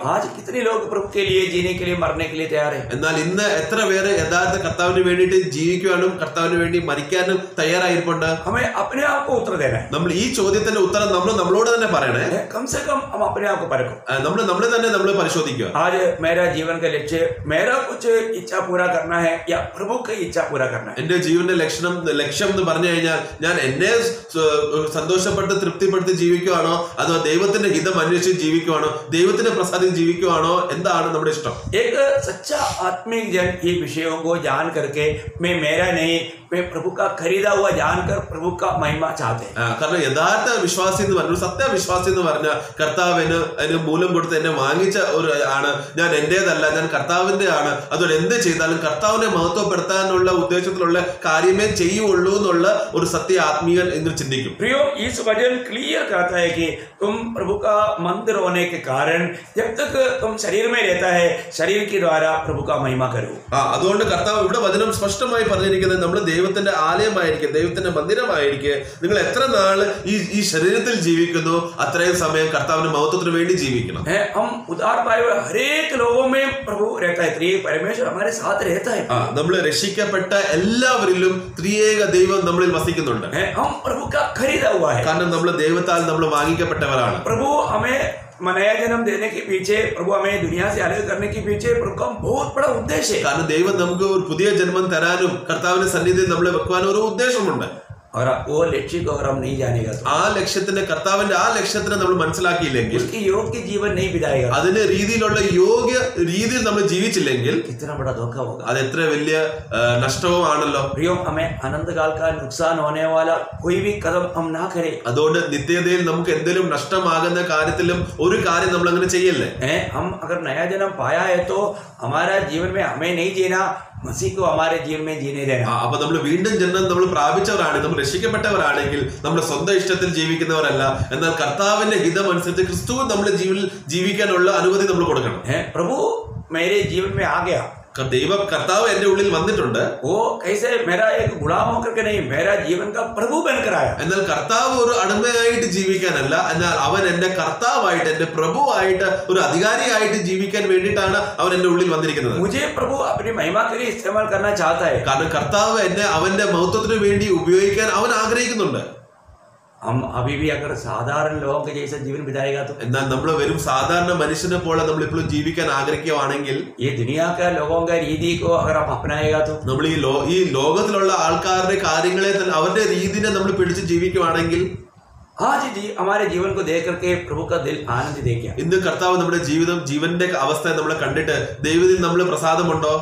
आज कितने लोग प्रभु के लिए जीने के लिए मरने के लिए तैयार है. എന്നാൽ ഇന്ന് എത്ര പേര് യഥാർത്ഥ കർത്താവിന് വേണ്ടിയിട്ട് ജീവിക്കുവാനും കർത്താവിന് വേണ്ടി മരിക്കാനും തയ്യാറായിരിപ്പുണ്ട്? हमें अपने आप को उत्तर देना है. നമ്മൾ ഈ ചോദ്യത്തിന്റെ ഉത്തരം നമ്മളോട് തന്നെ പറയണേ. कम से कम हम अपने आप को परखो. നമ്മളെ തന്നെ നമ്മൾ പരിശോധിക്കുക. आज मेरा जीवन का लक्ष्य मेरा कुछ इच्छा पूरा करना है या प्रभु की इच्छा पूरा करना है. എന്റെ ജീവന്റെ ലക്ഷ്യം എന്ന് പറഞ്ഞു കഴിഞ്ഞാൽ ഞാൻ എന്നെ സന്തോഷപ്പെട്ട് തൃപ്തിപ്പെടുത്തി ജീവിക്കുവാണോ, അതോ ദൈവത്തിന്റെ ഹിതം അന്വേഷിച്ച് ജീവിക്കുവാണോ, ദൈവത്തിന്റെ प्रसाद जीविക്കുവാണോ, എന്താണ് നമ്മുടെ ഇഷ്ടം? एक सच्चा आत्मिक जन ये विषयों को जान करके मैं मेरा नहीं, मैं प्रभु का खरीदा हुआ जानकर प्रभु का महिमा चाहते हैं. കാരണം യഥാർത്ഥ വിശ്വാസി എന്ന് പറഞ്ഞ സത്യവിശ്വാസി എന്ന് പറഞ്ഞ കർത്താവിന് അതിന് മൂലം കൊടുത്ത് എന്നെ വാങ്ങിച്ച ഒരു ആണ്. ഞാൻ എന്റേതല്ല, ഞാൻ കർത്താവിന്റെ ആണ്. അതുകൊണ്ട് എന്ത് ചെയ്താലും കർത്താവിനെ മഹത്വപ്പെടുത്താനുള്ള ഉദ്ദേശത്തിലുള്ള കാര്യമേ ചെയ്യുള്ളൂ എന്നുള്ള ഒരു സത്യ ആത്മീയൻ എന്ന് ചിന്തിക്കും. प्रियो, इस वचन क्लियर कहता है कि तुम प्रभु का मंदिर होने के कारण जब तक तुम शरीर में रहता है शरीर के द्वारा प्रभु का महिमा करो. അതുകൊണ്ട് കർത്താവ് ഇവിടെ വചനം സ്പഷ്ടമായി പറഞ്ഞിരിക്കുന്നത് നമ്മൾ ദൈവത്തിന്റെ ആലയമായിരിക്കും, ദൈവത്തിന്റെ മന്ദിരമായിരിക്കും. നിങ്ങൾ എത്ര നാള് ഈ ശരീരത്തിൽ ജീവിക്കുന്നു അത്രയും സമയം കർത്താവിന്റെ മഹത്വത്തിന് വേണ്ടി ജീവിക്കണം. हम उदार पाए हुए हर एक लोगों में प्रभु रहता है, त्रिएक परमेश्वर हमारे साथ रहता है. നമ്മൾ രക്ഷിക്കപ്പെട്ട എല്ലാവരിലും ത്രിയേക ദൈവം നമ്മളിൽ വസിക്കുന്നുണ്ട്. हम प्रभु का खरीदा हुआ है. കാരണം നമ്മൾ ദൈവത്താൽ നമ്മൾ വാങ്ങിക്കപ്പെട്ടവരാണ്. प्रभु हमें नया जन्म देने के पीछे, प्रभु हमें दुनिया से अलग करने के पीछे प्रभु का बहुत बड़ा उद्देश्य है. കാരണം ദൈവം നമുക്ക് ഒരു പുതിയ ജന്മം തരാനും കർത്താവിന്റെ സന്നിധിയിൽ നമ്മളെ വെക്കുവാനും ഒരു ഉദ്ദേശമുണ്ട്. और वो लक्ष्य को अगर हम नहीं जानेगा तो ആ ലക്ഷ്യത്തിന്റെ കർത്താവിന്റെ ആ ലക്ഷ്യത്തിനെ നമ്മൾ മനസ്സിലാക്കിയില്ലെങ്കിൽ, उसकी योग्य जीवन नहीं बिताएगा, അതിന് രീതിയിലുള്ള യോഗ്യ രീതിയിൽ നമ്മൾ ജീവിച്ചില്ലെങ്കിൽ कितना बड़ा धोखा होगा. അത് എത്ര വലിയ നഷ്ടവുമാണല്ലോ. प्रियो, हमें अनंत काल का नुकसान होने वाला कोई भी कदम हम ना करें. അതുകൊണ്ട് നിത്യതയിൽ നമുക്ക് എന്തെങ്കിലും നഷ്ടമാകുന്ന കാര്യത്തിലും ഒരു കാര്യം നമ്മൾ അങ്ങനെ ചെയ്യല്ലേ. हम अगर नया जन्म पाया है तो हमारा जीवन में हमें नहीं जीना, मसीह को हमारे जीवन में जीने देना. അപ്പൊ നമ്മൾ വീണ്ടും ജന്മം നമ്മൾ പ്രാപിച്ചവരാണ്, നമ്മൾ രക്ഷിക്കപ്പെട്ടവരാണെങ്കിൽ നമ്മുടെ സ്വന്തം ഇഷ്ടത്തിൽ ജീവിക്കുന്നവരല്ല, എന്നാൽ കർത്താവിന്റെ ഹിതം അനുസരിച്ച് ക്രിസ്തു നമ്മുടെ ജീവിതത്തിൽ ജീവിക്കാനുള്ള അനുമതി നമ്മൾ കൊടുക്കണം. प्रभु मेरे जीवन में आ गया, കർത്താവ് എന്റെ ഉള്ളിൽ വന്നിട്ടുണ്ട്. वो कैसे मेरा एक गुलाम होकर के नहीं, मेरा जीवन का प्रभु बनकर आया. എന്നാൽ കർത്താവ് ഒരു അടിമയായിട്ട് ജീവിക്കാനല്ല, എന്നാൽ അവൻ എന്റെ കർത്താവായിട്ട്, എന്റെ പ്രഭുവായിട്ട്, ഒരു അധികാരിയായിട്ട് ജീവിക്കാൻ വേണ്ടിയിട്ടാണ് അവൻ എന്റെ ഉള്ളിൽ വന്നിരിക്കുന്നത്. मुझे प्रभु अपनी महिमा के लिए इस्तेमाल करना चाहता है. കാരണം കർത്താവ് എന്നെ അവന്റെ മഹത്വത്തിന് വേണ്ടി ഉപയോഗിക്കാൻ അവൻ ആഗ്രഹിക്കുന്നുണ്ട്. हम अभी भी अगर साधारण लोगों के जैसा जीवन बिताएगा तो, എന്നാൽ നമ്മൾ വെറും സാധാരണ മനുഷ്യനെ പോലെ നമ്മൾ ഇപ്പോഴും ജീവിക്കാൻ ആഗ്രഹിക്കുകയാണെങ്കിൽ, ये दुनिया का लोगों का रीति को अगर हम अपनाएगा तो, നമ്മൾ ഈ ലോകത്തിലുള്ള ആൾക്കാരുടെ കാര്യങ്ങളെ തന്നെ അവരുടെ രീതിനെ നമ്മൾ പിടിച്ച് ജീവിക്കുകയാണെങ്കിൽ, आज जी हमारे जीवन को देख करके प्रभु का दिल आनंद देगा. ഇന്ന് കർത്താവ് നമ്മുടെ ജീവന്റെ അവസ്ഥ നമ്മളെ കണ്ടിട്ട് ദൈവത്തിൽ നമ്മൾ പ്രസാദമുണ്ടോ?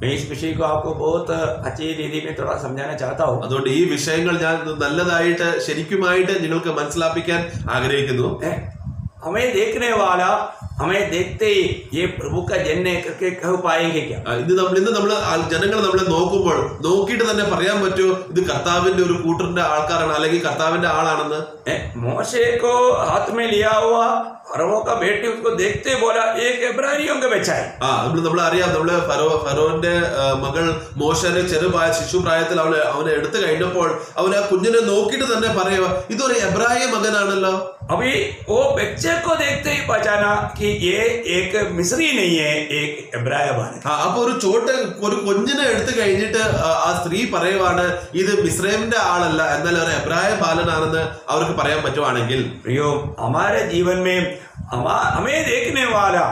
मैं इस विषय को आपको बहुत अच्छी रीति में थोड़ा समझाना चाहता हूँ. അതുകൊണ്ട് ഈ വിഷയങ്ങൾ ഞാൻ നല്ലതായിട്ട് ശരിക്കുമായിട്ട് നിങ്ങൾക്ക് മനസ്സിലാപ്പിക്കാൻ ആഗ്രഹിക്കുന്നു. हमें देखने वाला हमें देखते ही ये प्रभु का जन है करके कह पाएंगे क्या? ഇന്ന് നമ്മൾ ജനങ്ങൾ നമ്മളെ നോക്കുമ്പോൾ നോക്കിയിട്ട് തന്നെ പറയാൻ പറ്റുമോ ഇത് കർത്താവിന്റെ ഒരു കൂട്ടറിന്റെ ആൾക്കാരാണ് അല്ലെങ്കിൽ കർത്താവിന്റെ ആളാണെന്ന്? मोशे को हाथ में लिया हुआ फरो का बेटी उसको देखते बोला एक इब्रानियों का बच्चा है. നമ്മൾ അറിയാം, നമ്മള് ഫറോന്റെ മകൾ മോശനെ ചെറുപ്രായ ശിശുപ്രായത്തിൽ അവനെ എടുത്തു കഴിഞ്ഞപ്പോൾ അവൻ ആ കുഞ്ഞിനെ നോക്കിയിട്ട് തന്നെ പറയുക ഇതൊരു എബ്രായ മകനാണല്ലോ. अभी वो बच्चे को देखते ही पहचाना कि ये एक मिस्री नहीं है, एक इब्राय बालक. അപ്പൊ ഒരു കുഞ്ഞിനെ എടുത്തു കഴിഞ്ഞിട്ട് ആ സ്ത്രീ പറയുവാണ് ഇത് മിസ്രൈമിന്റെ ആളല്ല, എന്നാൽ ഒരു എബ്രായ ബാലനാണെന്ന് അവർക്ക് പറയാൻ പറ്റുവാണെങ്കിൽ, प्रियो, हमारे जीवन में हमें देखने वाला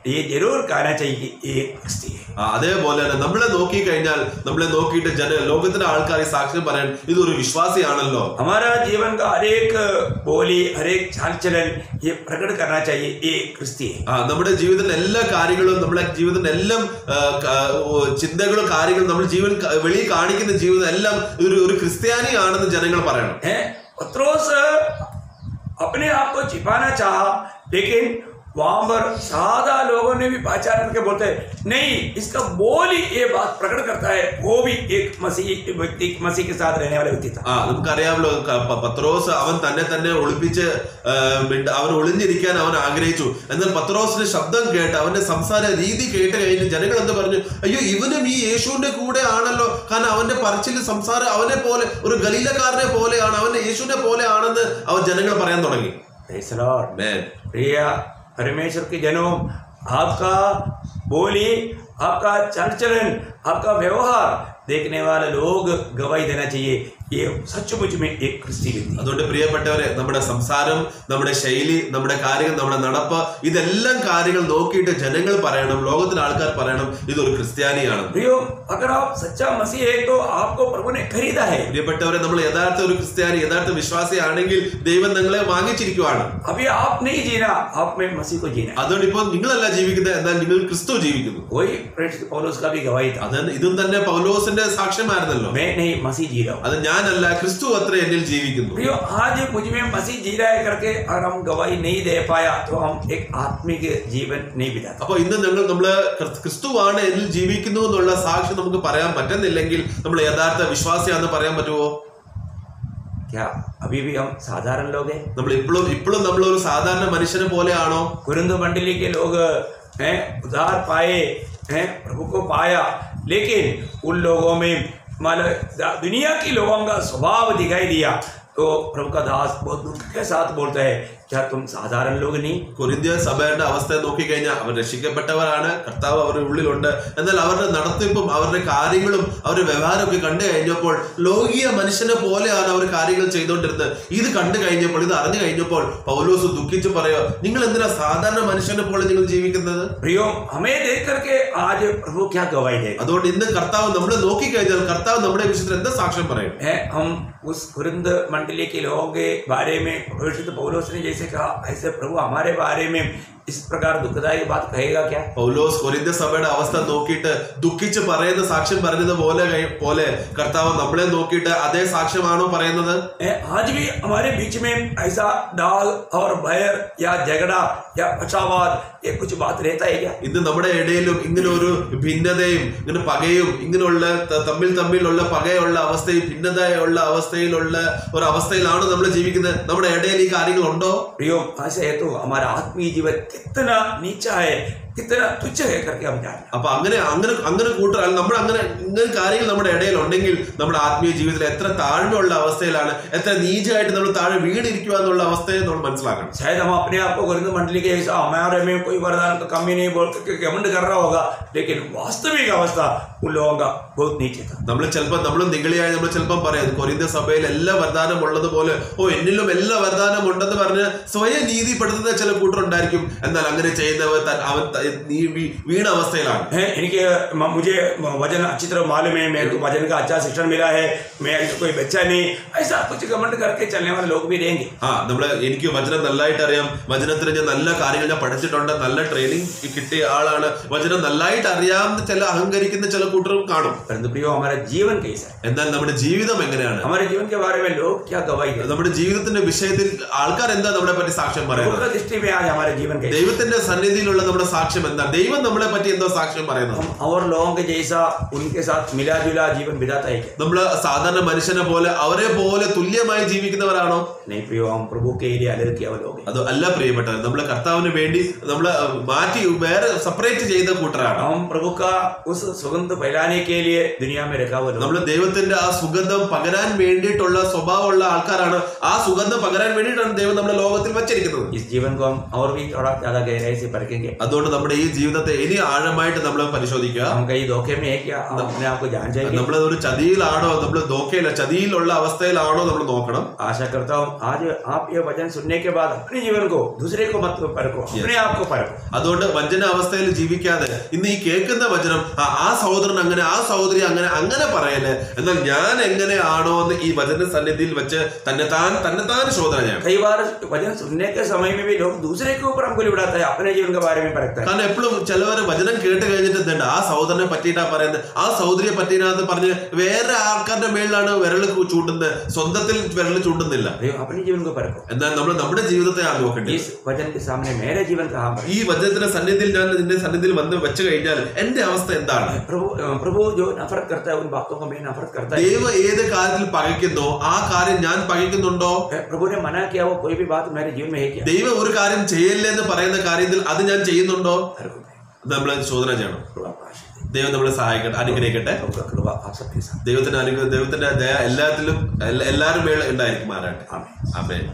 ये जरूर कहना चाहिए ये क्रिस्ती है. അതേപോലെ തന്നെ നമ്മളെ നോക്കി കഴിഞ്ഞാൽ നമ്മളെ നോക്കിയിട്ട് ലോകത്തിന്റെ ആൾക്കാർ സാക്ഷ്യം പറയാൻ ഇതൊരു വിശ്വാസിയാണല്ലോ. हमारा जीवन का हर एक बोली, हर एक चाल चलन ये प्रकट करना चाहिए ये क्रिस्ती है. നമ്മുടെ ജീവിതത്തിലെ എല്ലാ കാര്യങ്ങളും, നമ്മുടെ ജീവിതത്തിന്റെ എല്ലാം ചിന്തകളും കാര്യങ്ങളും നമ്മൾ വെളിയിൽ കാണിക്കുന്ന ജീവിതം എല്ലാം ഒരു ക്രിസ്ത്യാനിയാണെന്ന് ജനങ്ങൾ പറയണം. पत्रोस अपने आप को छिपाना चाहा, लेकिन वहां पर सादा लोगों ने भी पहचान करके बोलते हैं नहीं, इसका बोल ही ये बात प्रकट करता है वो भी एक मसीह व्यक्ति, मसीह के साथ रहने वाला व्यक्ति था. നമുക്കറിയാമല്ലോ പത്രോസ് അവൻ തന്നെ ഒളിപ്പിച്ച് അവൻ ഒളിഞ്ഞിരിക്കാൻ അവൻ ആഗ്രഹിച്ചു. എന്നാൽ പത്രോസിന്റെ ശബ്ദം കേട്ട് അവന്റെ സംസാര രീതി കേട്ട് കഴിഞ്ഞ് ജനങ്ങൾ എന്ത് പറഞ്ഞു, അയ്യോ ഇവനും ഈ യേശുവിന്റെ കൂടെ ആണല്ലോ, കാരണം അവന്റെ പറച്ചിൽ സംസാരം അവനെ പോലെ ഒരു ഗലീലക്കാരനെ പോലെയാണ്, അവന്റെ യേശുവിനെ പോലെ ആണെന്ന് അവൻ ജനങ്ങൾ പറയാൻ തുടങ്ങി. प्रिय परमेश्वर के जनों, आपका बोली, आपका चाल चलन, आपका व्यवहार देखने वाले लोग गवाही देना चाहिए ये सचमुच में एक क्रिस्ती व्यक्ति. അതുകൊണ്ട് പ്രിയപ്പെട്ടവരെ, നമ്മുടെ സംസാരം, നമ്മുടെ ശൈലി, നമ്മുടെ കാര്യങ്ങൾ, നമ്മുടെ നടപ്പ്, ഇതെല്ലാം കാര്യങ്ങൾ നോക്കിയിട്ട് ജനങ്ങൾ പറയണം, ലോകത്തിലെ ആൾക്കാർ പറയണം ഇതൊരു ക്രിസ്ത്യാനിയാണ്. प्रियो, अगर आप सच्चा मसीह है तो आपको प्रभु ने खरीदा है. പ്രിയപ്പെട്ടവരെ, നമ്മൾ യഥാർത്ഥ ഒരു ക്രിസ്ത്യാനി, യഥാർത്ഥ വിശ്വാസിയാണെങ്കിൽ ദൈവം നിങ്ങളെ വാങ്ങിച്ചിരിക്കുവാണ്. अभी आप नहीं जीना, आप में मसीह को जीना. അതുകൊണ്ട് ഇപ്പോൾ നിങ്ങളല്ല ജീവിക്കുന്നത്, എന്നാൽ നിങ്ങൾ ക്രിസ്തു ജീവിക്കുന്നു. वही पौलुस का भी गवाही था. ഇതും തന്നെ പൗലോസിന്റെ സാക്ഷ്യമായിരുന്നല്ലോ. मैं नहीं, मसीह जी रहा हूं. അത് ഞാനല്ല, ക്രിസ്തു അത്ര എന്നിൽ ജീവിക്കുന്നു. प्रियो, आज मुझ में मसीह जी रहा है करके अगर हम गवाही नहीं दे पाया तो हम एक आत्मिक जीवन नहीं बिताते. അപ്പൊ ഇന്ന് നമ്മള് ക്രിസ്തുവാണ് എന്നിൽ ജീവിക്കുന്നു എന്നുള്ള സാക്ഷ്യം നമുക്ക് പറയാൻ പറ്റുന്നില്ലെങ്കിൽ നമ്മൾ യഥാർത്ഥ വിശ്വാസിയാണെന്ന് പറയാൻ പറ്റുമോ? क्या अभी भी हम साधारण लोग हैं? നമ്മൾ ഇപ്പോഴും നമ്മൾ ഒരു സാധാരണ മനുഷ്യനെ പോലെയാണോ? कुरिन्द मंडली के लोग हैं उद्धार पाए हैं, प्रभु को पाया, लेकिन उन लोगों में मतलब दुनिया की लोगों का स्वभाव दिखाई दिया। तो प्रभु का दास बहुत दुख के साथ बोलता है, क्या तुम साधारण लोग नहीं? കൊരിന്ത്യ സഭയുടെ അവസ്ഥയെ നോക്കിക്കഴിഞ്ഞാൽ അവർ രക്ഷിക്കപ്പെട്ടവരാണ്, കർത്താവ് അവരുടെ ഉള്ളിലുണ്ട്. എന്നാൽ അവരുടെ നടത്തിപ്പും അവരുടെ കാര്യങ്ങളും അവരുടെ വ്യവഹാരമൊക്കെ കണ്ടു കഴിഞ്ഞപ്പോൾ ലോകീയ മനുഷ്യനെ പോലെയാണ് അവർ കാര്യങ്ങൾ ചെയ്തുകൊണ്ടിരുന്നത്. ഇത് കണ്ടു കഴിഞ്ഞപ്പോൾ, ഇത് അറിഞ്ഞു കഴിഞ്ഞപ്പോൾ പൗലോസ് ദുഃഖിച്ച് പറയുക, നിങ്ങൾ എന്തിനാ സാധാരണ മനുഷ്യനെ പോലെ നിങ്ങൾ ജീവിക്കുന്നത്? प्रियो, हमें देख करके आज प्रभु क्या गवाही देगा? അതുകൊണ്ട് ഇന്ന് കർത്താവ് നമ്മളെ നോക്കിക്കഴിഞ്ഞാൽ കർത്താവ് നമ്മുടെ വിഷയത്തിൽ എന്താ സാക്ഷ്യം പറയും? हम उस कुरिन्द मंडली के लोगों के बारे में पवित्र पौलुस ने जैसे कहा, ऐसे प्रभु हमारे बारे में इस प्रकार दुखदायक बात कहेगा क्या? പൗലോസ് കൊരിന്ത്യ സഭയുടെ അവസ്ഥ നോക്കിയിട്ട് ദുഃഖിച്ച് പറയുന്ന സാക്ഷ്യം പറഞ്ഞത് പോലെ കർത്താവ് നമ്മളെ നോക്കിയിട്ട് അതേ സാക്ഷ്യമാണോ പറയുന്നത്? आज भी हमारे बीच में ऐसा डाल और बैर या झगड़ा या पक्षावाद ये कुछ बात रहता है क्या? ഇന്ന് നമ്മുടെ ഇടയിലും ഇങ്ങനെ ഒരു ഭിന്നതയും ഇങ്ങനെ പകയും ഇങ്ങനെയുള്ള തമ്മിലുള്ള പകയുള്ള അവസ്ഥയും ഭിന്നതയുള്ള അവസ്ഥയിലുള്ള ഒരു അവസ്ഥയിലാണ് നമ്മൾ ജീവിക്കുന്നത്. നമ്മുടെ ഇടയിൽ ഈ കാര്യങ്ങൾ ഉണ്ടോ? प्रियो, ऐसा है तो हमारा आत्मीय जीवन कितना नीचा है, कितना तुच्छ है करके हम जानते हैं। അപ്പൊ അങ്ങനെ കൂട്ടർ നമ്മൾ ഇങ്ങനെ കാര്യങ്ങൾ നമ്മുടെ ഇടയിൽ ഉണ്ടെങ്കിൽ നമ്മുടെ ആത്മീയ ജീവിതത്തിൽ എത്ര താഴ്മയുള്ള അവസ്ഥയിലാണ്, എത്ര നീചമായിട്ട് നമ്മൾ താഴെ വീണിരിക്കുക എന്നുള്ള അവസ്ഥയെ നമ്മൾ മനസ്സിലാക്കണം. शायद हम अपने आप को कुरिन्द मंडली के ऐसा हमारे में कोई वरदान तो कमी नहीं बोल के घमंड कर रहा होगा, लेकिन वास्तविक अवस्था उन लोगों का बहुत नीचे था। നമ്മൾ നിഗളിയായി നമ്മൾ ചിലപ്പം പറയാം കൊരിന്ത്യ സഭയിൽ എല്ലാ വരദാനം ഉള്ളതുപോലെ എന്നിലും എല്ലാ വരദാനം ഉണ്ടെന്ന് പറഞ്ഞ് സ്വയം നീതിപ്പെടുത്തുന്ന ചില കൂട്ടരുണ്ടായിരിക്കും. എന്നാൽ അങ്ങനെ ചെയ്യുന്നവർ അവൻ വീണ അവസ്ഥയിലാണ്. मुझे वजन अच्छी तरह मालूम है, मेरे को वजन का अच्छा शिक्षण मिला है, मैं कोई बच्चा नहीं, ऐसा कुछ घमंड करके चलने वाले लोग भी रहेंगे. എനിക്ക് വചനം നല്ലതായിട്ട് അറിയാം, വചനത്തിന് ഞാൻ നല്ല കാര്യങ്ങൾ ഞാൻ പഠിച്ചിട്ടുണ്ട്, നല്ല ട്രെയിനിങ് കിട്ടിയ ആളാണ്, വചനം നല്ലതായിട്ട് അറിയാവുന്ന ചില അഹങ്കരിക്കുന്ന ചില കൂട്ടരും കാണും. जीवन कैसा है? എന്നാൽ നമ്മുടെ ജീവിതം എങ്ങനെയാണ്? हमारे जीवन के बारे में लोग क्या गवाही देते हैं? നമ്മുടെ ജീവിതത്തിന്റെ വിഷയത്തിൽ ആൾക്കാർ എന്താ നമ്മളെ പറ്റി സാക്ഷ്യം പറയുന്നത്? दृष्टि में आज हमारे जीवन कैसा? ദൈവത്തിന്റെ സന്നിധിയിലുള്ള നമ്മുടെ സാക്ഷ്യം എന്താ? ദൈവം നമ്മളെ പറ്റി എന്താ സാക്ഷ്യം പറയുന്നത്? हम और लोगों के जैसा उनके साथ मिला जुला जीवन बिताता है क्या? നമ്മൾ സാധാരണ മനുഷ്യനെ പോലെ അവരെ പോലെ തുല്യമായി ജീവിക്കുന്നവരാണോ? नहीं प्रियो, हम प्रभु के लिए अलग किया लोग हैं. അത് അല്ല പ്രിയപ്പെട്ടവർ, നമ്മളെ കർത്താവിന് വേണ്ടി നമ്മളെ മാറ്റി വേറെ സെപ്പറേറ്റ് ചെയ്ത കൂട്ടരാണ്. हम प्रभु का उस सुगंध फैलाने के लिए दुनिया में रखा हुआ लोग. നമ്മൾ ദൈവത്തിന്റെ ആ സുഗന്ധം പകരാൻ വേണ്ടിയിട്ടുള്ള സ്വഭാവമുള്ള ആൾക്കാരാണ്. ആ സുഗന്ധം പകരാൻ വേണ്ടിയിട്ടാണ് ദൈവം നമ്മളെ ലോകത്തിൽ വച്ചിരിക്കുന്നത്. इस जीवन को हम और भी थोड़ा ज्यादा गहराई से परखेंगे. അതുകൊണ്ട് നമ്മുടെ ഈ ജീവിതത്തെ ഇനി ആഴമായിട്ട് നമ്മൾ പരിശോധിക്കുക. हम कहीं धोखे में है क्या? हम अपने आप को जान जाएंगे. നമ്മൾ ഒരു ചതിയിലാണോ, നമ്മൾ ധോക്കയില്ല ചതിയിലുള്ള അവസ്ഥയിലാണോ നമ്മൾ നോക്കണം. आशा करता हूँ आज आप ये वचन सुनने के बाद अपने जीवन को दूसरे को मत परखो, अपने आप को परखो. അതുകൊണ്ട് വഞ്ചന അവസ്ഥയിൽ ജീവിക്കാതെ ഇന്ന് ഈ കേൾക്കുന്ന വചനം ആ സഹോദരൻ അങ്ങനെ ആ സഹോദരി അങ്ങനെ പറയല്, എന്നാൽ ഞാൻ എങ്ങനെയാണോ എന്ന് ഈ വചന സന്നിധിയിൽ വെച്ച് തന്നെത്താൻ ശോധന ചെയ്യണം. कई बार वचन सुनने के समय में भी लोग दूसरे के ऊपर हमको उड़ाता है, अपने जीवन के बारे में परखता है. കാരണം എപ്പോഴും ചിലവർ വചനം കേട്ട് കഴിഞ്ഞിട്ട് എന്തുണ്ട്, ആ സഹോദരനെ പറ്റിയിട്ടാ പറയുന്നത്, ആ സഹോദരിയെ പറ്റിയിട്ടാന്ന് പറഞ്ഞ് വേറെ ആൾക്കാരുടെ മേളിലാണ് വിരൽ ചൂണ്ടുന്നത്, സ്വന്തത്തിൽ വിരൽ ചൂണ്ടുന്നില്ല. अपने जीवन को परखो. എന്നാൽ നമ്മൾ നമ്മുടെ ജീവിതത്തെ ആ നോക്കണ്ടേ. इस वचन के सामने मेरे जीवन कहाँ पर? ഈ വചനത്തിന്റെ സന്നിധിയിൽ ഞാൻ നിന്റെ സന്നിധിയിൽ വന്ന് വെച്ച് കഴിഞ്ഞാൽ എന്റെ അവസ്ഥ എന്താണ്? प्रभु जो नफरत करता है उन बातों को मैं नफरत करता है. ദൈവം ഏത് കാര്യത്തിൽ പകയ്ക്കുന്നോ ആ കാര്യം ഞാൻ പകയ്ക്കുന്നുണ്ടോ? प्रभु ने मना किया वो कोई भी बात मेरे जीवन में है क्या? ദൈവം ഒരു കാര്യം ചെയ്യല്ലേ എന്ന് പറയുന്ന കാര്യത്തിൽ അത് ഞാൻ ചെയ്യുന്നുണ്ടോ? നമ്മൾ ശോധന ചെയ്യണം. ദൈവം നമ്മളെ സഹായിക്കട്ടെ, അനുഗ്രഹിക്കട്ടെ. ദൈവത്തിന്റെ ദയ എല്ലാവരും മേൽ ഉണ്ടായിരിക്കും. ആരാട്ടെ. ആമേൻ.